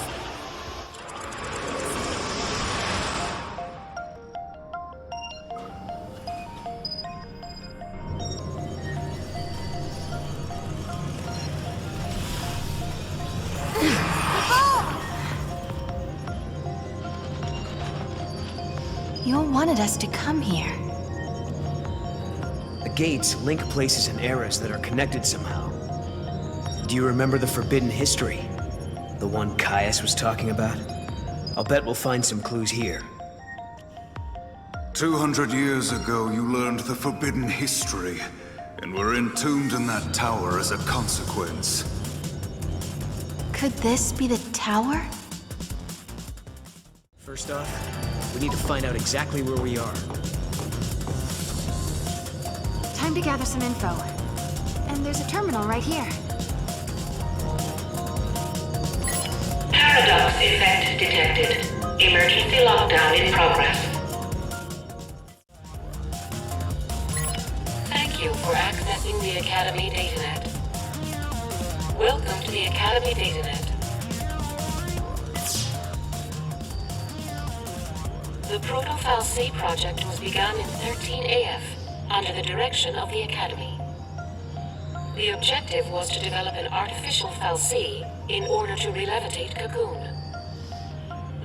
Yul wanted us to come here. The gates link places and eras that are connected somehow. Do you remember the forbidden history? The one Kreiss was talking about? I'll bet we'll find some clues here. 200 years ago, you learned the forbidden history, and were entombed in that tower as a consequence. Could this be the tower? First off, we need to find out exactly where we are. Time to gather some info. And there's a terminal right here. Paradox effect detected. Emergency lockdown in progress. Thank you for accessing the Academy DataNet. Welcome to the Academy DataNet. The Proto-fal'Cie project was begun in 13 AF under the direction of the Academy. The objective was to develop an artificial fal'Cie in order to relevitate Cocoon.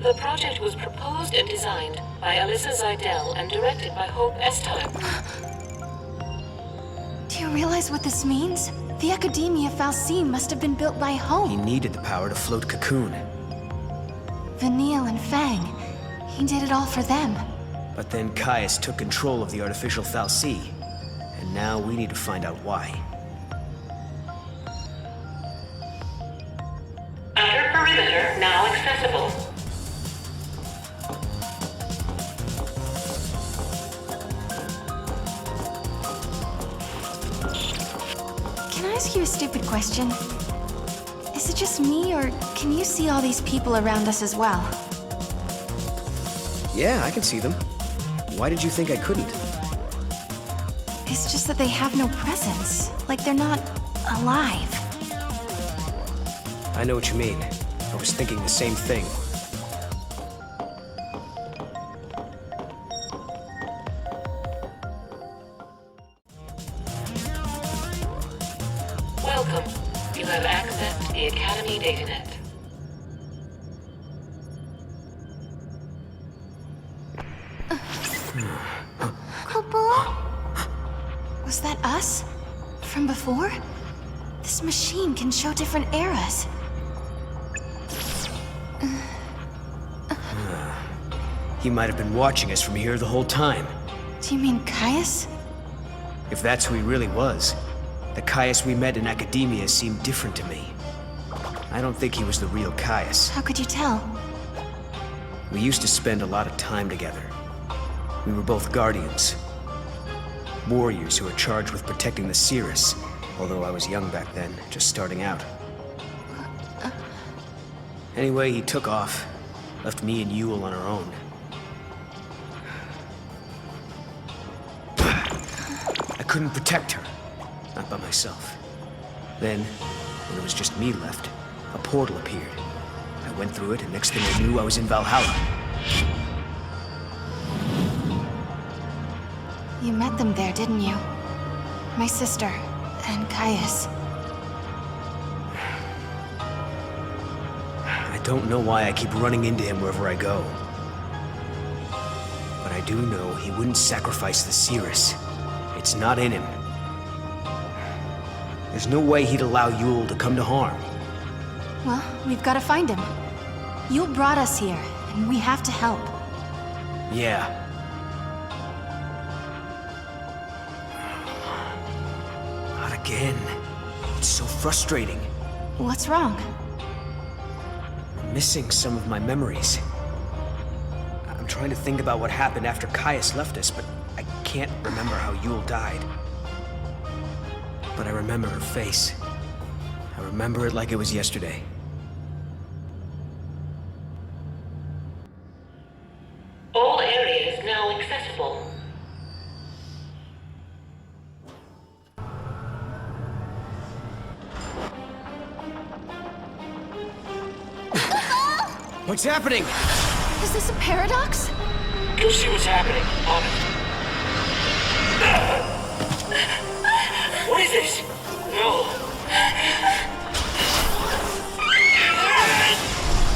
The project was proposed and designed by Alyssa Zidell and directed by Hope Estime. Do you realize what this means? The Academia fal'Cie must have been built by Hope. He needed the power to float Cocoon. Vanille and Fang. He did it all for them. But then Kreiss took control of the artificial fal'Cie, and now we need to find out why. Outer perimeter now accessible. Can I ask you a stupid question? Is it just me, or can you see all these people around us as well? Yeah, I can see them. Why did you think I couldn't? It's just that they have no presence. Like they're not alive. I know what you mean. I was thinking the same thing. Welcome. You have access to the Academy DataNet. Was that us? From before? This machine can show different eras. He might have been watching us from here the whole time. Do you mean Kreiss? If that's who he really was, the Kreiss we met in Academia seemed different to me. I don't think he was the real Kreiss. How could you tell? We used to spend a lot of time together. We were both Guardians. Warriors who were charged with protecting the Cirrus, although I was young back then, just starting out. Anyway, he took off, left me and Yul on our own. I couldn't protect her, not by myself. Then, when it was just me left, a portal appeared. I went through it, and next thing I knew, I was in Valhalla. You met them there, didn't you? My sister, and Kreiss. I don't know why I keep running into him wherever I go. But I do know he wouldn't sacrifice the Cirrus. It's not in him. There's no way he'd allow Yul to come to harm. Well, we've got to find him. Yul brought us here, and we have to help. Yeah. Not again. It's so frustrating. What's wrong? I'm missing some of my memories. I'm trying to think about what happened after Kreiss left us, but I can't remember how Yul died. But I remember her face. I remember it like it was yesterday. All areas now accessible. What's happening? Is this a paradox? Go see what's happening. On it. What is this? No.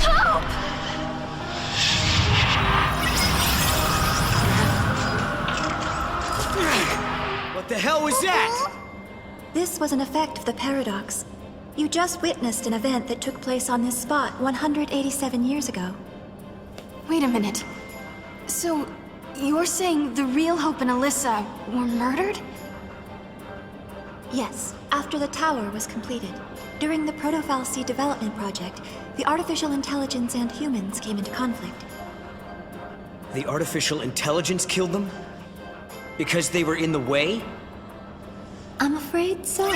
Help! What the hell was that? This was an effect of the paradox. You just witnessed an event that took place on this spot 187 years ago. Wait a minute. So, you're saying the real Hope and Alyssa were murdered? Yes, after the tower was completed. During the Proto-Fal'Cie development project, the artificial intelligence and humans came into conflict. The artificial intelligence killed them? Because they were in the way? I'm afraid so.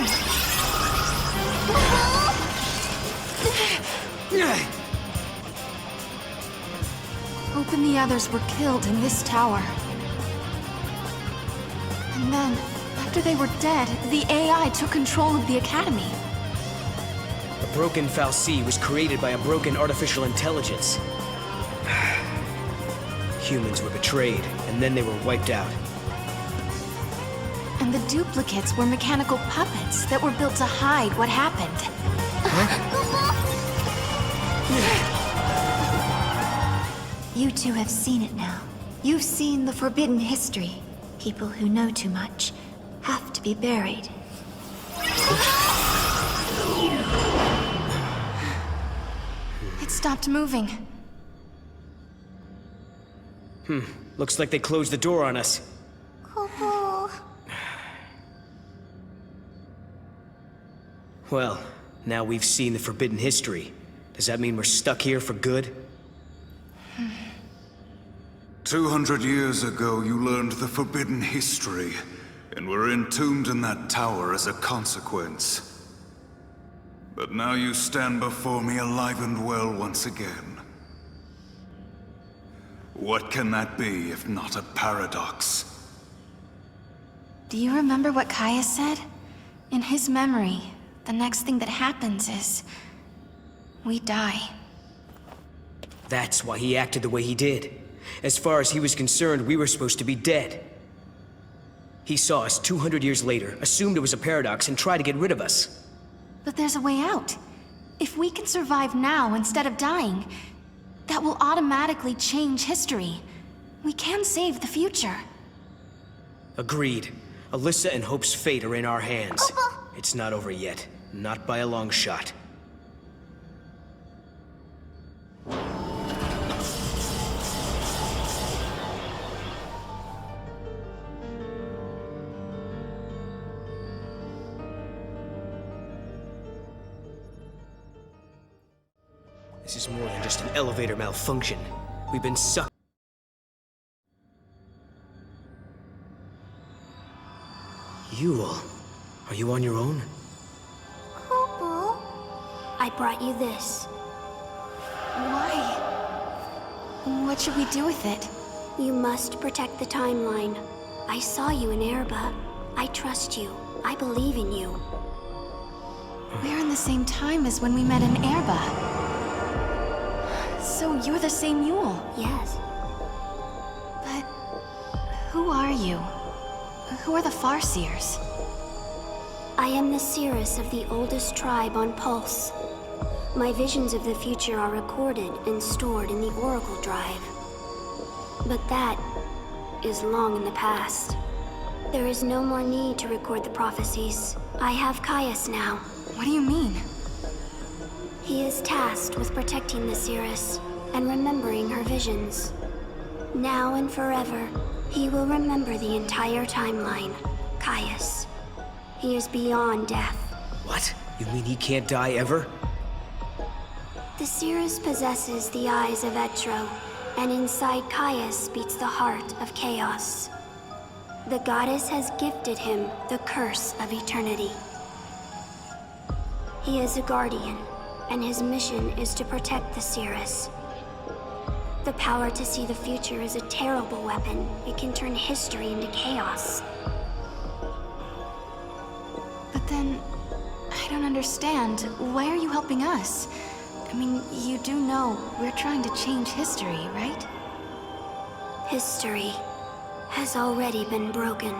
Hope and the others were killed in this tower. And then, after they were dead, the AI took control of the Academy. A broken Fal'Cie was created by a broken artificial intelligence. Humans were betrayed, and then they were wiped out. And the duplicates were mechanical puppets that were built to hide what happened. You two have seen it now. You've seen the forbidden history. People who know too much have to be buried. It stopped moving. Looks like they closed the door on us. Well, now we've seen the forbidden history. Does that mean we're stuck here for good? 200 years ago, you learned the forbidden history, and were entombed in that tower as a consequence. But now you stand before me alive and well once again. What can that be if not a paradox? Do you remember what Kaya said? In his memory, the next thing that happens is... we die. That's why he acted the way he did. As far as he was concerned, we were supposed to be dead. He saw us 200 years later, assumed it was a paradox, and tried to get rid of us. But there's a way out. If we can survive now instead of dying, that will automatically change history. We can save the future. Agreed. Alyssa and Hope's fate are in our hands. It's not over yet. Not by a long shot. This is more than just an elevator malfunction. We've been sucked. Yule, are you on your own? I brought you this. Why? What should we do with it? You must protect the timeline. I saw you in Erba. I trust you. I believe in you. We're in the same time as when we met in Erba. So you're the same Yule? Yes. But who are you? Who are the Farseers? I am the Seeress of the oldest tribe on Pulse. My visions of the future are recorded and stored in the Oracle Drive. But that is long in the past. There is no more need to record the prophecies. I have Caius now. What do you mean? He is tasked with protecting the Seeress and remembering her visions. Now and forever, he will remember the entire timeline. Caius. He is beyond death. What? You mean he can't die ever? The Seeress possesses the eyes of Etro, and inside Caius beats the heart of chaos. The goddess has gifted him the curse of eternity. He is a guardian, and his mission is to protect the Seeress. The power to see the future is a terrible weapon. It can turn history into chaos. But then, I don't understand. Why are you helping us? I mean, you do know we're trying to change history, right? History has already been broken.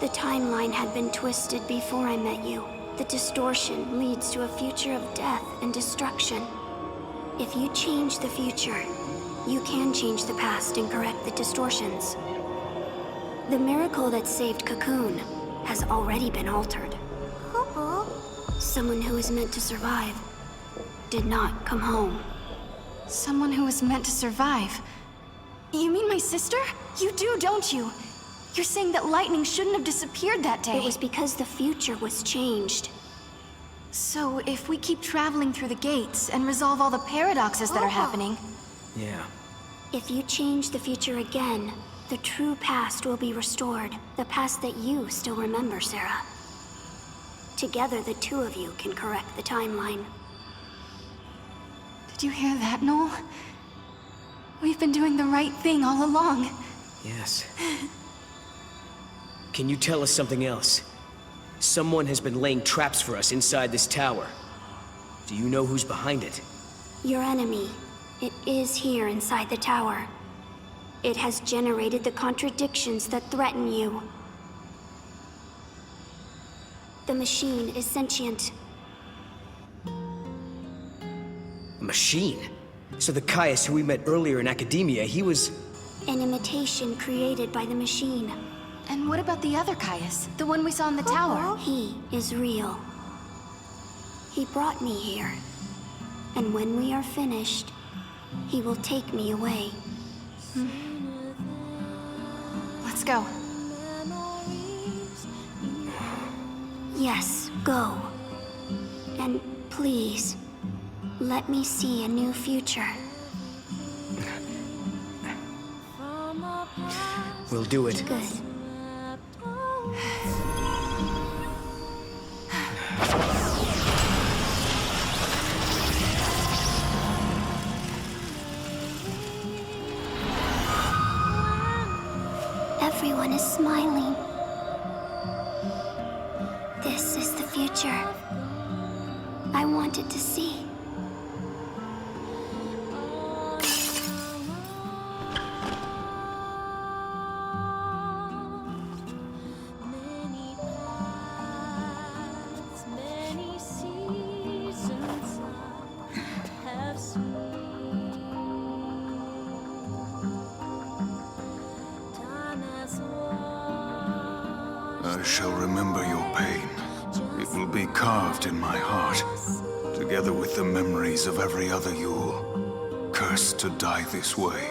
The timeline had been twisted before I met you. The distortion leads to a future of death and destruction. If you change the future, you can change the past and correct the distortions. The miracle that saved Cocoon has already been altered. Someone who was meant to survive did not come home. Someone who was meant to survive? You mean my sister? You do, don't you? You're saying that lightning shouldn't have disappeared that day. It was because the future was changed. So if we keep traveling through the gates and resolve all the paradoxes that are happening... Yeah. If you change the future again, the true past will be restored. The past that you still remember, Serah. Together, the two of you can correct the timeline. Did you hear that, Noel? We've been doing the right thing all along. Yes. Can you tell us something else? Someone has been laying traps for us inside this tower. Do you know who's behind it? Your enemy. It is here inside the tower. It has generated the contradictions that threaten you. The machine is sentient. A machine? So the Kreiss who we met earlier in academia, he was... An imitation created by the machine. And what about the other Kreiss? The one we saw in the tower? He is real. He brought me here. And when we are finished, he will take me away. Let's go. Yes, go. And please, let me see a new future. We'll do it. Good. Everyone is smiling. This is the future I wanted to see. I shall remember your pain. It will be carved in my heart, together with the memories of every other Yule, cursed to die this way.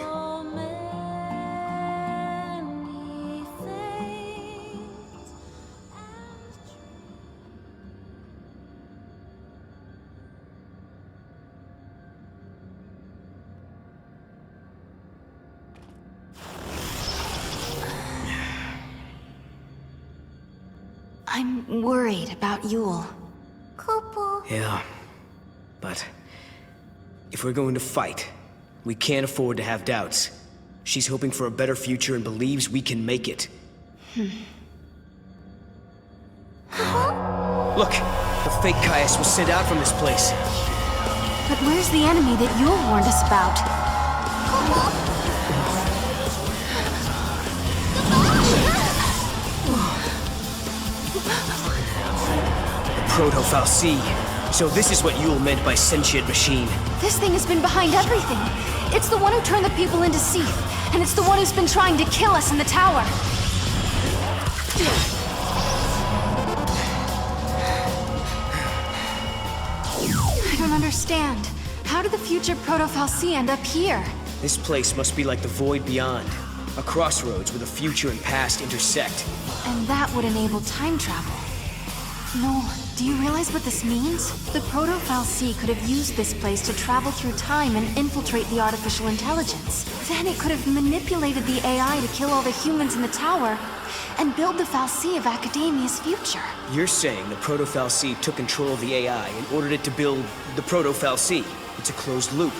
I'm worried about Yule. Yeah. But... if we're going to fight, we can't afford to have doubts. She's hoping for a better future and believes we can make it. Look! The fake Kreiss was sent out from this place. But where's the enemy that Yule warned us about? Proto-Fal'Cie. So this is what Yule meant by sentient machine. This thing has been behind everything. It's the one who turned the people into Seath, and it's the one who's been trying to kill us in the tower. I don't understand. How did the future Proto-Fal'Cie end up here? This place must be like the void beyond. A crossroads where the future and past intersect. And that would enable time travel. Noel, do you realize what this means? The Proto-Fal'Cie could have used this place to travel through time and infiltrate the artificial intelligence. Then it could have manipulated the AI to kill all the humans in the tower and build the Fal'Cie of Academia's future. You're saying the Proto-Fal'Cie took control of the AI and ordered it to build the Proto-Fal'Cie. It's a closed loop.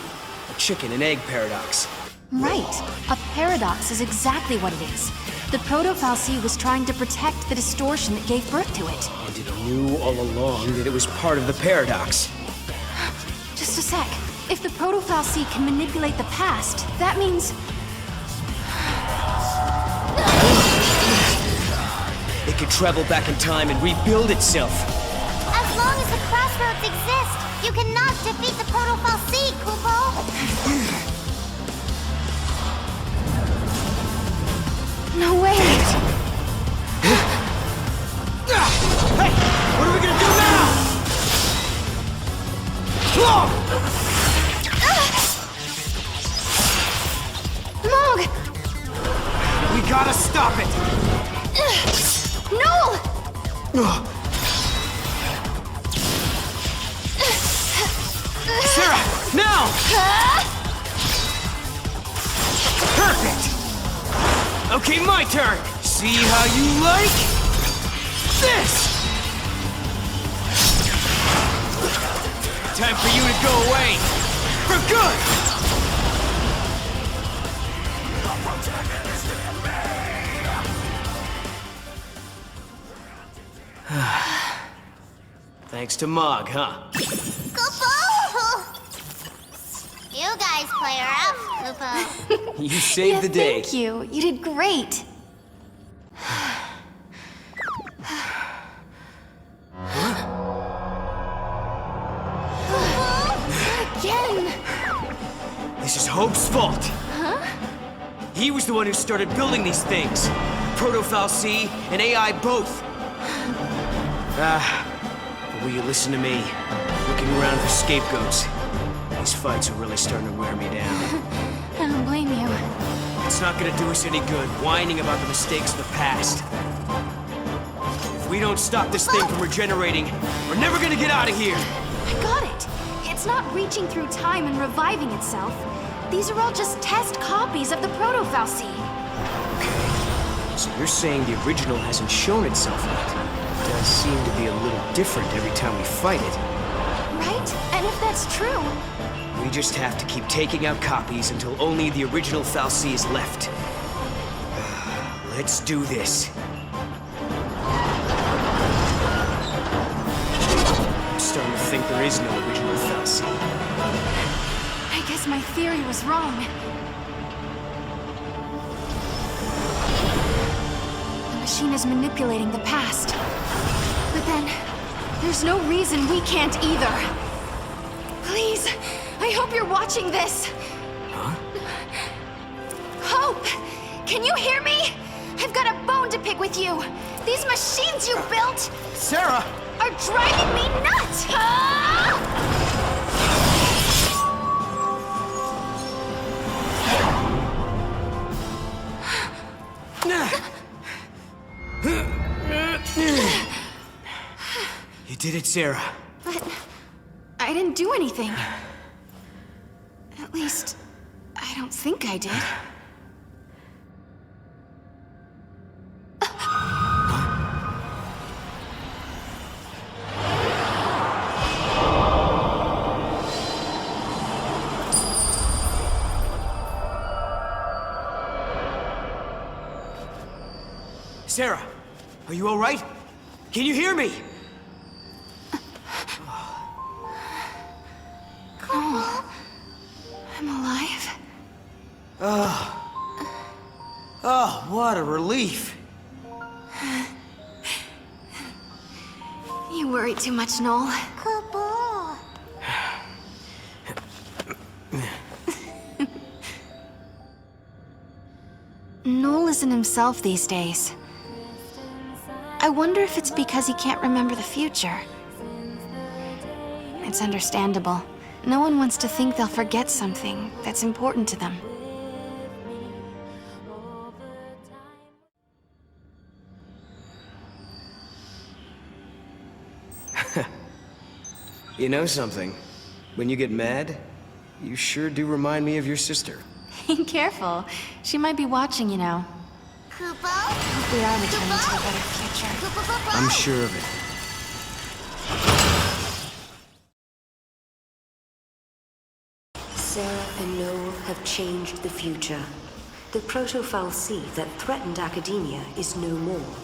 A chicken and egg paradox. Right. A paradox is exactly what it is. The Proto-Fal'Cie was trying to protect the distortion that gave birth to it. And it knew all along that it was part of the paradox. If the Proto-Fal'Cie can manipulate the past, that means... It could travel back in time and rebuild itself. As long as the crossroads exist, you cannot defeat the Proto-Fal'Cie, Kupo! No way! Hey! What are we gonna do now? Mog! We gotta stop it! Noel! Serah! Now! Perfect! Okay, my turn! See how you like this! Time for you to go away! For good! Thanks to Mog, huh? Kupo! You guys play rough, Kupo. You saved the day. Thank you. You did great. Again! This is Hope's fault. Huh? He was the one who started building these things. Proto-Fal'Cie and AI both. But will you listen to me? Looking around for scapegoats. These fights are really starting to wear me down. I don't blame you. It's not gonna do us any good whining about the mistakes of the past. If we don't stop this thing from regenerating, we're never gonna get out of here! I got it. It's not reaching through time and reviving itself. These are all just test copies of the Proto-Fal'Cie. So you're saying the original hasn't shown itself yet? It does seem to be a little different every time we fight it. Right? And if that's true... We just have to keep taking out copies until only the original Fal'Cie is left. Let's do this. I'm starting to think there is no original Fal'Cie. I guess my theory was wrong. The machine is manipulating the past. But then, there's no reason we can't either. Please, I hope you're watching this. Huh? Hope! Can you hear me? I've got a bone to pick with you. These machines you built... Serah! ...are driving me nuts! You did it, Serah. But I didn't do anything. At least, I don't think I did. Serah, are you all right? Can you hear me? Noel, I'm alive. Oh, what a relief. You worry too much, Noel. Noel isn't himself these days. I wonder if it's because he can't remember the future. It's understandable. No one wants to think they'll forget something that's important to them. You know something? When you get mad, you sure do remind me of your sister. Careful. She might be watching, you know. Kupo? Hope we are returning to a better future. I'm sure of it. Serah and Noel have changed the future. The Proto-Fal'Cie that threatened academia is no more,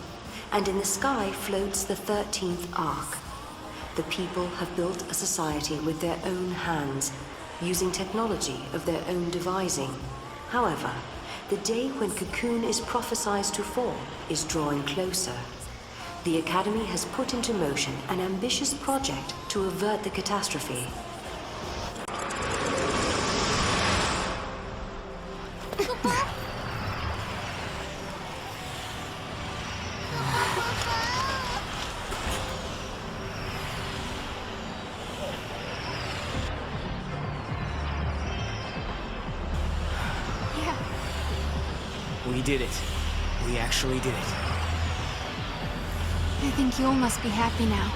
and in the sky floats the 13th Ark. The people have built a society with their own hands, using technology of their own devising. However, the day when Cocoon is prophesied to fall is drawing closer. The Academy has put into motion an ambitious project to avert the catastrophe. We did it. We actually did it. I think Yule must be happy now.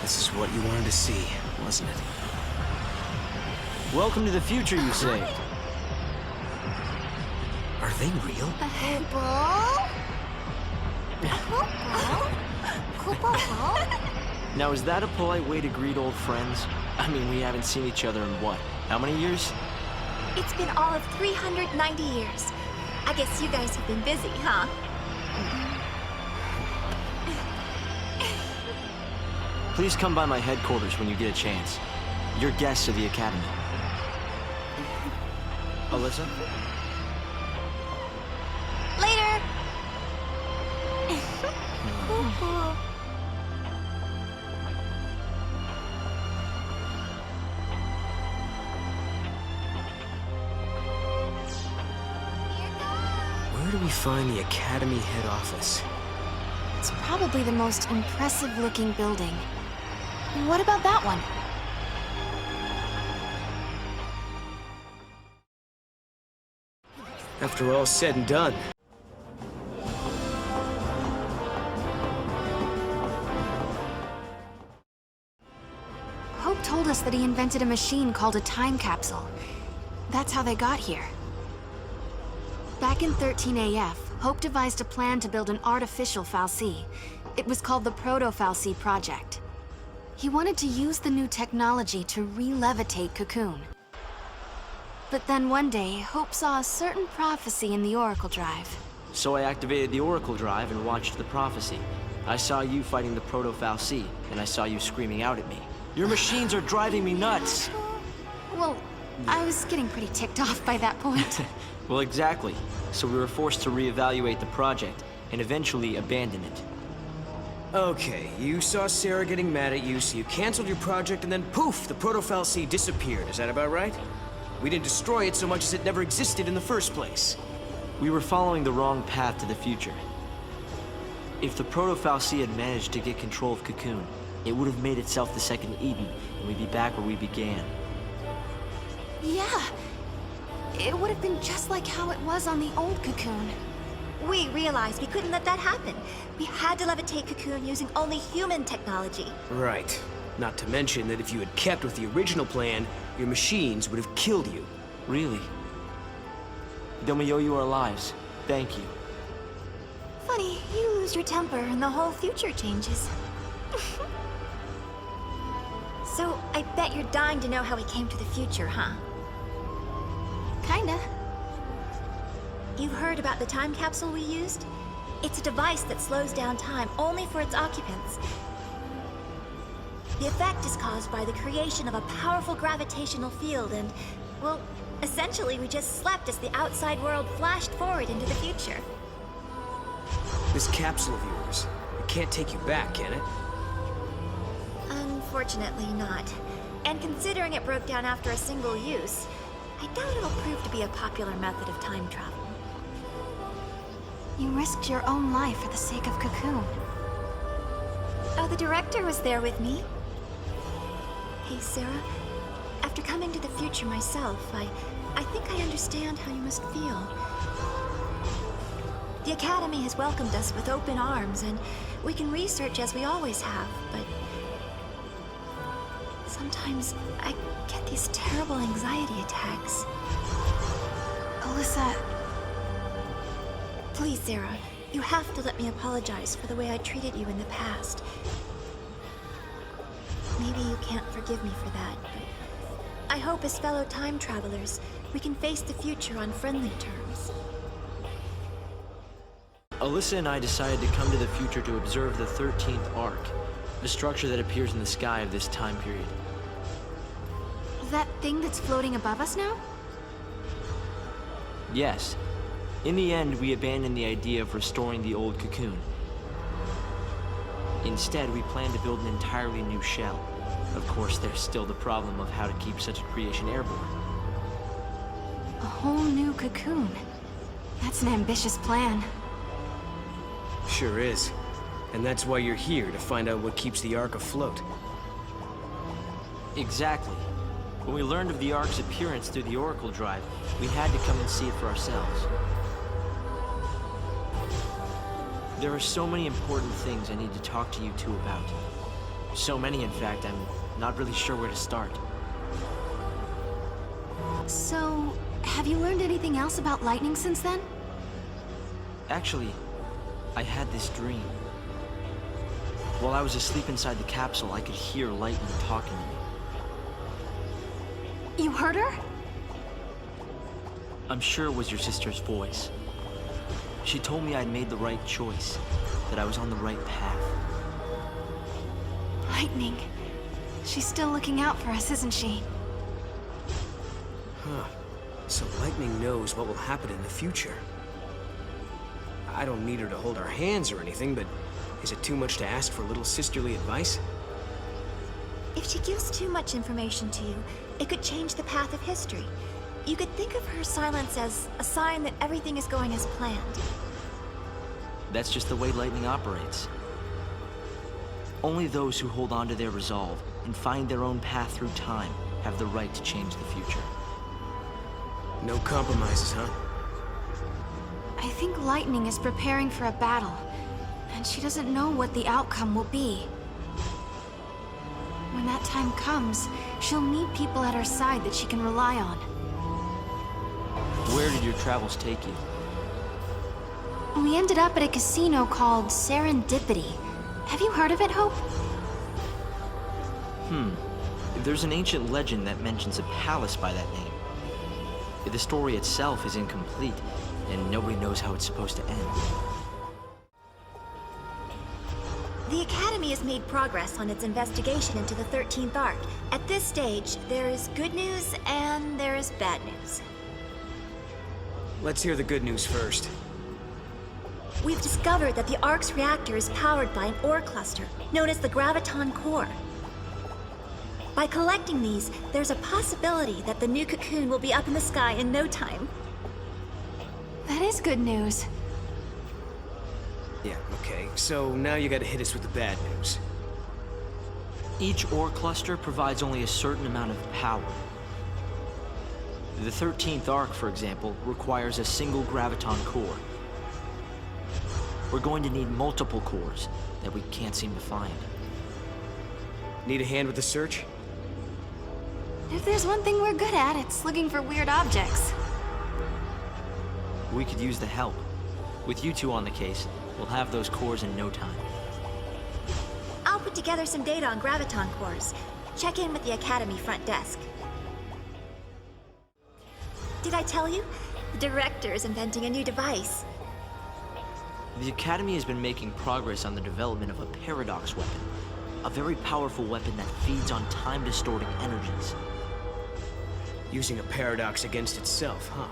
This is what you wanted to see, wasn't it? Welcome to the future, you say. Are they real? Now, is that a polite way to greet old friends? I mean, we haven't seen each other in what? How many years? It's been all of 390 years. I guess you guys have been busy, huh? Please come by my headquarters when you get a chance. You're guests of the Academy. Alyssa? Later! Where do we find the Academy head office? It's probably the most impressive-looking building. What about that one? After all's said and done. Hope told us that he invented a machine called a time capsule. That's how they got here. Back in 13 AF, Hope devised a plan to build an artificial fal'Cie. It was called the Proto-fal'Cie Project. He wanted to use the new technology to re-levitate Cocoon. But then one day, Hope saw a certain prophecy in the Oracle Drive. So I activated the Oracle Drive and watched the prophecy. I saw you fighting the Proto-fal'Cie, and I saw you screaming out at me. Your machines are driving me nuts! Well, I was getting pretty ticked off by that point. Well, exactly. So we were forced to reevaluate the project, and eventually abandon it. Okay, you saw Serah getting mad at you, so you canceled your project, and then poof, the Proto-fal'Cie disappeared. Is that about right? We didn't destroy it so much as it never existed in the first place. We were following the wrong path to the future. If the Proto-fal'Cie had managed to get control of Cocoon, it would have made itself the second Eden, and we'd be back where we began. Yeah. It would have been just like how it was on the old Cocoon. We realized we couldn't let that happen. We had to levitate Cocoon using only human technology. Right. Not to mention that if you had kept with the original plan, your machines would have killed you. Really? Then we owe you our lives. Thank you. Funny, you lose your temper and the whole future changes. So, I bet you're dying to know how we came to the future, huh? Kinda. You've heard about the time capsule we used? It's a device that slows down time only for its occupants. The effect is caused by the creation of a powerful gravitational field and, well, essentially we just slept as the outside world flashed forward into the future. This capsule of yours, it can't take you back, can it? Unfortunately not. And considering it broke down after a single use, I doubt it'll prove to be a popular method of time travel. You risked your own life for the sake of Cocoon. Oh, the director was there with me. Hey, Serah. After coming to the future myself, I think I understand how you must feel. The Academy has welcomed us with open arms, and we can research as we always have, but sometimes I get these terrible anxiety attacks. Alyssa... Please, Serah, you have to let me apologize for the way I treated you in the past. Maybe you can't forgive me for that, but I hope as fellow time travelers, we can face the future on friendly terms. Alyssa and I decided to come to the future to observe the 13th arc. A structure that appears in the sky of this time period. That thing that's floating above us now? Yes. In the end, we abandoned the idea of restoring the old cocoon. Instead, we plan to build an entirely new shell. Of course, there's still the problem of how to keep such a creation airborne. A whole new cocoon. That's an ambitious plan. Sure is. And that's why you're here, to find out what keeps the Ark afloat. Exactly. When we learned of the Ark's appearance through the Oracle Drive, we had to come and see it for ourselves. There are so many important things I need to talk to you two about. So many, in fact, I'm not really sure where to start. So, have you learned anything else about lightning since then? Actually, I had this dream. While I was asleep inside the capsule, I could hear lightning talking to me. You heard her? I'm sure it was your sister's voice. She told me I'd made the right choice, that I was on the right path. Lightning. She's still looking out for us, isn't she? Huh. So Lightning knows what will happen in the future. I don't need her to hold our hands or anything, but is it too much to ask for a little sisterly advice? If she gives too much information to you, it could change the path of history. You could think of her silence as a sign that everything is going as planned. That's just the way lightning operates. Only those who hold on to their resolve and find their own path through time have the right to change the future. No compromises, huh? I think Lightning is preparing for a battle, and she doesn't know what the outcome will be. When that time comes, she'll need people at her side that she can rely on. Where did your travels take you? We ended up at a casino called Serendipity. Have you heard of it, Hope? There's an ancient legend that mentions a palace by that name. The story itself is incomplete, and nobody knows how it's supposed to end. The Academy has made progress on its investigation into the 13th Ark. At this stage, there is good news and there is bad news. Let's hear the good news first. We've discovered that the Ark's reactor is powered by an ore cluster, known as the Graviton Core. By collecting these, there's a possibility that the new cocoon will be up in the sky in no time. That is good news. Yeah, okay. So now you gotta hit us with the bad news. Each ore cluster provides only a certain amount of power. The 13th Ark, for example, requires a single Graviton core. We're going to need multiple cores that we can't seem to find. Need a hand with the search? If there's one thing we're good at, it's looking for weird objects. We could use the help. With you two on the case, we'll have those cores in no time. I'll put together some data on Graviton cores. Check in with the Academy front desk. Did I tell you? The director is inventing a new device. The Academy has been making progress on the development of a paradox weapon. A very powerful weapon that feeds on time-distorting energies. Using a paradox against itself, huh?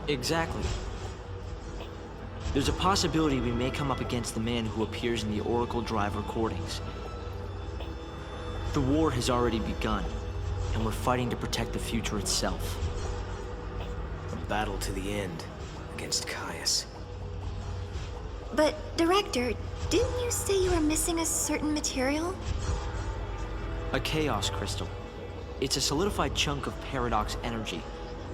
Exactly. There's a possibility we may come up against the man who appears in the Oracle Drive recordings. The war has already begun, and we're fighting to protect the future itself. A battle to the end, against Caius. But, Director, didn't you say you were missing a certain material? A chaos crystal. It's a solidified chunk of paradox energy,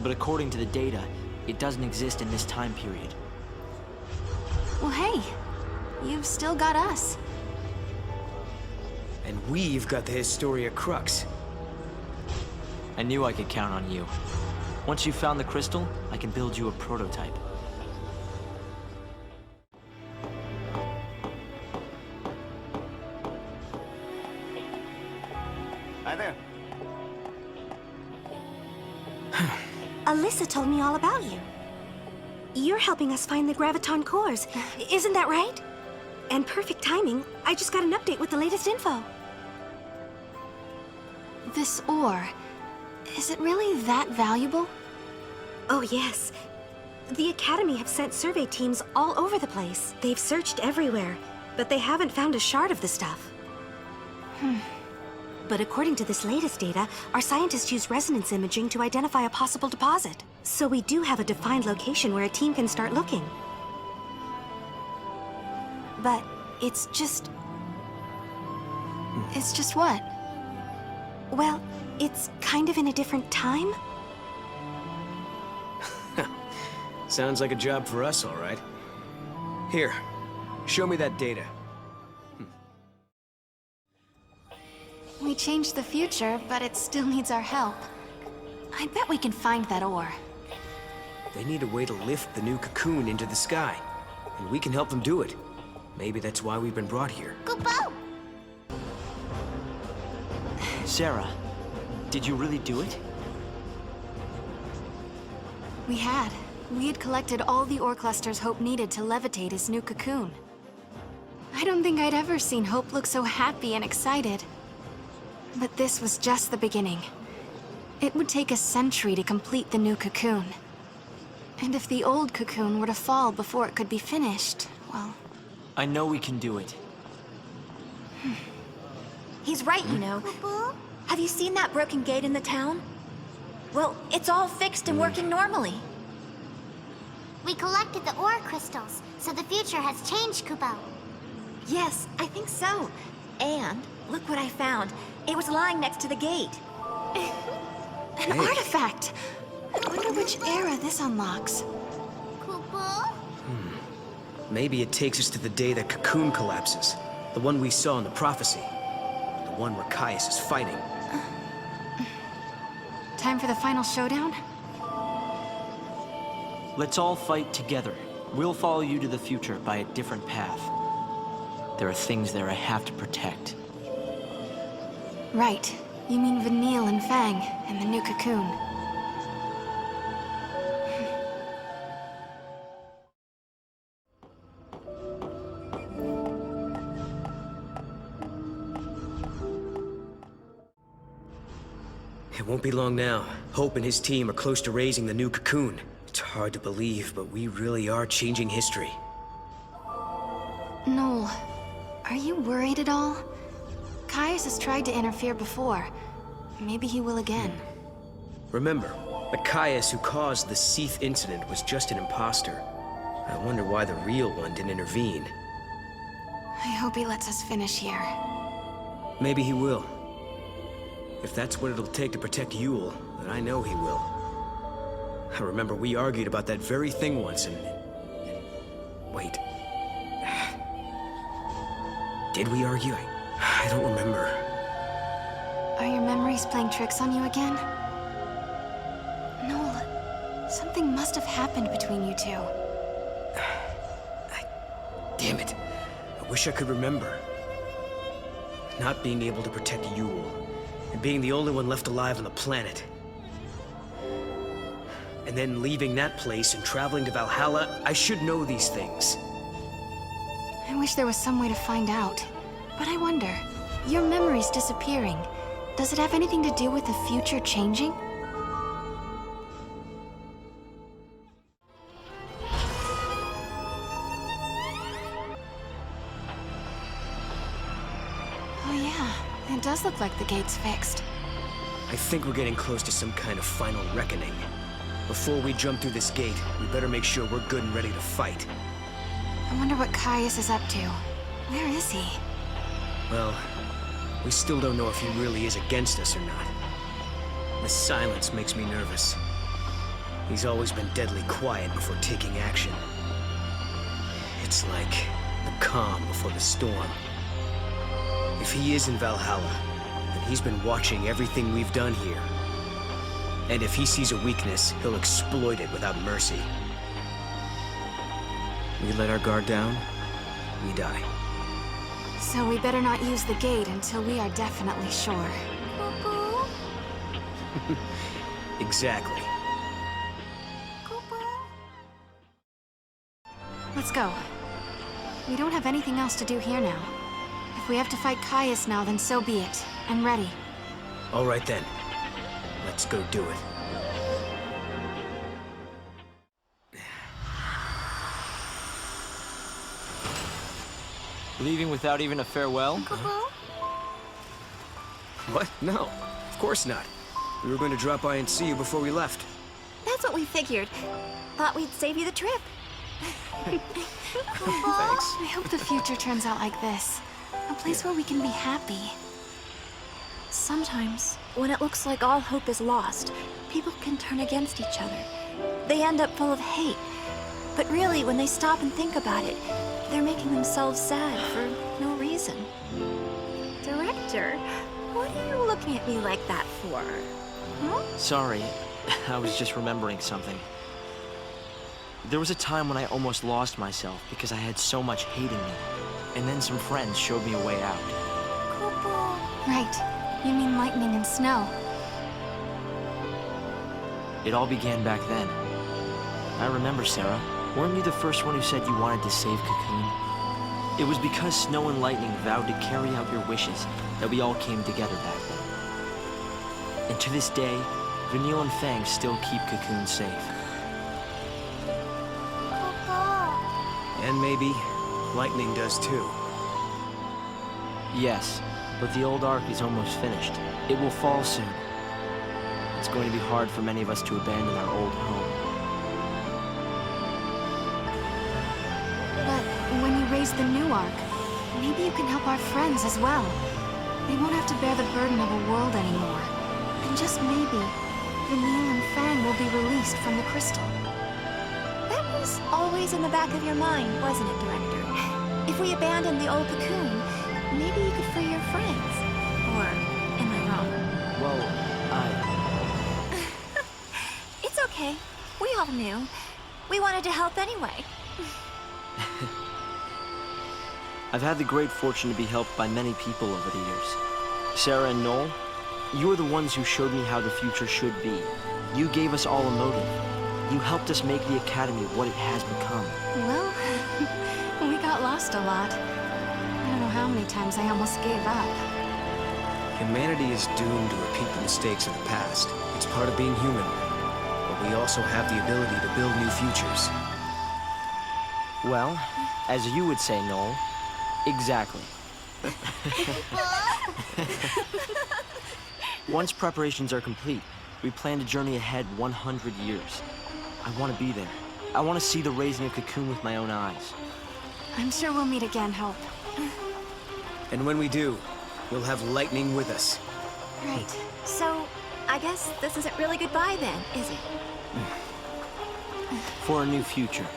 but according to the data, it doesn't exist in this time period. Well, hey, you've still got us. And we've got the Historia Crux. I knew I could count on you. Once you've found the crystal, I can build you a prototype. Hi there. Alyssa told me all about you. You're helping us find the Graviton cores. Isn't that right? And perfect timing. I just got an update with the latest info. This ore, is it really that valuable? Oh, yes. The Academy have sent survey teams all over the place. They've searched everywhere, but they haven't found a shard of the stuff. But according to this latest data, our scientists use resonance imaging to identify a possible deposit. So we do have a defined location where a team can start looking. But it's just... It's just what? Well, it's kind of in a different time. Sounds like a job for us, all right. Here, show me that data. We changed the future, but it still needs our help. I bet we can find that ore. They need a way to lift the new cocoon into the sky, and we can help them do it. Maybe that's why we've been brought here. Kupo! Serah, did you really do it? We had. We had collected all the ore clusters Hope needed to levitate his new cocoon. I don't think I'd ever seen Hope look so happy and excited. But this was just the beginning. It would take a century to complete the new cocoon. And if the old cocoon were to fall before it could be finished, well... I know we can do it. He's right, you know. Have you seen that broken gate in the town? Well, it's all fixed and working normally. We collected the ore crystals, so the future has changed, Kupo. Yes, I think so. And look what I found. It was lying next to the gate. An artifact! I wonder which era this unlocks. Kupo? Maybe it takes us to the day the cocoon collapses. The one we saw in the prophecy. The one where Kreiss is fighting. Time for the final showdown? Let's all fight together. We'll follow you to the future by a different path. There are things there I have to protect. Right. You mean Vanille and Fang, and the new cocoon. It won't be long now. Hope and his team are close to raising the new cocoon. It's hard to believe, but we really are changing history. Noel, are you worried at all? Kreiss has tried to interfere before. Maybe he will again. Remember, the Kreiss who caused the Seath incident was just an imposter. I wonder why the real one didn't intervene. I hope he lets us finish here. Maybe he will. If that's what it'll take to protect Yule, then I know he will. I remember we argued about that very thing once and wait. Did we argue? I don't remember. Are your memories playing tricks on you again? Noel, something must have happened between you two. Damn it. I wish I could remember. Not being able to protect Yule, and being the only one left alive on the planet. And then leaving that place and traveling to Valhalla, I should know these things. I wish there was some way to find out. But I wonder, your memories disappearing, does it have anything to do with the future changing? Oh yeah, it does look like the gate's fixed. I think we're getting close to some kind of final reckoning. Before we jump through this gate, we better make sure we're good and ready to fight. I wonder what Kreiss is up to. Where is he? Well, we still don't know if he really is against us or not. The silence makes me nervous. He's always been deadly quiet before taking action. It's like the calm before the storm. If he is in Valhalla, then he's been watching everything we've done here. And if he sees a weakness, he'll exploit it without mercy. We let our guard down, we die. So we better not use the gate until we are definitely sure. Exactly. Let's go. We don't have anything else to do here now. If we have to fight Caius now, then so be it. I'm ready. All right then. Let's go do it. Leaving without even a farewell? What? No, of course not. We were going to drop by and see you before we left. That's what we figured. Thought we'd save you the trip. Thanks. I hope the future turns out like this. A place where we can be happy. Sometimes, when it looks like all hope is lost, people can turn against each other. They end up full of hate. But really, when they stop and think about it, they're making themselves sad for no reason. Director, what are you looking at me like that for? Huh? Sorry, I was just remembering something. There was a time when I almost lost myself because I had so much hate in me. And then some friends showed me a way out. Right. You mean lightning and snow. It all began back then. I remember, Serah. Weren't you the first one who said you wanted to save Cocoon? It was because Snow and Lightning vowed to carry out your wishes that we all came together back then. And to this day, Vanille and Fang still keep Cocoon safe. And maybe Lightning does too. Yes, but the old arc is almost finished. It will fall soon. It's going to be hard for many of us to abandon our old home. But when you raise the new arc, maybe you can help our friends as well. They won't have to bear the burden of a world anymore. And just maybe, Vanille and Fang will be released from the crystal. That was always in the back of your mind, wasn't it, Director? If we abandon the old Cocoon, maybe you could free your friends. Or am I wrong? Well, It's okay. We all knew. We wanted to help anyway. I've had the great fortune to be helped by many people over the years. Serah and Noel, you are the ones who showed me how the future should be. You gave us all a motive. You helped us make the Academy what it has become. Well, we got lost a lot. I don't know how many times I almost gave up. Humanity is doomed to repeat the mistakes of the past. It's part of being human. But we also have the ability to build new futures. Well, as you would say, Noel, exactly. Once preparations are complete, we plan to journey ahead 100 years. I want to be there. I want to see the raising of Cocoon with my own eyes. I'm sure we'll meet again, Hope. And when we do, we'll have Lightning with us. Right. So, I guess this isn't really goodbye then, is it? For a new future.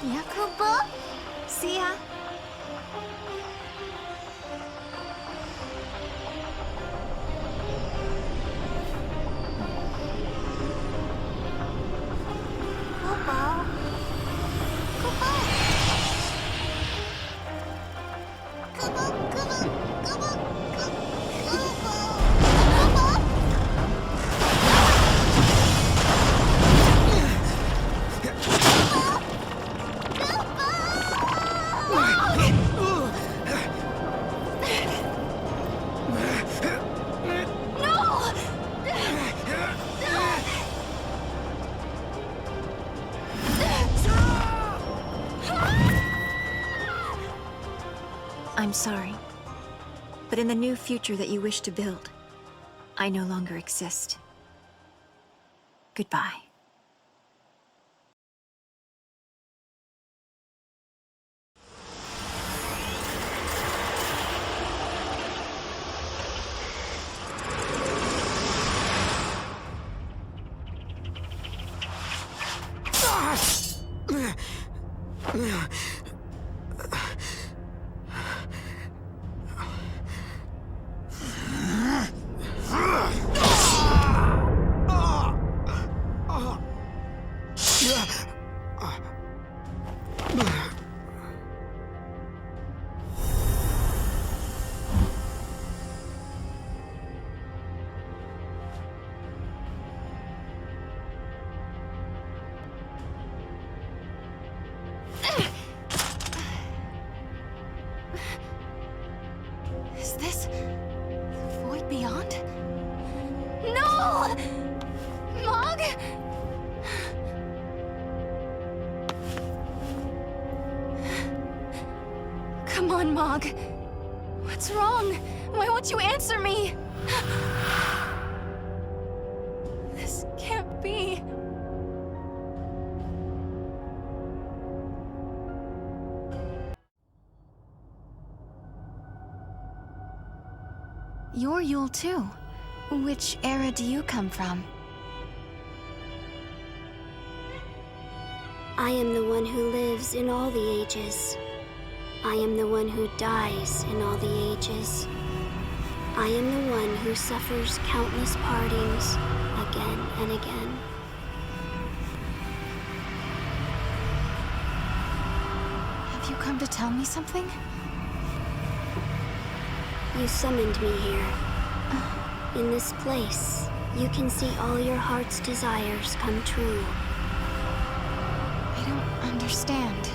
Yakubo? See ya. I'm sorry, but in the new future that you wish to build, I no longer exist. Goodbye. Noel! Mog? Come on, Mog. What's wrong? Why won't you answer me? This can't be. You're Yule too. Which era do you come from? I am the one who lives in all the ages. I am the one who dies in all the ages. I am the one who suffers countless partings again and again. Have you come to tell me something? You summoned me here. In this place, you can see all your heart's desires come true. I don't understand.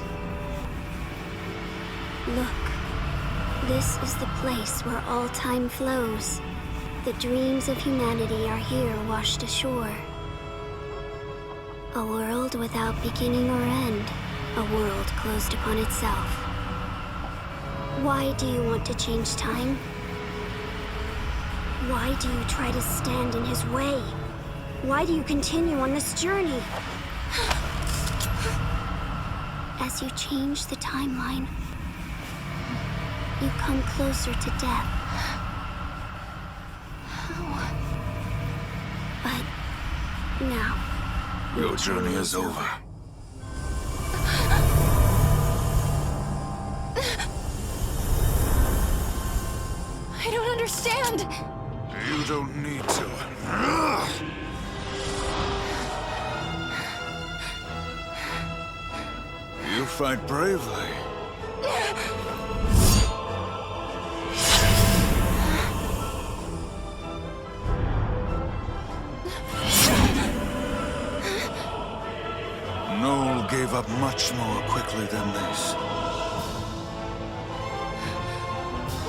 Look, this is the place where all time flows. The dreams of humanity are here washed ashore. A world without beginning or end. A world closed upon itself. Why do you want to change time? Why do you try to stand in his way? Why do you continue on this journey? As you change the timeline, you come closer to death. How? But now, your journey is over. I don't understand. You don't need to. You fight bravely. Noel gave up much more quickly than this.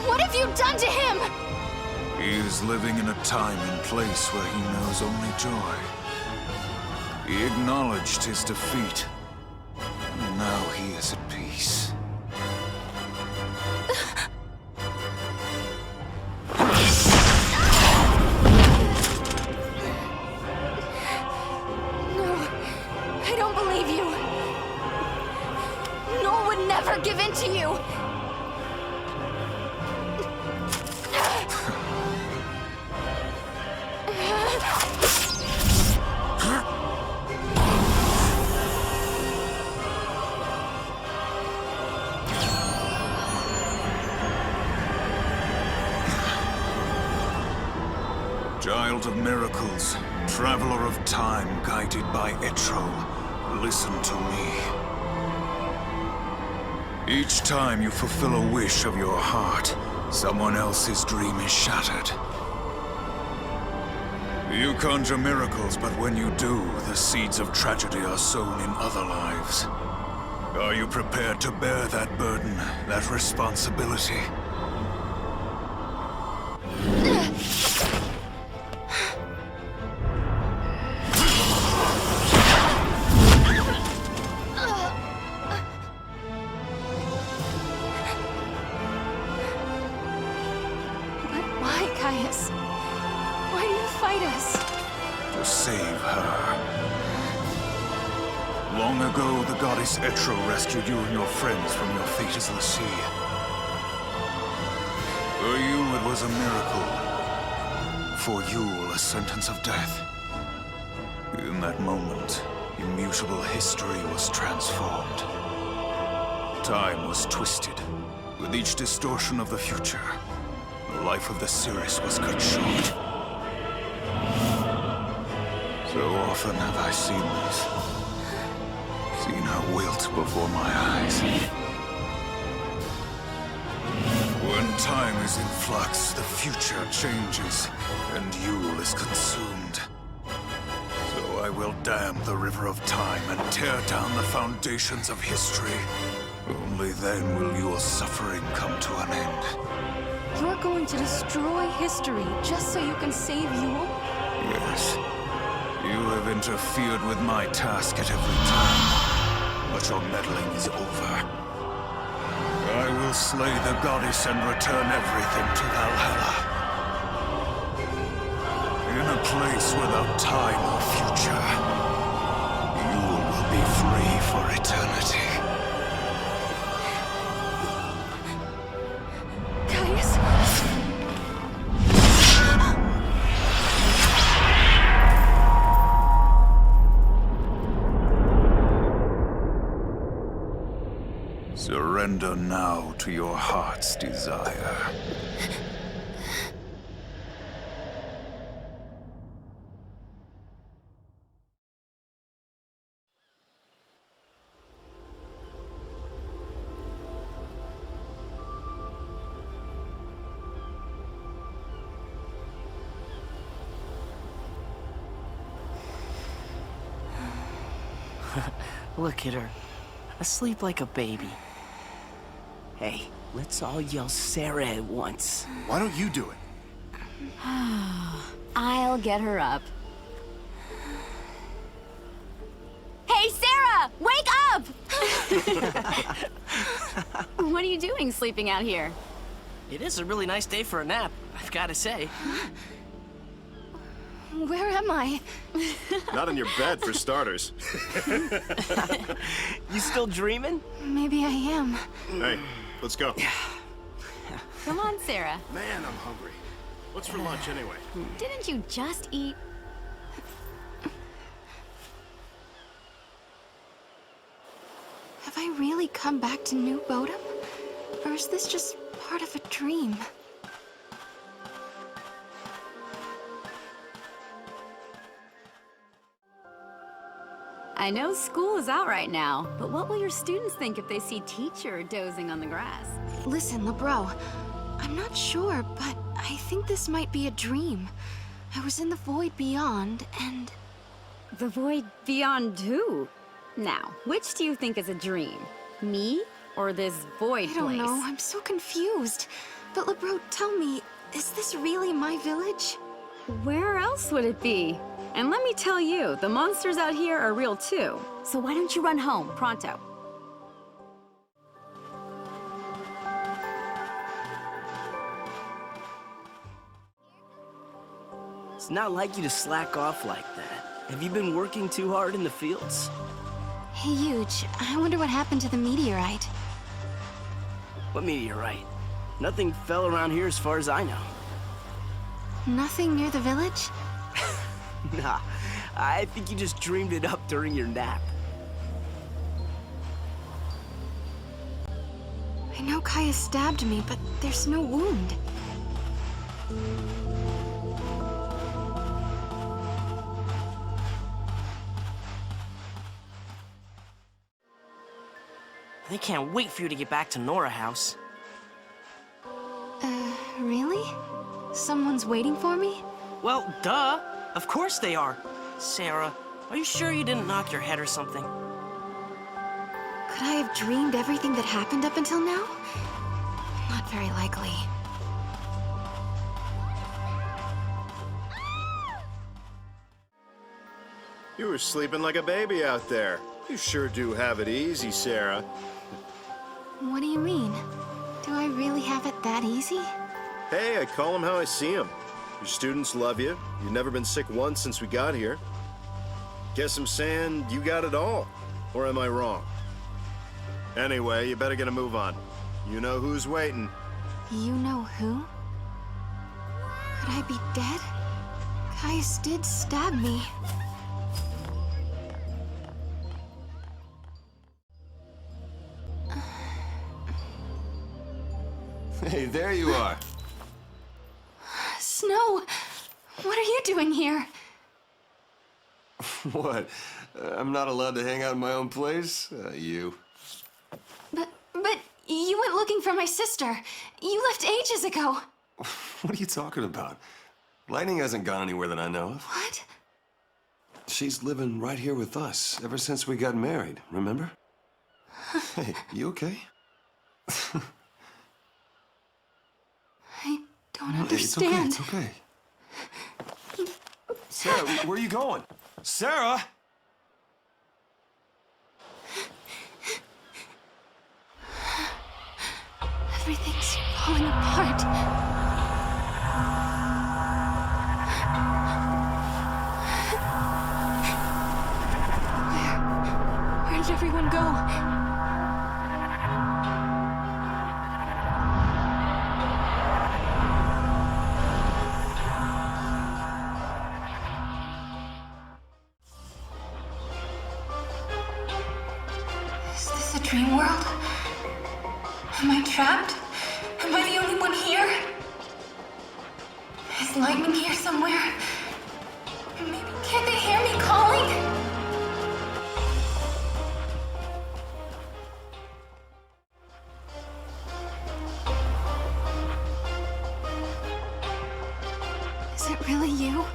What have you done to him? He is living in a time and place where he knows only joy. He acknowledged his defeat, and now he is at peace. No, I don't believe you. Noel would never give in to you. Child of miracles, traveler of time guided by Etrol, listen to me. Each time you fulfill a wish of your heart, someone else's dream is shattered. You conjure miracles, but when you do, the seeds of tragedy are sown in other lives. Are you prepared to bear that burden, that responsibility? Why do you fight us? To save her. Long ago, the goddess Etrol rescued you and your friends from your fate as the sea. For you, it was a miracle. For you, a sentence of death. In that moment, immutable history was transformed. Time was twisted. With each distortion of the future, the life of the Cirrus was cut short. So often have I seen this. Seen her wilt before my eyes. When time is in flux, the future changes, and Yule is consumed. So I will dam the river of time and tear down the foundations of history. Only then will Yule's suffering come to an end. You're going to destroy history just so you can save Yule? Yes. You have interfered with my task at every turn, but your meddling is over. I will slay the goddess and return everything to Valhalla. In a place without time or future, you will be free for eternity. Caius? Surrender now to your heart's desire. Look at her. Asleep like a baby. Hey, let's all yell Serah at once. Why don't you do it? I'll get her up. Hey, Serah! Wake up! What are you doing sleeping out here? It is a really nice day for a nap, I've got to say. Where am I? Not in your bed, for starters. You still dreaming? Maybe I am. Hey, let's go. Come on, Serah. Man, I'm hungry. What's for lunch, anyway? Didn't you just eat? Have I really come back to New Bodom? Or is this just part of a dream? I know school is out right now, but what will your students think if they see teacher dozing on the grass? Listen, LeBro, I'm not sure, but I think this might be a dream. I was in the void beyond, and... The void beyond who? Now, which do you think is a dream? Me or this void place? I don't know, I'm so confused. But LeBro, tell me, is this really my village? Where else would it be? And let me tell you, the monsters out here are real too. So why don't you run home, pronto? It's not like you to slack off like that. Have you been working too hard in the fields? Hey, Huge, I wonder what happened to the meteorite. What meteorite? Nothing fell around here as far as I know. Nothing near the village? Nah, I think you just dreamed it up during your nap. I know Kaya stabbed me, but there's no wound. They can't wait for you to get back to Nora House. Really? Someone's waiting for me? Well, duh. Of course they are. Serah, are you sure you didn't knock your head or something? Could I have dreamed everything that happened up until now? Not very likely. You were sleeping like a baby out there. You sure do have it easy, Serah. What do you mean? Do I really have it that easy? Hey, I call them how I see them. Your students love you. You've never been sick once since we got here. Guess I'm saying you got it all. Or am I wrong? Anyway, you better get a move on. You know who's waiting. You know who? Could I be dead? Caius did stab me. Hey, there you are. Snow! What are you doing here? What? I'm not allowed to hang out in my own place? You. But you went looking for my sister. You left ages ago. What are you talking about? Lightning hasn't gone anywhere that I know of. What? She's living right here with us ever since we got married, remember? Hey, you okay? I don't understand. It's okay, it's okay. Serah, where are you going? Serah! Everything's falling apart. Where did everyone go? Is this a dream world? Am I trapped? Am I the only one here? Is lightning here somewhere? Maybe can't they hear me calling? Is it really you?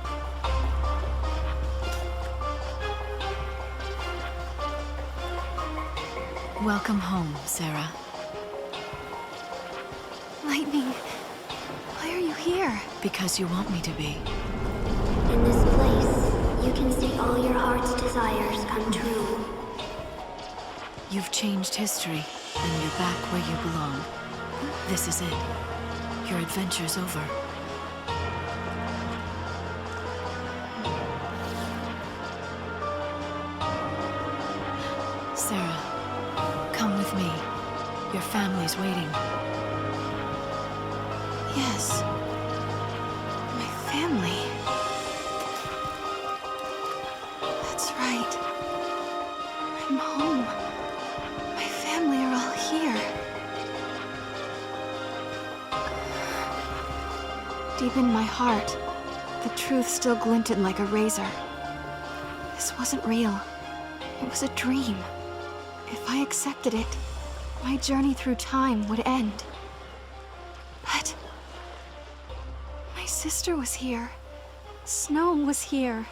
Welcome home, Serah. Lightning, why are you here? Because you want me to be. In this place, you can see all your heart's desires come true. You've changed history, and you're back where you belong. This is it. Your adventure's over. Serah, come with me. Your family's waiting. Yes. My family. That's right. I'm home. My family are all here. Deep in my heart, the truth still glinted like a razor. This wasn't real. It was a dream. If I accepted it, my journey through time would end. But my sister was here. Snow was here.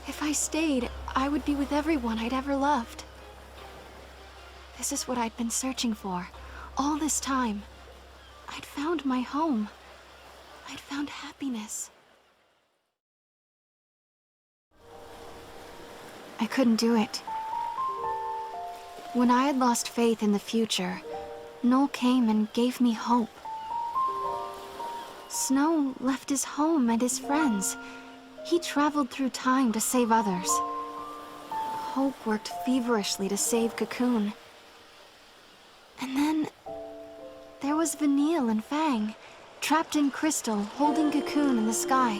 If I stayed, I would be with everyone I'd ever loved. This is what I'd been searching for all this time. I'd found my home. I'd found happiness. I couldn't do it. When I had lost faith in the future, Noel came and gave me hope. Snow left his home and his friends. He traveled through time to save others. Hope worked feverishly to save Cocoon. And then there was Vanille and Fang, trapped in crystal, holding Cocoon in the sky.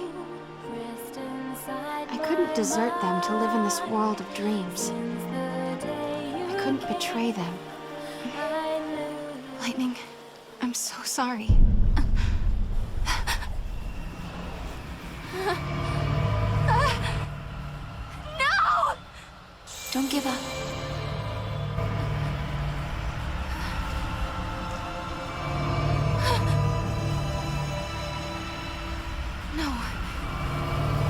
I couldn't desert them to live in this world of dreams. I couldn't betray them. Lightning, I'm so sorry. No! Don't give up. No.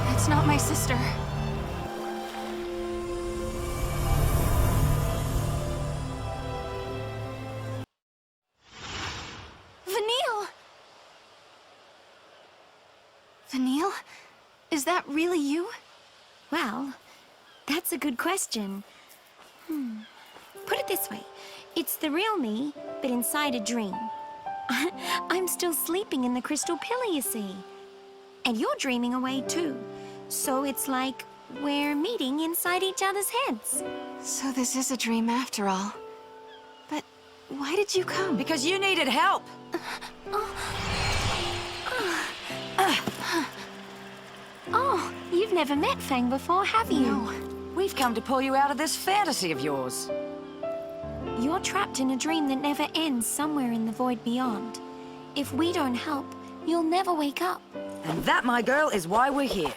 That's not my sister. Vanille! Vanille? Is that really you? Well, that's a good question. Put it this way. It's the real me, but inside a dream. I'm still sleeping in the crystal pillar, you see. And you're dreaming away too. So it's like we're meeting inside each other's heads. So this is a dream after all. But why did you come? Because you needed help. Oh, you've never met Fang before, have you? No. We've come to pull you out of this fantasy of yours. You're trapped in a dream that never ends somewhere in the void beyond. If we don't help, you'll never wake up. And that, my girl, is why we're here.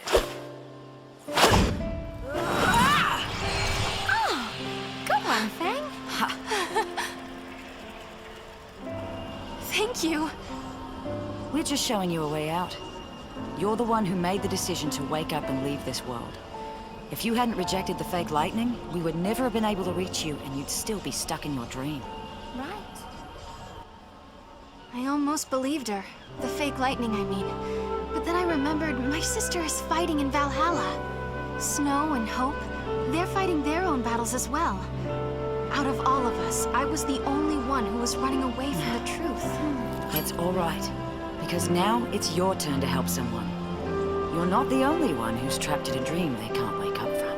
Oh, good one, Fang. Thank you. We're just showing you a way out. You're the one who made the decision to wake up and leave this world. If you hadn't rejected the fake lightning, we would never have been able to reach you, and you'd still be stuck in your dream. Right. I almost believed her. The fake lightning, I mean. But then I remembered my sister is fighting in Valhalla. Snow and Hope, they're fighting their own battles as well. Out of all of us, I was the only one who was running away from the truth. That's all right. Because now it's your turn to help someone. You're not the only one who's trapped in a dream they can't wake up from.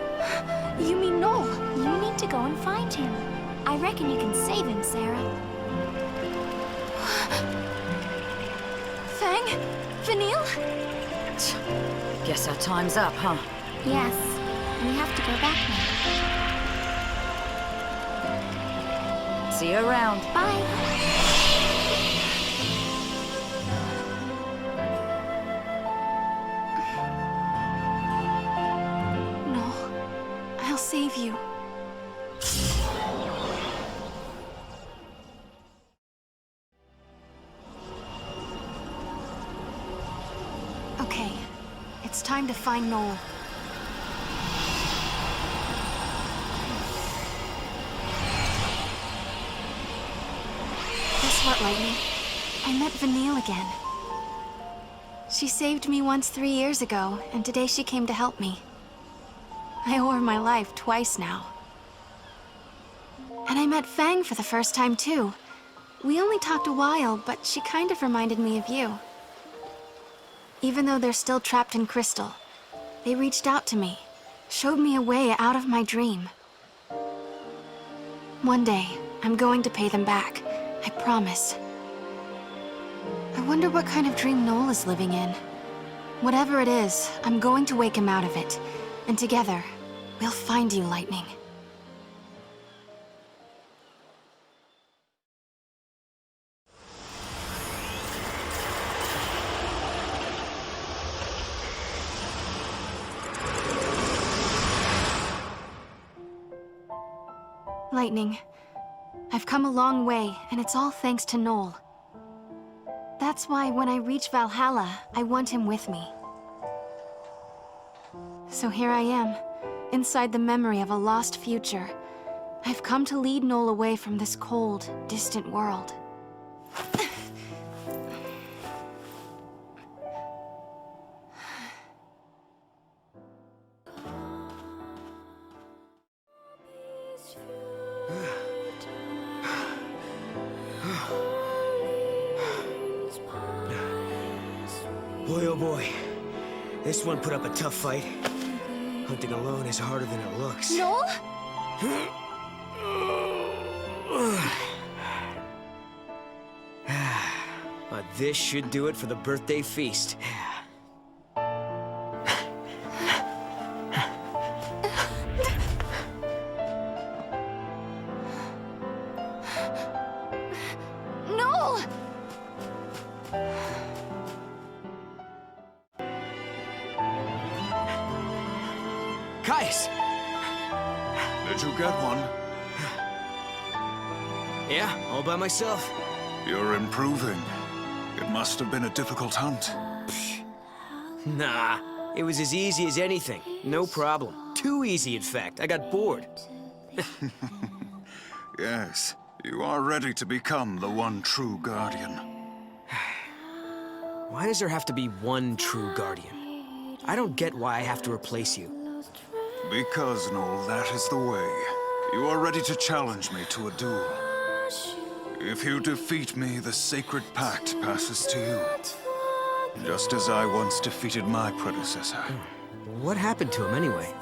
You mean Noel? You need to go and find him. I reckon you can save him, Serah. Fang? Vanille? Guess our time's up, huh? Yes. We have to go back now. See you around. Bye. I'll save you. Okay, it's time to find Noel. Guess what, Lightning? I met Vanille again. She saved me once 3 years ago, and today she came to help me. I owe her my life twice now. And I met Fang for the first time, too. We only talked a while, but she kind of reminded me of you. Even though they're still trapped in Crystal, they reached out to me, showed me a way out of my dream. One day, I'm going to pay them back. I promise. I wonder what kind of dream Noel is living in. Whatever it is, I'm going to wake him out of it. And together, we'll find you, Lightning. Lightning, I've come a long way, and it's all thanks to Noel. That's why when I reach Valhalla, I want him with me. So here I am, inside the memory of a lost future. I've come to lead Noel away from this cold, distant world. Boy, oh boy. This one put up a tough fight. Hunting alone is harder than it looks. Noel? But this should do it for the birthday feast. Noel! Kreiss! Did you get one? Yeah, all by myself. You're improving. It must have been a difficult hunt. Nah, it was as easy as anything. No problem. Too easy, in fact. I got bored. Yes, you are ready to become the one true guardian. Why does there have to be one true guardian? I don't get why I have to replace you. Because, Noel, that is the way. You are ready to challenge me to a duel. If you defeat me, the sacred pact passes to you. Just as I once defeated my predecessor. What happened to him anyway?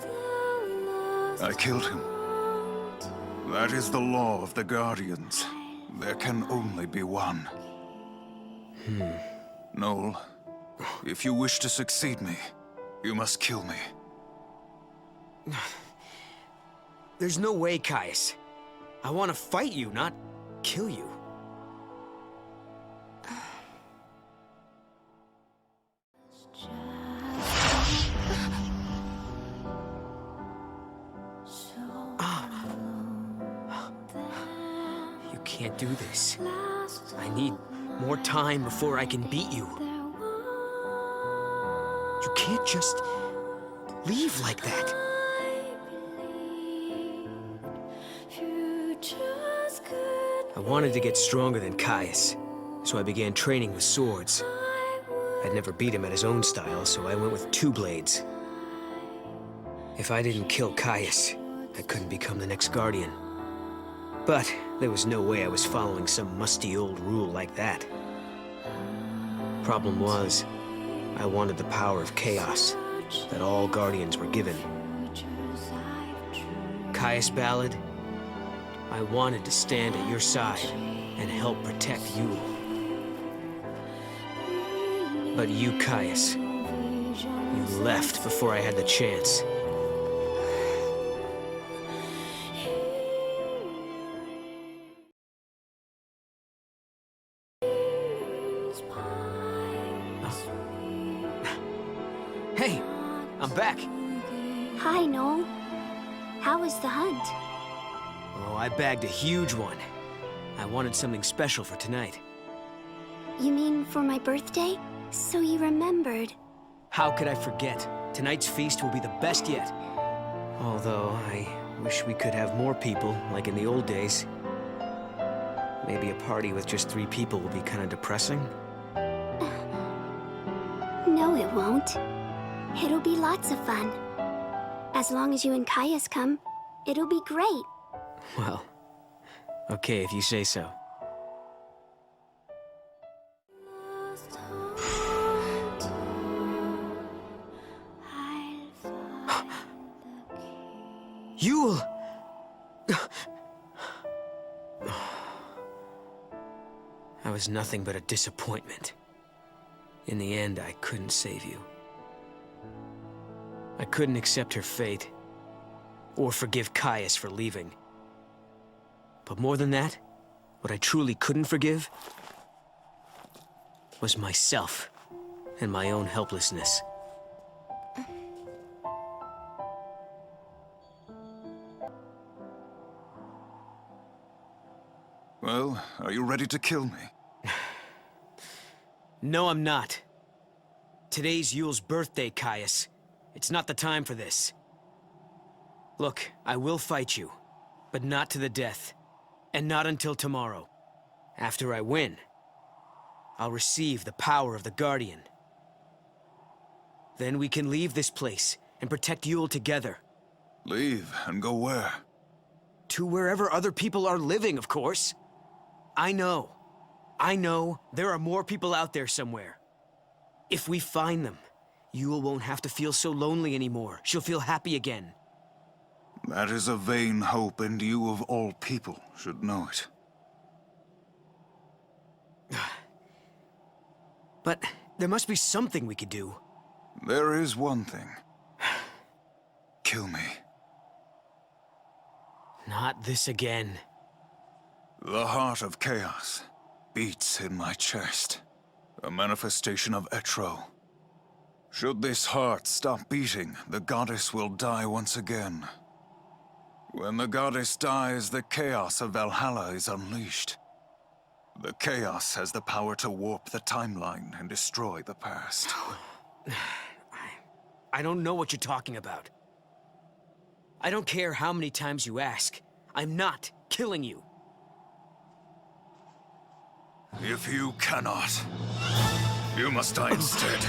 I killed him. That is the law of the Guardians. There can only be one. Noel, if you wish to succeed me, you must kill me. There's no way, Kreiss. I want to fight you, not kill you. You can't do this. I need more time before I can beat you. You can't just leave like that. I wanted to get stronger than Kreiss, so I began training with swords. I'd never beat him at his own style, so I went with 2 blades. If I didn't kill Caius, I couldn't become the next Guardian. But there was no way I was following some musty old rule like that. Problem was, I wanted the power of chaos that all Guardians were given. Caius Ballad, I wanted to stand at your side and help protect Yule. But you, Caius, you left before I had the chance. Hey, I'm back. Hi, Noel. How was the hunt? Oh, I bagged a huge one. I wanted something special for tonight. You mean for my birthday? So you remembered. How could I forget? Tonight's feast will be the best yet. Although, I wish we could have more people, like in the old days. Maybe a party with just 3 people will be kind of depressing. No, it won't. It'll be lots of fun. As long as you and Caius come, it'll be great. Well, okay if you say so. Yule! I was nothing but a disappointment. In the end, I couldn't save you. I couldn't accept her fate, or forgive Caius for leaving. But more than that, what I truly couldn't forgive was myself and my own helplessness. Well, are you ready to kill me? No, I'm not. Today's Yule's birthday, Caius. It's not the time for this. Look, I will fight you, but not to the death. And not until tomorrow. After I win, I'll receive the power of the Guardian. Then we can leave this place and protect Yule together. Leave and go where? To wherever other people are living, of course. I know there are more people out there somewhere. If we find them, Yule won't have to feel so lonely anymore. She'll feel happy again. That is a vain hope, and you of all people should know it. But there must be something we could do. There is one thing. Kill me. Not this again. The heart of chaos beats in my chest. A manifestation of Etro. Should this heart stop beating, the goddess will die once again. When the goddess dies, the chaos of Valhalla is unleashed. The chaos has the power to warp the timeline and destroy the past. I don't know what you're talking about. I don't care how many times you ask. I'm not killing you. If you cannot, you must die instead.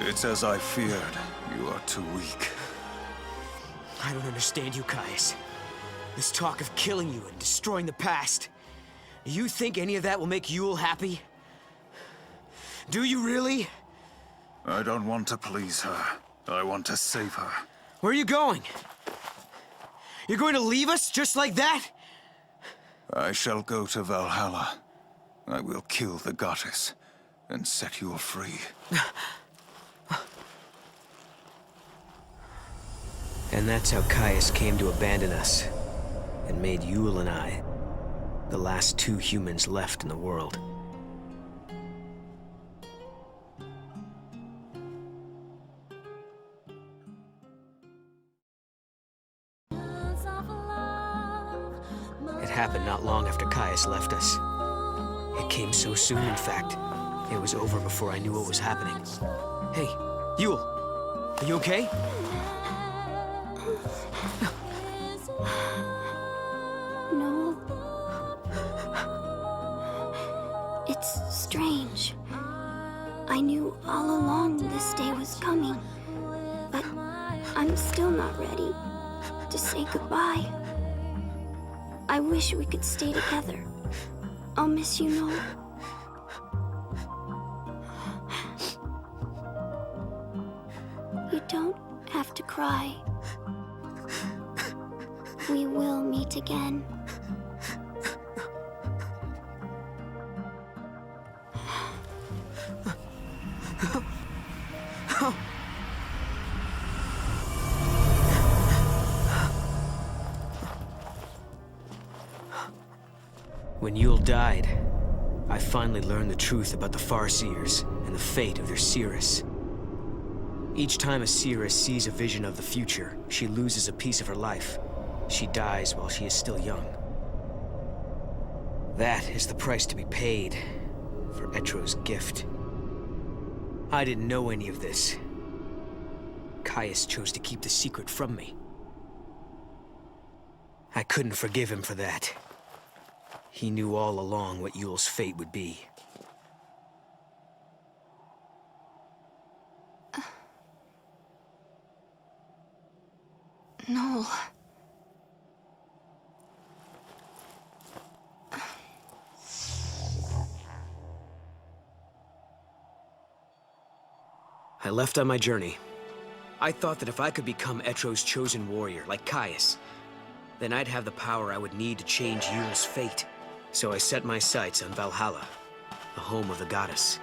It's as I feared. You are too weak. I don't understand you, Caius. This talk of killing you and destroying the past. You think any of that will make Yule happy? Do you really? I don't want to please her. I want to save her. Where are you going? You're going to leave us just like that? I shall go to Valhalla. I will kill the goddess and set you free. And that's how Caius came to abandon us, and made Yule and I the last 2 humans left in the world. It happened not long after Caius left us. It came so soon, in fact. It was over before I knew what was happening. Hey, Yule, are you okay? Noel. It's strange. I knew all along this day was coming, but I'm still not ready to say goodbye. I wish we could stay together. I'll miss you, Noel. You don't have to cry. We will meet again. When Yule died, I finally learned the truth about the Farseers and the fate of their Seeress. Each time a Seeress sees a vision of the future, she loses a piece of her life. She dies while she is still young. That is the price to be paid for Etro's gift. I didn't know any of this. Caius chose to keep the secret from me. I couldn't forgive him for that. He knew all along what Yule's fate would be. Noel. I left on my journey. I thought that if I could become Etro's chosen warrior, like Caius, then I'd have the power I would need to change Yule's fate. So I set my sights on Valhalla, the home of the goddess.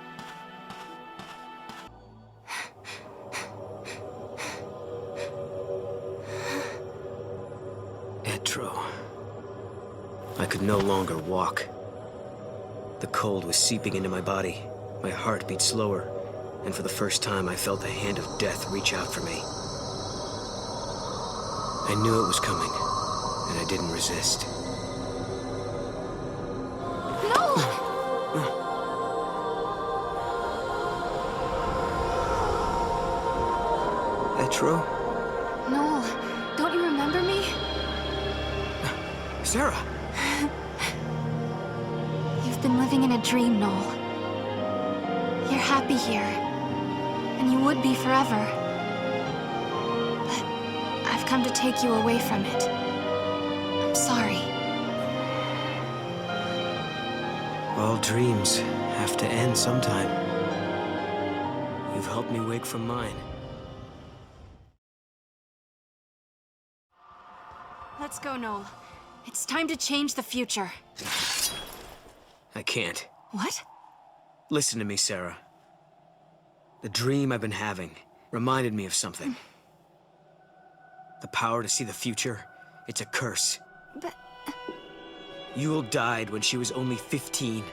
Etro. I could no longer walk. The cold was seeping into my body. My heart beat slower, and for the first time I felt the hand of death reach out for me. I knew it was coming, and I didn't resist. Etro? Noel, don't you remember me? Serah! You've been living in a dream, Noel. You're happy here, and you would be forever. But I've come to take you away from it. I'm sorry. All dreams have to end sometime. You've helped me wake from mine. Let's go, Noel. It's time to change the future. I can't. What? Listen to me, Serah. The dream I've been having reminded me of something. The power to see the future, it's a curse. But... Yule died when she was only 15.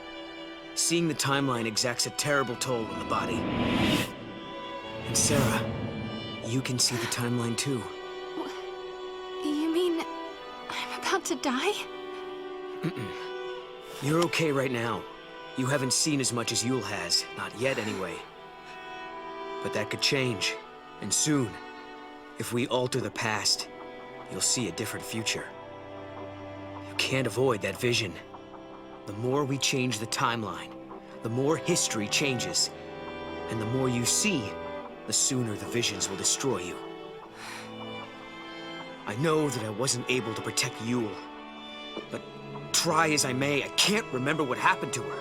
Seeing the timeline exacts a terrible toll on the body. And Serah, you can see the timeline too. You mean... I'm about to die? Mm-mm. You're okay right now. You haven't seen as much as Yule has. Not yet, anyway. But that could change. And soon. If we alter the past, you'll see a different future. You can't avoid that vision. The more we change the timeline, the more history changes. And the more you see, the sooner the visions will destroy you. I know that I wasn't able to protect Yule, but try as I may, I can't remember what happened to her.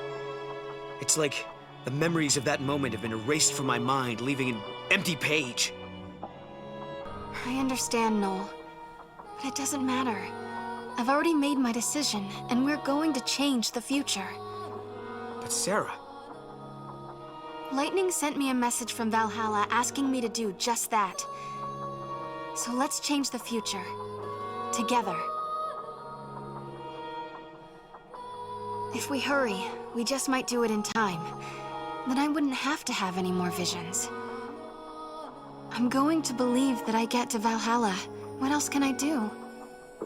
It's like the memories of that moment have been erased from my mind, leaving an empty page. I understand, Noel. But it doesn't matter. I've already made my decision, and we're going to change the future. But Serah... Lightning sent me a message from Valhalla asking me to do just that. So let's change the future. Together. If we hurry, we just might do it in time. Then I wouldn't have to have any more visions. I'm going to believe that I get to Valhalla. What else can I do?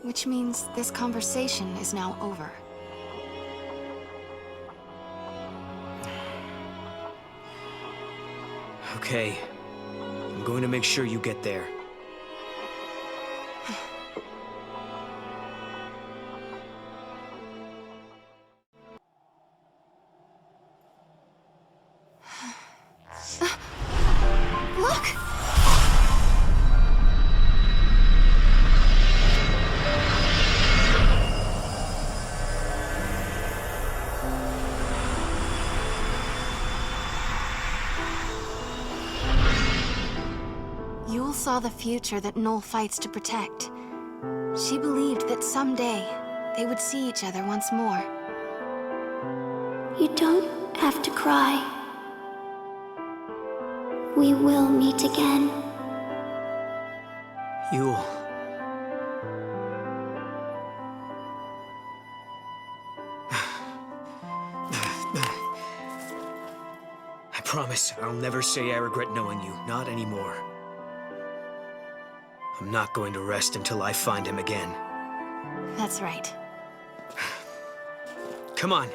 Which means this conversation is now over. Okay. I'm going to make sure you get there. saw the future that Noel fights to protect. She believed that someday they would see each other once more. You don't have to cry. We will meet again. Yule. I promise I'll never say I regret knowing you. Not anymore. I'm not going to rest until I find him again. That's right. Come on.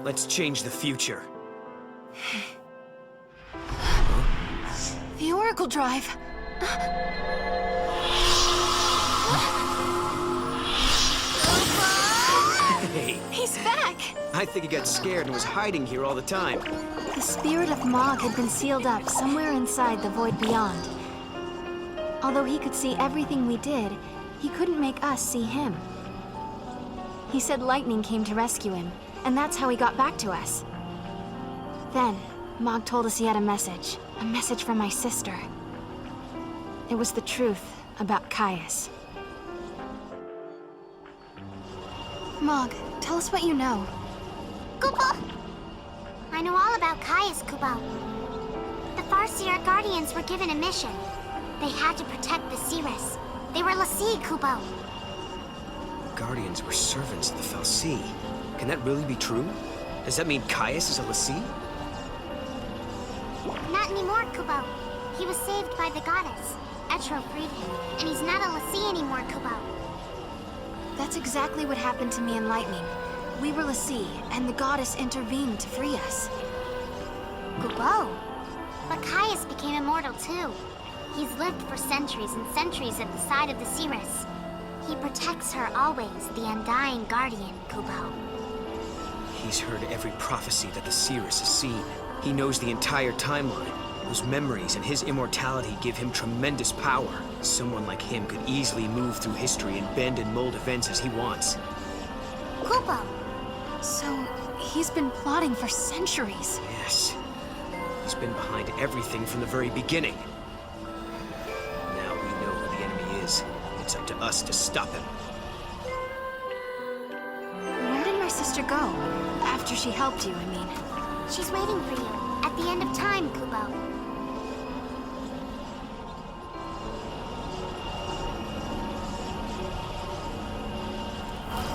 Let's change the future. The Oracle Drive. Hey. He's back! I think he got scared and was hiding here all the time. The spirit of Mog had been sealed up somewhere inside the void beyond. Although he could see everything we did, he couldn't make us see him. He said lightning came to rescue him, and that's how he got back to us. Then, Mog told us he had a message from my sister. It was the truth about Caius. Mog, tell us what you know. Kupo! I know all about Caius, Kupo. The Farseer Guardians were given a mission. They had to protect the Cirrus. They were l'Cie, Kupo. Guardians were servants of the Fal'Cie. Can that really be true? Does that mean Caius is a l'Cie? Not anymore, Kupo. He was saved by the goddess. Etro freed him, and he's not a l'Cie anymore, Kupo. That's exactly what happened to me and Lightning. We were l'Cie, and the goddess intervened to free us. Kupo. But Caius became immortal too. He's lived for centuries and centuries at the side of the Cirrus. He protects her always, the undying guardian, Kupo. He's heard every prophecy that the Cirrus has seen. He knows the entire timeline. Those memories and his immortality give him tremendous power. Someone like him could easily move through history and bend and mold events as he wants. Kupo! So, he's been plotting for centuries. Yes. He's been behind everything from the very beginning. Now we know who the enemy is. It's up to us to stop him. Where did my sister go? After she helped you, I mean. She's waiting for you, at the end of time, Kupo.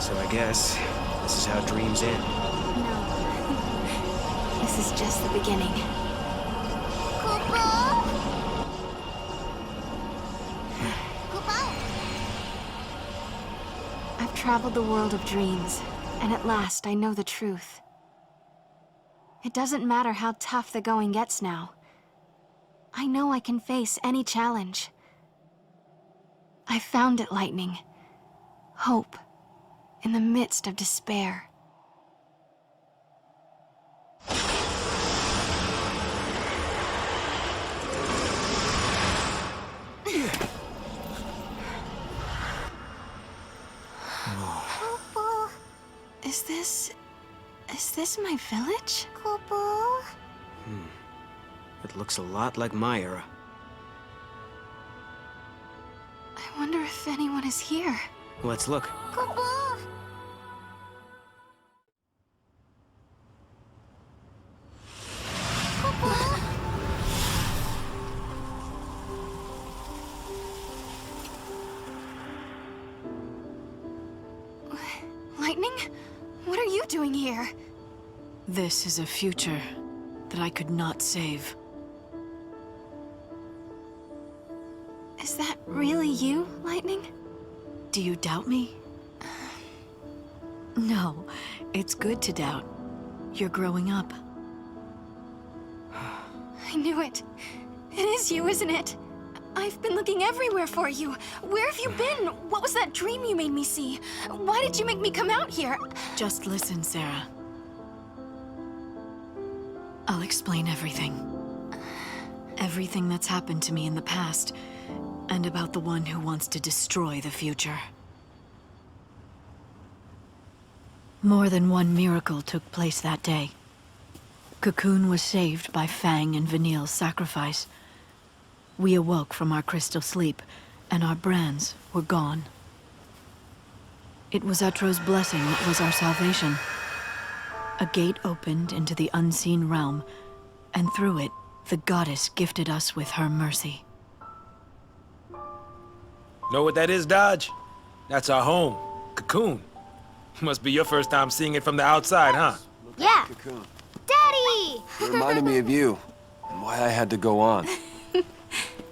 So I guess this is how dreams end. No. This is just the beginning. Kupo! Kupo! I've traveled the world of dreams, and at last I know the truth. It doesn't matter how tough the going gets now. I know I can face any challenge. I found it, Lightning. Hope. In the midst of despair. Kupo! Is this my village? Kupo? It looks a lot like my era. I wonder if anyone is here. Let's look. Kupo! Lightning? What are you doing here? This is a future that I could not save. Is that really you, Lightning? Do you doubt me? No, it's good to doubt. You're growing up. I knew it. It is you, isn't it? I've been looking everywhere for you. Where have you been? What was that dream you made me see? Why did you make me come out here? Just listen, Serah. I'll explain everything. Everything that's happened to me in the past, and about the one who wants to destroy the future. More than one miracle took place that day. Cocoon was saved by Fang and Vanille's sacrifice. We awoke from our crystal sleep, and our brands were gone. It was Etro's blessing that was our salvation. A gate opened into the unseen realm, and through it, the goddess gifted us with her mercy. Know what that is, Dodge? That's our home, Cocoon. Must be your first time seeing it from the outside, huh? Yeah. Cocoon. Daddy! It reminded me of you, and why I had to go on.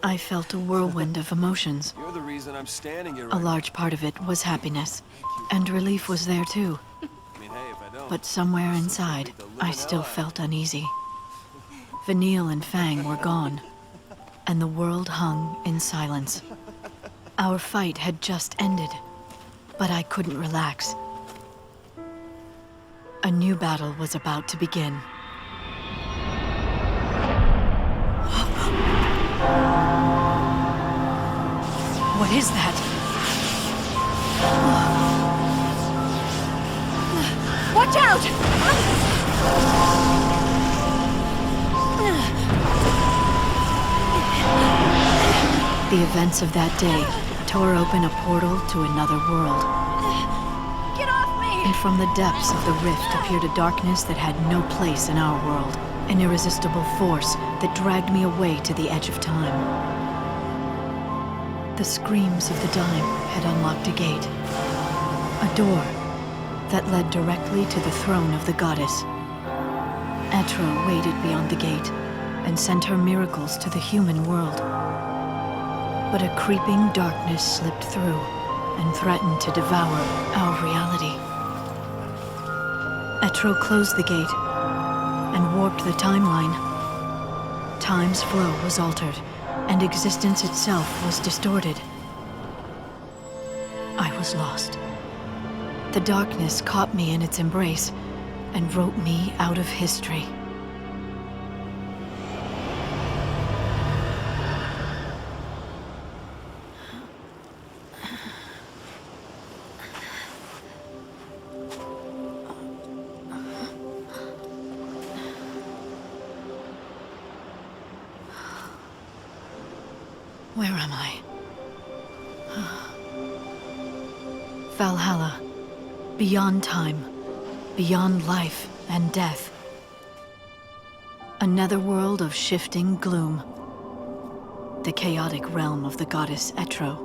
I felt a whirlwind of emotions. You're the reason I'm standing here A right now. large part of it was happiness, and relief was there too. But somewhere inside, I still felt uneasy. Vanille and Fang were gone, and the world hung in silence. Our fight had just ended, but I couldn't relax. A new battle was about to begin. What is that? Watch out! The events of that day tore open a portal to another world. Get off me! And from the depths of the rift appeared a darkness that had no place in our world. An irresistible force that dragged me away to the edge of time. The screams of the dying had unlocked a gate. A door that led directly to the throne of the goddess. Etro waited beyond the gate and sent her miracles to the human world. But a creeping darkness slipped through and threatened to devour our reality. Etro closed the gate and warped the timeline. Time's flow was altered, and existence itself was distorted. I was lost. The darkness caught me in its embrace and wrote me out of history. Where am I? Valhalla. Beyond time. Beyond life and death. A netherworld of shifting gloom. The chaotic realm of the goddess Etro.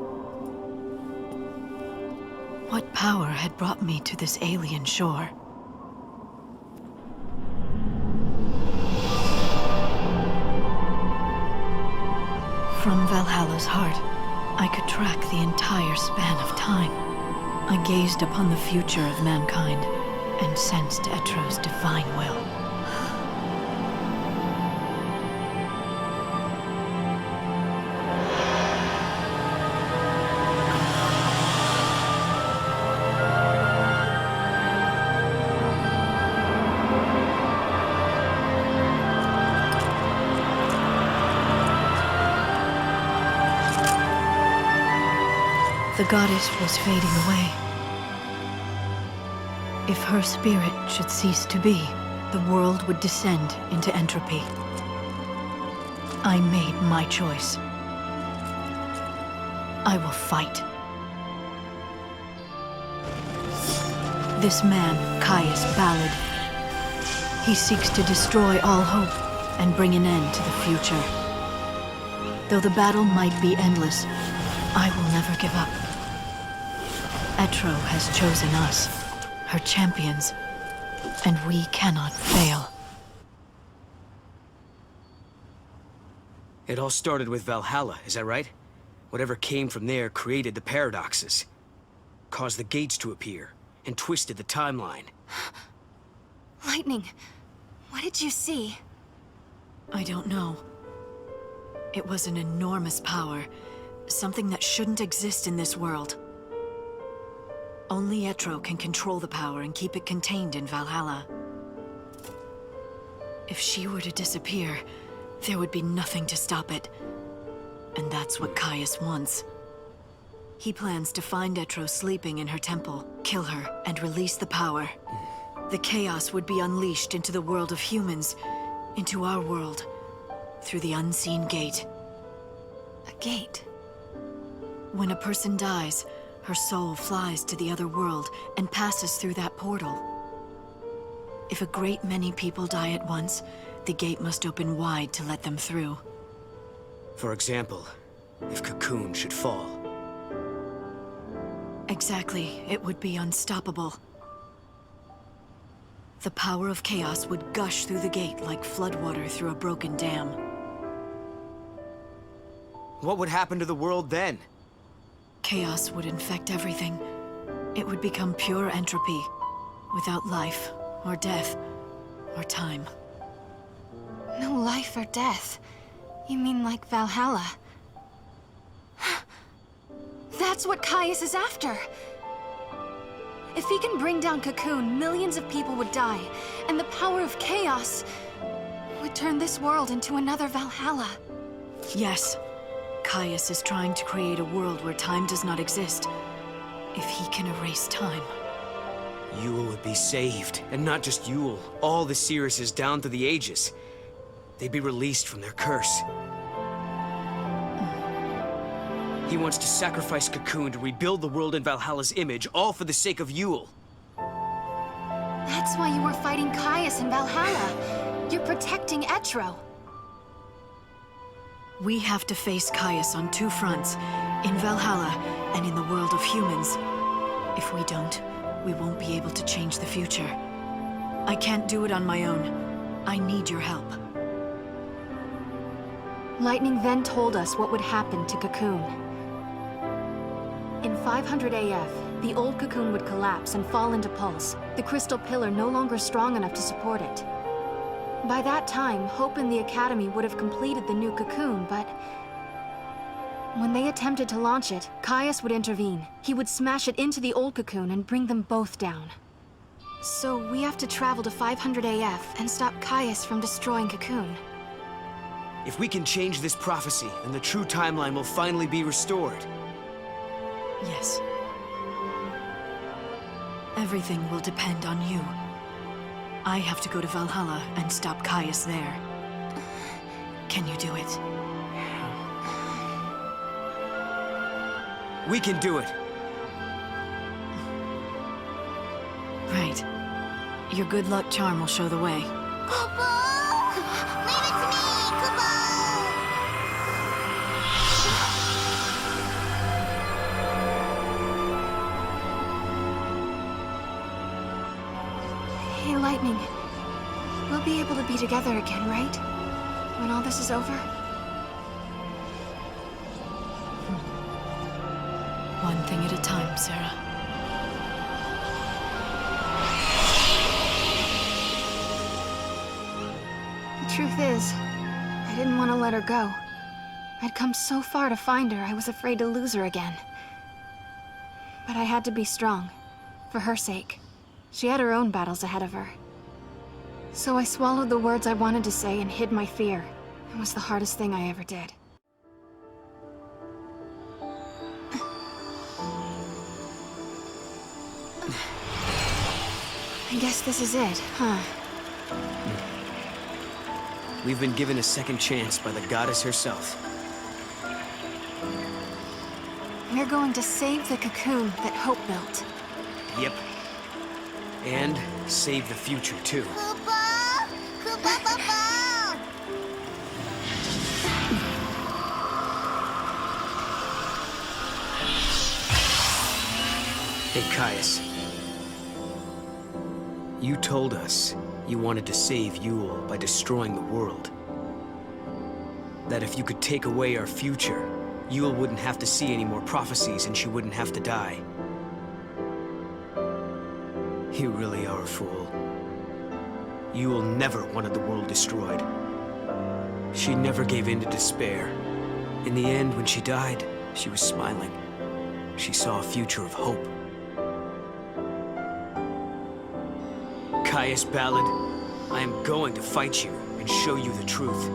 What power had brought me to this alien shore? From Valhalla's heart, I could track the entire span of time. I gazed upon the future of mankind and sensed Etro's divine will. The goddess was fading away. If her spirit should cease to be, the world would descend into entropy. I made my choice. I will fight. This man, Caius Ballad, he seeks to destroy all hope and bring an end to the future. Though the battle might be endless, I will never give up. Etro has chosen us, her champions, and we cannot fail. It all started with Valhalla, is that right? Whatever came from there created the paradoxes. Caused the gates to appear, and twisted the timeline. Lightning, what did you see? I don't know. It was an enormous power, something that shouldn't exist in this world. Only Etro can control the power and keep it contained in Valhalla. If she were to disappear, there would be nothing to stop it. And that's what Caius wants. He plans to find Etro sleeping in her temple, kill her, and release the power. The chaos would be unleashed into the world of humans, into our world, through the unseen gate. A gate. When a person dies, her soul flies to the other world and passes through that portal. If a great many people die at once, the gate must open wide to let them through. For example, if Cocoon should fall. Exactly. It would be unstoppable. The power of chaos would gush through the gate like floodwater through a broken dam. What would happen to the world then? Chaos would infect everything. It would become pure entropy, without life, or death, or time. No life or death. You mean like Valhalla? That's what Caius is after! If he can bring down Cocoon, millions of people would die, and the power of chaos would turn this world into another Valhalla. Yes. Caius is trying to create a world where time does not exist. If he can erase time. Yule would be saved, and not just Yule. All the Seeresses down through the ages. They'd be released from their curse. He wants to sacrifice Cocoon to rebuild the world in Valhalla's image, all for the sake of Yule. That's why you were fighting Caius in Valhalla. You're protecting Etro. We have to face Caius on two fronts, in Valhalla and in the world of humans. If we don't, we won't be able to change the future. I can't do it on my own. I need your help. Lightning then told us what would happen to Cocoon. In 500 AF, the old Cocoon would collapse and fall into pulse, the crystal pillar no longer strong enough to support it. By that time, Hope and the Academy would have completed the new Cocoon, but when they attempted to launch it, Caius would intervene. He would smash it into the old Cocoon and bring them both down. So we have to travel to 500 AF and stop Caius from destroying Cocoon. If we can change this prophecy, then the true timeline will finally be restored. Yes. Everything will depend on you. I have to go to Valhalla and stop Caius there. Can you do it? We can do it. Right. Your good luck charm will show the way. Hey, Lightning. We'll be able to be together again, right? When all this is over? One thing at a time, Serah. The truth is, I didn't want to let her go. I'd come so far to find her, I was afraid to lose her again. But I had to be strong, for her sake. She had her own battles ahead of her. So I swallowed the words I wanted to say and hid my fear. It was the hardest thing I ever did. I guess this is it, huh? We've been given a second chance by the goddess herself. We're going to save the cocoon that Hope built. Yep. And save the future, too. Hey, Caius. You told us you wanted to save Yule by destroying the world. That if you could take away our future, Yule wouldn't have to see any more prophecies and she wouldn't have to die. You really are a fool. Yule never wanted the world destroyed. She never gave in to despair. In the end, when she died, she was smiling. She saw a future of hope. Caius Ballad, I am going to fight you and show you the truth.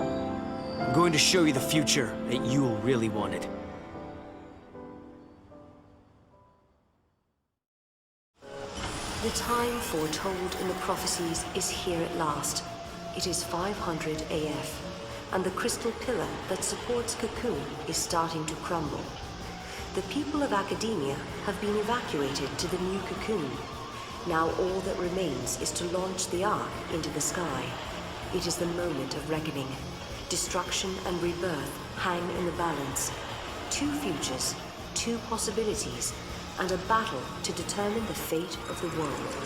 I'm going to show you the future that Yule really wanted. The time foretold in the prophecies is here at last. It is 500 AF. and the crystal pillar that supports Cocoon is starting to crumble. The people of Academia have been evacuated to the new Cocoon. Now all that remains is to launch the Ark into the sky. It is the moment of reckoning. Destruction and rebirth hang in the balance. Two futures, two possibilities, and a battle to determine the fate of the world.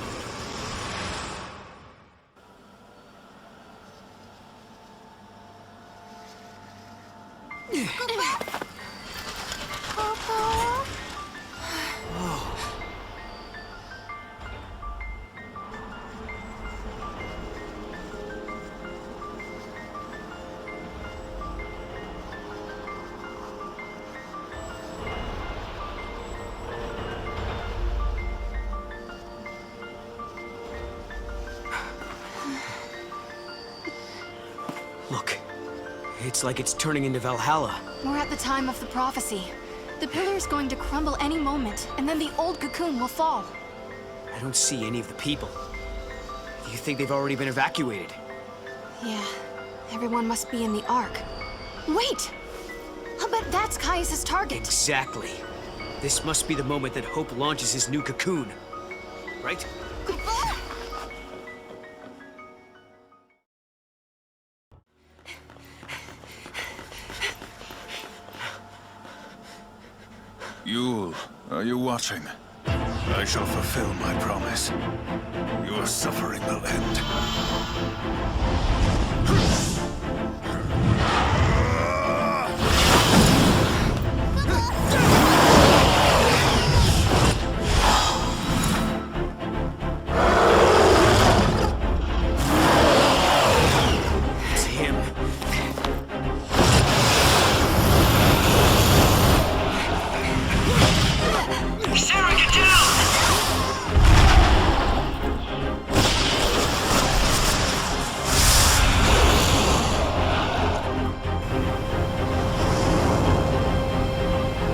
Look, it's like it's turning into Valhalla. We're at the time of the prophecy. The pillar is going to crumble any moment, and then the old Cocoon will fall. I don't see any of the people. Do you think they've already been evacuated? Yeah, everyone must be in the Ark. Wait! I'll bet that's Caius' target. Exactly. This must be the moment that Hope launches his new Cocoon. Right? Yule, are you watching? I shall fulfill my promise. Your suffering will end. It's him. Serah, get down!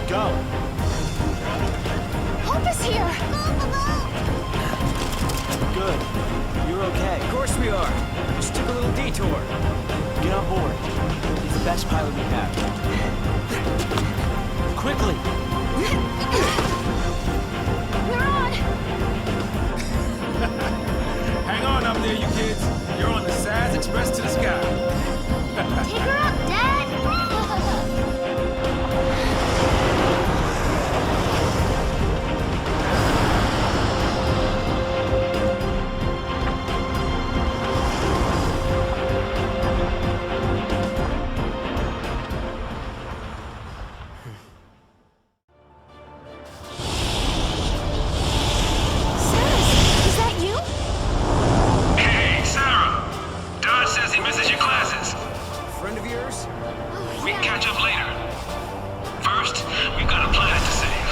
Go! Hope is here! Good. You're okay. Of course we are. Just took a little detour. Get on board. He's the best pilot we have. Quickly! We're on! Hang on up there, you kids. You're on the Saz Express to the sky. Take her up, Dad! Is that you? Hey, Serah! Dodge says he misses your classes. Friend of yours? We can catch up later. First, we've got a planet to save.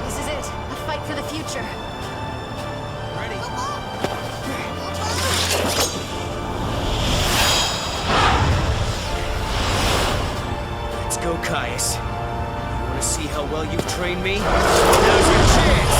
This is it. A fight for the future. Ready? Let's go, Caius. You want to see how well you've trained me? Now's your chance!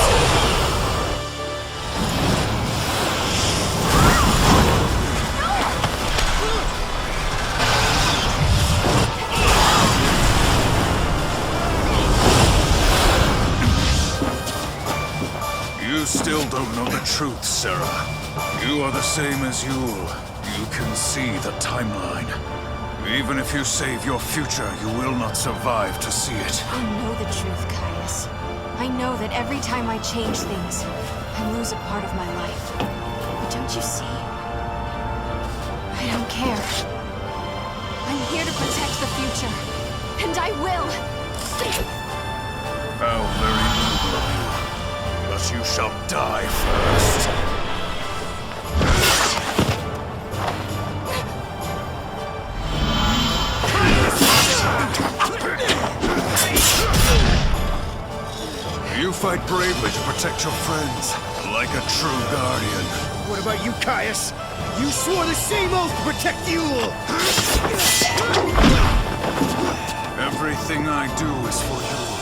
You still don't know the truth, Serah. You are the same as Yule. You can see the timeline. Even if you save your future, you will not survive to see it. I know the truth, Caius. I know that every time I change things, I lose a part of my life. But don't you see? I don't care. I'm here to protect the future. And I will! How very noble of you. But you shall die first. You fight bravely to protect your friends, like a true guardian. What about you, Caius? You swore the same oath to protect Yule! Everything I do is for Yule.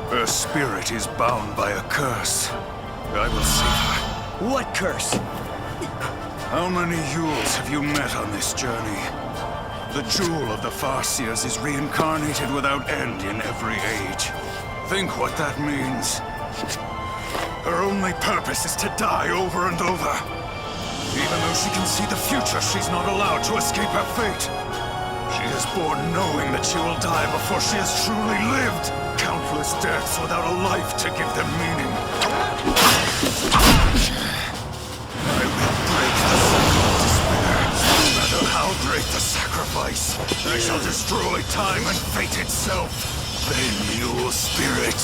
Her spirit is bound by a curse. I will save her. What curse? How many Yules have you met on this journey? The jewel of the Farseers is reincarnated without end in every age. Think what that means. Her only purpose is to die over and over. Even though she can see the future, she's not allowed to escape her fate. She is born knowing that she will die before she has truly lived. Countless deaths without a life to give them meaning. I will break the cycle of despair. No matter how great the sacrifice, I shall destroy time and fate itself. Then your spirit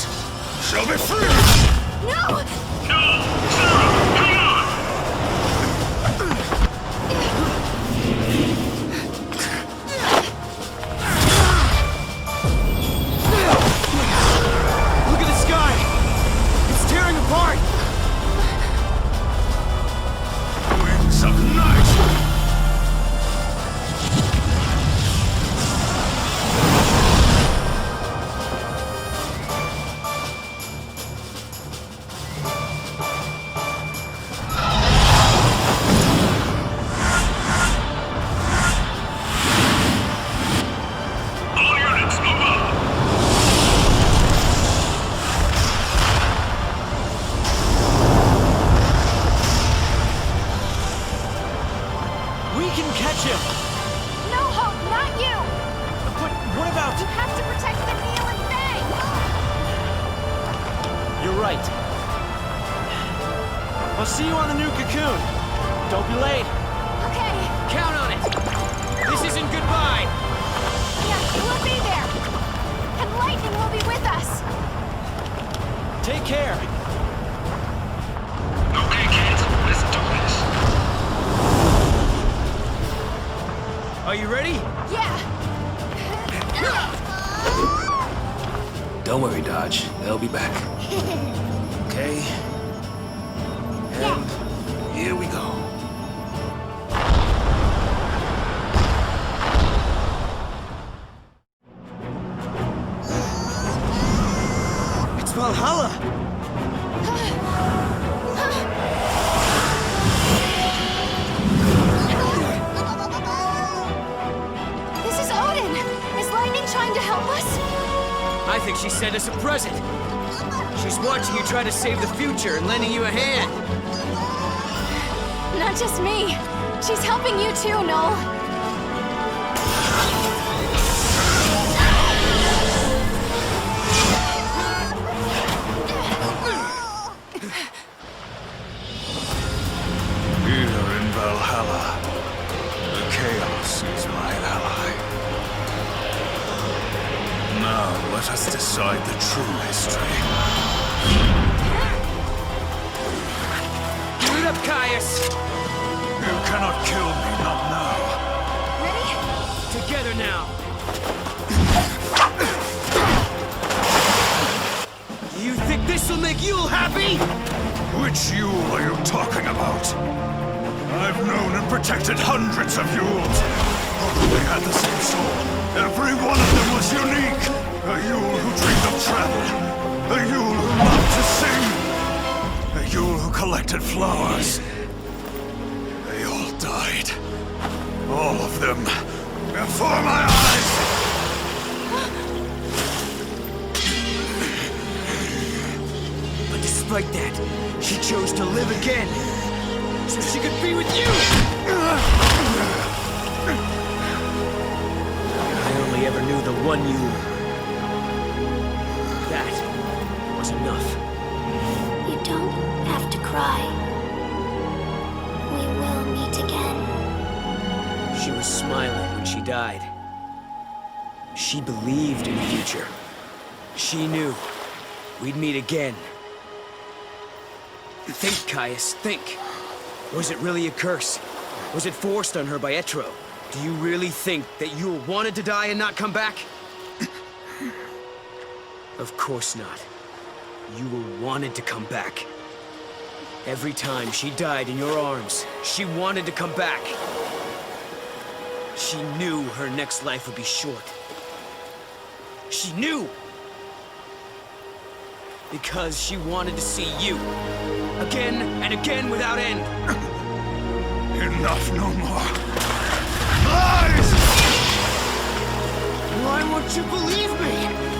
shall be free! No! No! Serah, hang on! Look at the sky! It's tearing apart! Wings of night! All units, move up! We can catch him! No, Hope, not you! But what about... You have to protect the Neil and Fang! You're right. I'll see you on the new cocoon. Don't be late. Okay. Count on it! This isn't goodbye! Yeah, we'll be there! And Lightning will be with us! Take care. Okay, kids, let's do this. Are you ready? Yeah! Don't worry, Dodge. They'll be back. Okay. And here we go. It's Valhalla! This is Odin! Is Lightning trying to help us? I think she sent us a present. She's watching you try to save the future and lending you a hand. Not just me. She's helping you too, Noel. Here in Valhalla, the chaos is my ally. Now let us decide the true history. Give it up, Caius! You cannot kill me, not now. Ready? Together now! You think this'll make Yule happy? Which Yule are you talking about? I've known and protected hundreds of Yules. Although they had the same soul, every one of them was unique. A Yule who dreamed of travel. A Yule who loved to sing. A Yule who collected flowers. They all died. All of them. Before my eyes! But despite that, she chose to live again. So she could be with you! I only ever knew the one you... That was enough. You don't have to cry. We will meet again. She was smiling when she died. She believed in the future. She knew we'd meet again. Think, Caius, think. Was it really a curse? Was it forced on her by Etro? Do you really think that Yule wanted to die and not come back? Of course not. Yule wanted to come back. Every time she died in your arms, she wanted to come back. She knew her next life would be short. She knew! Because she wanted to see you. Again and again without end. Enough, no more. Lies! Why won't you believe me?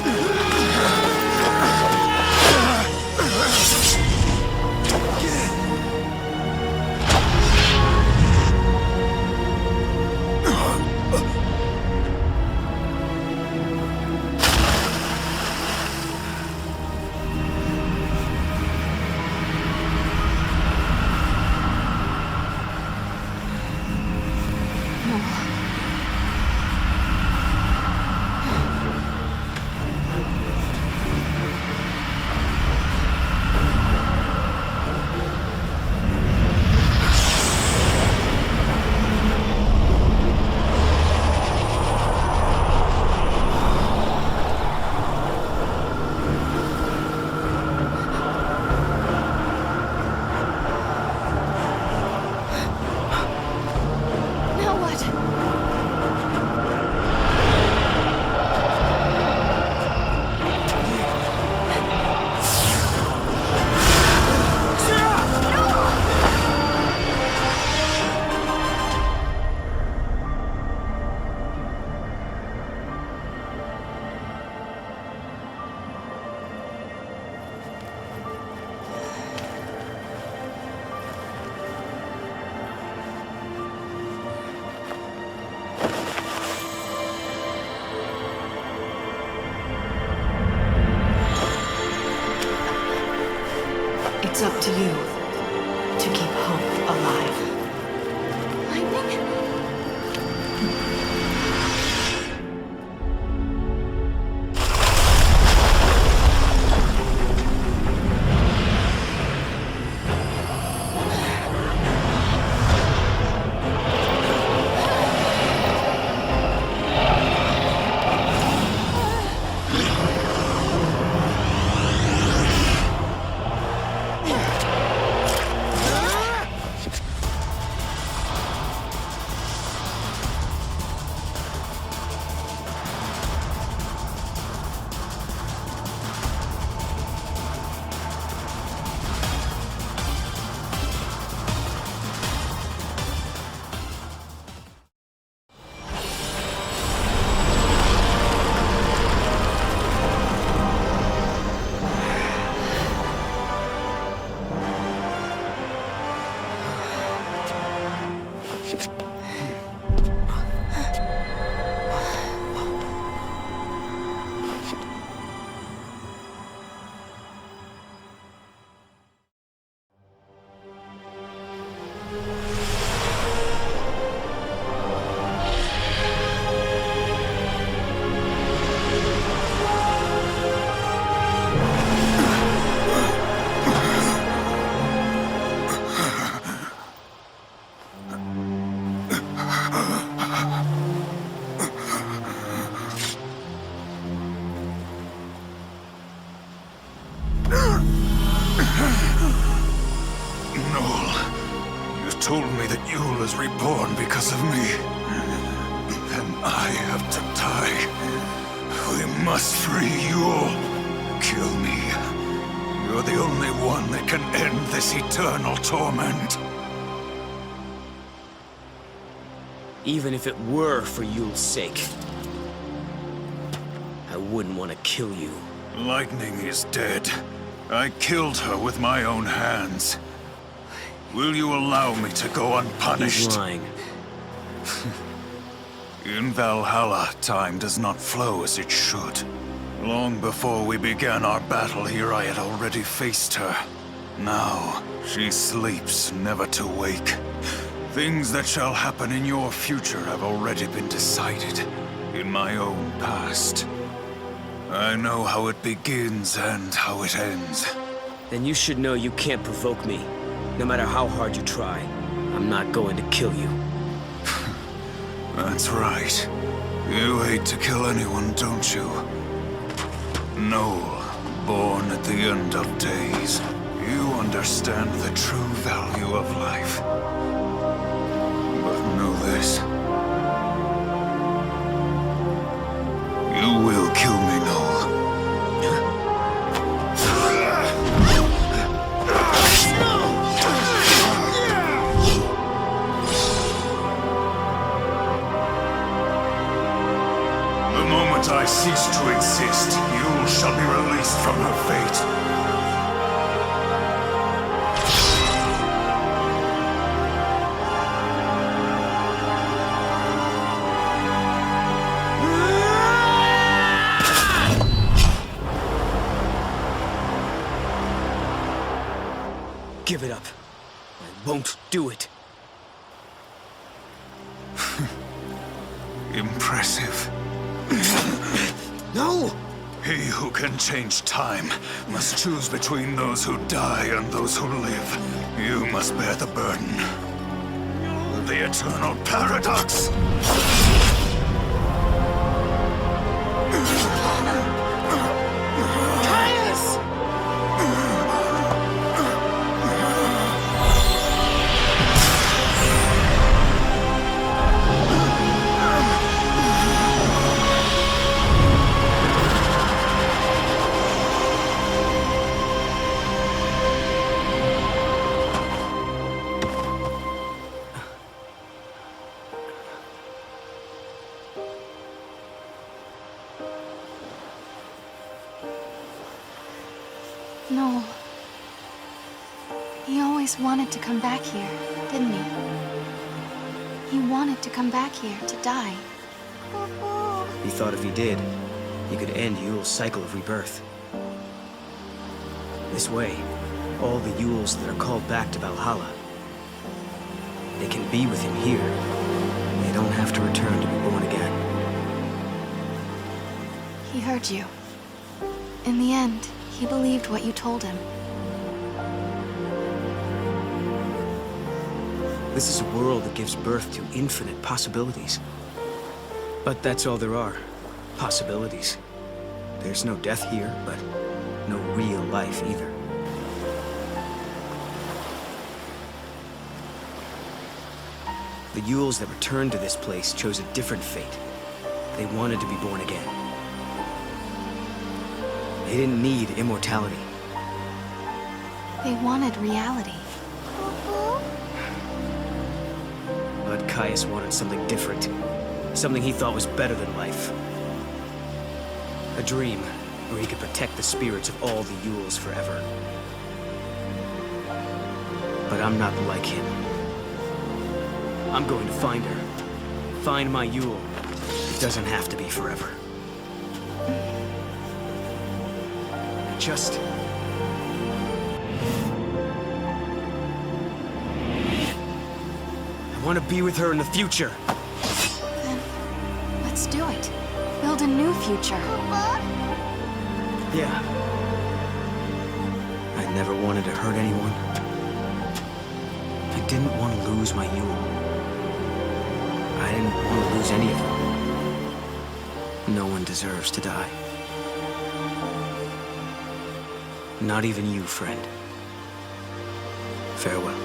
It's up to you to keep hope alive. Lightning? told me that Yule is reborn because of me. Then I have to die. We must free Yule. Kill me. You're the only one that can end this eternal torment. Even if it were for Yule's sake, I wouldn't want to kill you. Lightning is dead. I killed her with my own hands. Will you allow me to go unpunished? He's lying. In Valhalla, time does not flow as it should. Long before we began our battle here, I had already faced her. Now, she sleeps, never to wake. Things that shall happen in your future have already been decided in my own past. I know how it begins and how it ends. Then you should know you can't provoke me. No matter how hard you try, I'm not going to kill you. That's right. You hate to kill anyone, don't you? Noel, born at the end of days. You understand the true value of life. But know this. You will kill me, Noel. it up. I won't do it. Impressive. No! He who can change time must choose between those who die and those who live. You must bear the burden. The eternal paradox! Noel. He always wanted to come back here, didn't he? He wanted to come back here to die. He thought if he did, he could end Yule's cycle of rebirth. This way, all the Yules that are called back to Valhalla, they can be with him here. They don't have to return to be born again. He heard you. In the end, he believed what you told him. This is a world that gives birth to infinite possibilities. But that's all there are. Possibilities. There's no death here, but no real life either. The Yules that returned to this place chose a different fate. They wanted to be born again. They didn't need immortality. They wanted reality. But Caius wanted something different. Something he thought was better than life. A dream where he could protect the spirits of all the Yules forever. But I'm not like him. I'm going to find her. Find my Yule. It doesn't have to be forever. Just... I want to be with her in the future. Then, let's do it. Build a new future. Yeah. I never wanted to hurt anyone. I didn't want to lose my Yule. I didn't want to lose any of them. No one deserves to die. Not even you, friend. Farewell.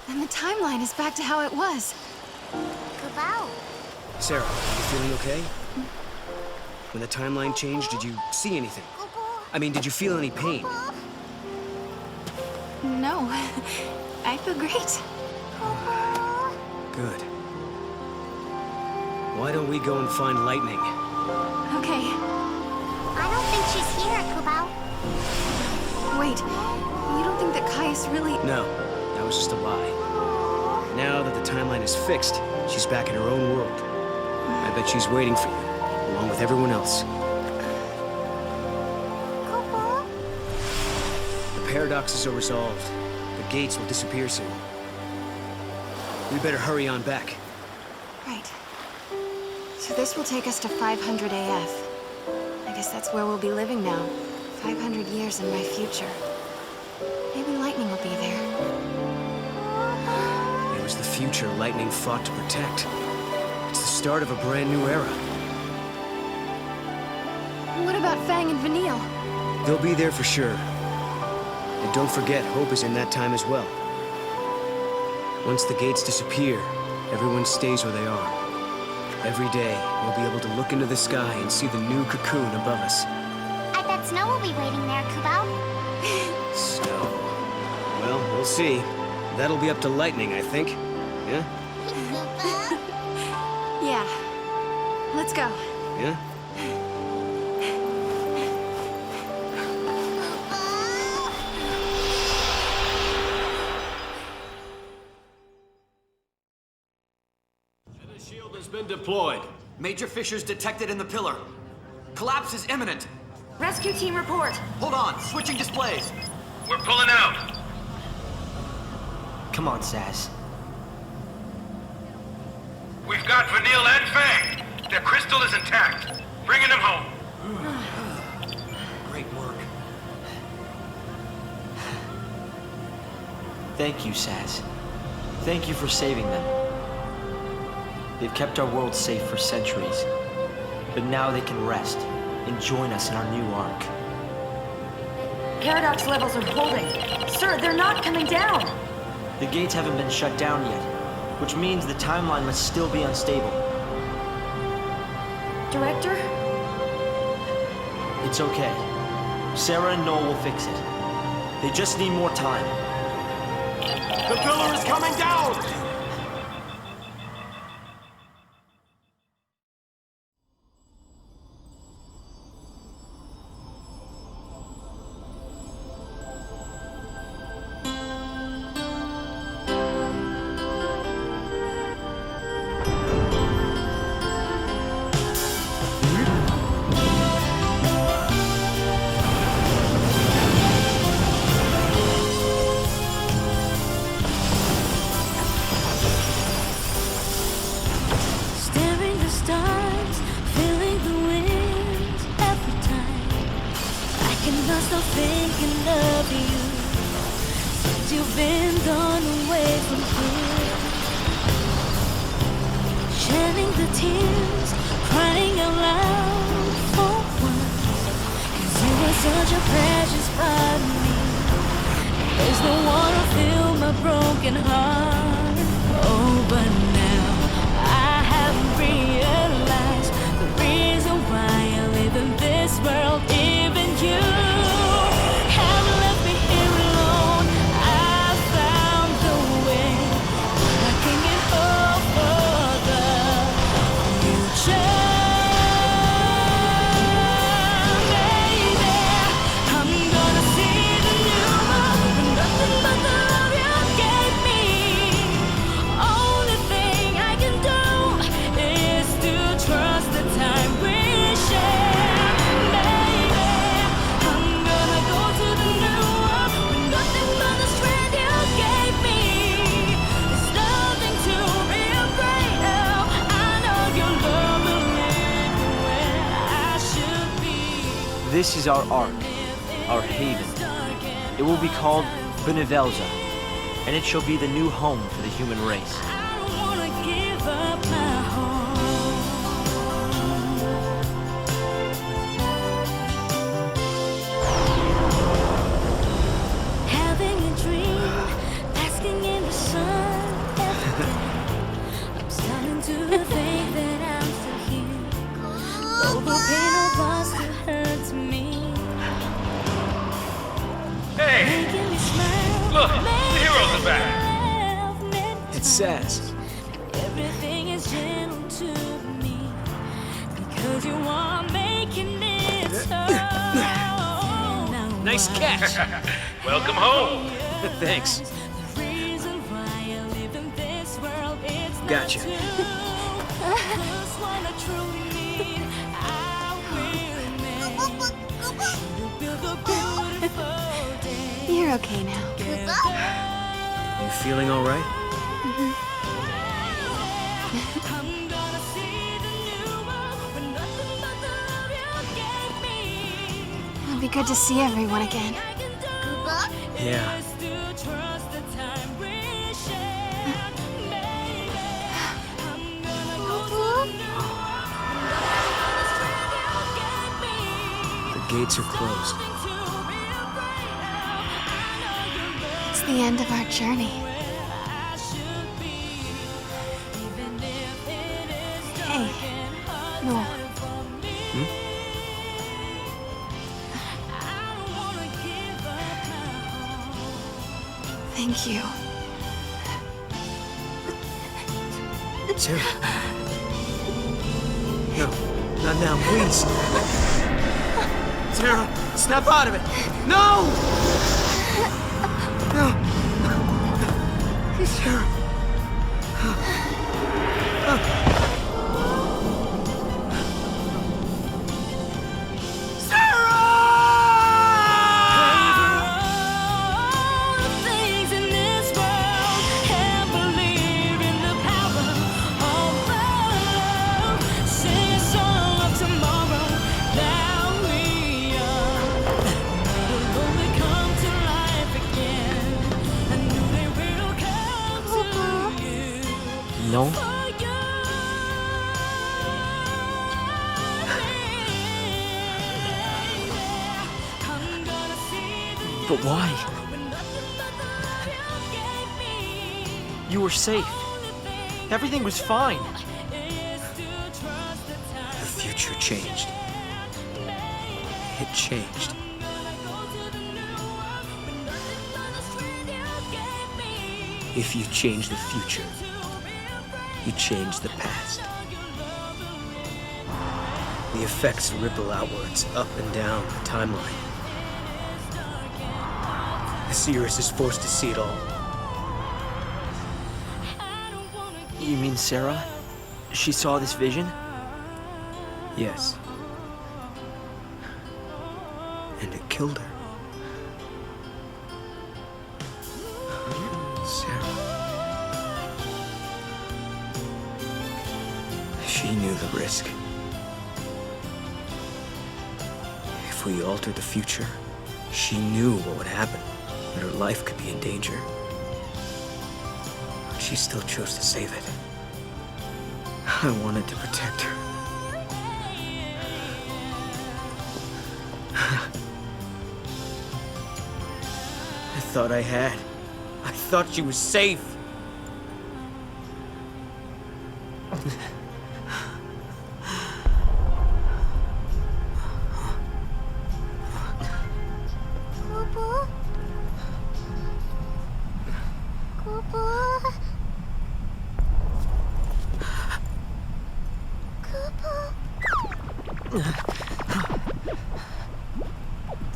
And the timeline is back to how it was. Serah, are you feeling okay? When the timeline changed, did you see anything? I mean, did you feel any pain? No. I feel great. Good. Why don't we go and find Lightning? Okay. I don't think she's here, Kubao. Wait, you don't think that Caius really... No, that was just a lie. Now that the timeline is fixed, she's back in her own world. I bet she's waiting for you, along with everyone else. The paradoxes are resolved. The gates will disappear soon. We better hurry on back. Right. So this will take us to 500 AF. I guess that's where we'll be living now. 500 years in my future. Maybe Lightning will be there. It was the future Lightning fought to protect. It's the start of a brand new era. What about Fang and Vanille? They'll be there for sure. And don't forget, Hope is in that time as well. Once the gates disappear, everyone stays where they are. Every day, we'll be able to look into the sky and see the new cocoon above us. I bet Snow will be waiting there, Kubao. Snow. Well, we'll see. That'll be up to Lightning, I think. Yeah? Let's go. Yeah? The shield has been deployed. Major fissures detected in the pillar. Collapse is imminent. Rescue team report. Hold on, switching displays. We're pulling out. Come on, Saz. We've got Vanille and Fang. Their crystal is intact. Bringing them home. Great work. Thank you, Saz. Thank you for saving them. They've kept our world safe for centuries. But now they can rest and join us in our new arc. Paradox levels are holding. Sir, they're not coming down. The gates haven't been shut down yet, which means the timeline must still be unstable. Director? It's okay. Serah and Noel will fix it. They just need more time. The pillar is coming down! This is our ark, our haven. It will be called Benevelza, and it shall be the new home for the human race. Having a dream, basking in the sun every day. I'm starting to think that I'm still here. Though the pain of loss still hurts me. Hey! Look, the heroes are back. It's Saz. Everything is gentle to me because you are making it so. Nice catch. Welcome home. Thanks. Gotcha. You're okay now. You feeling all right? It'll be good to see everyone again. Yeah. The gates are closed. It's the end of our journey. Hey, Noel. Thank you. Serah. No, not now, please. Serah, snap out of it. No! No. Serah. No? But why? You were safe. Everything was fine. The future changed. It changed. If you change the future, you change the past. The effects ripple outwards, up and down the timeline. The Seeress is forced to see it all. You mean Serah? She saw this vision? Yes. And it killed her. Serah. She knew the risk. If we altered the future, she knew what would happen, that her life could be in danger. But she still chose to save it. I wanted to protect her. I thought I had. I thought she was safe.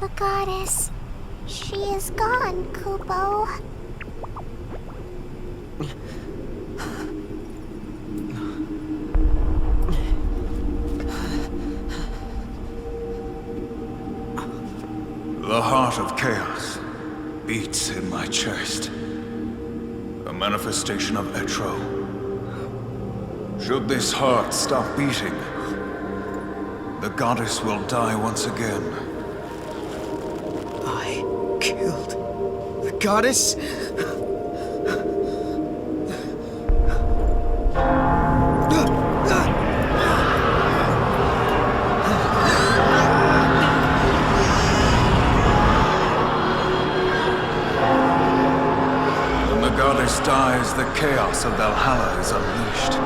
The goddess. She is gone, Kupo. The heart of chaos beats in my chest. A manifestation of Etro. Should this heart stop beating, the goddess will die once again. I killed the goddess? When the goddess dies, the chaos of Valhalla is unleashed.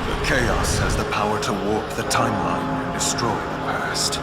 The chaos has the power to warp the timeline and destroy the past.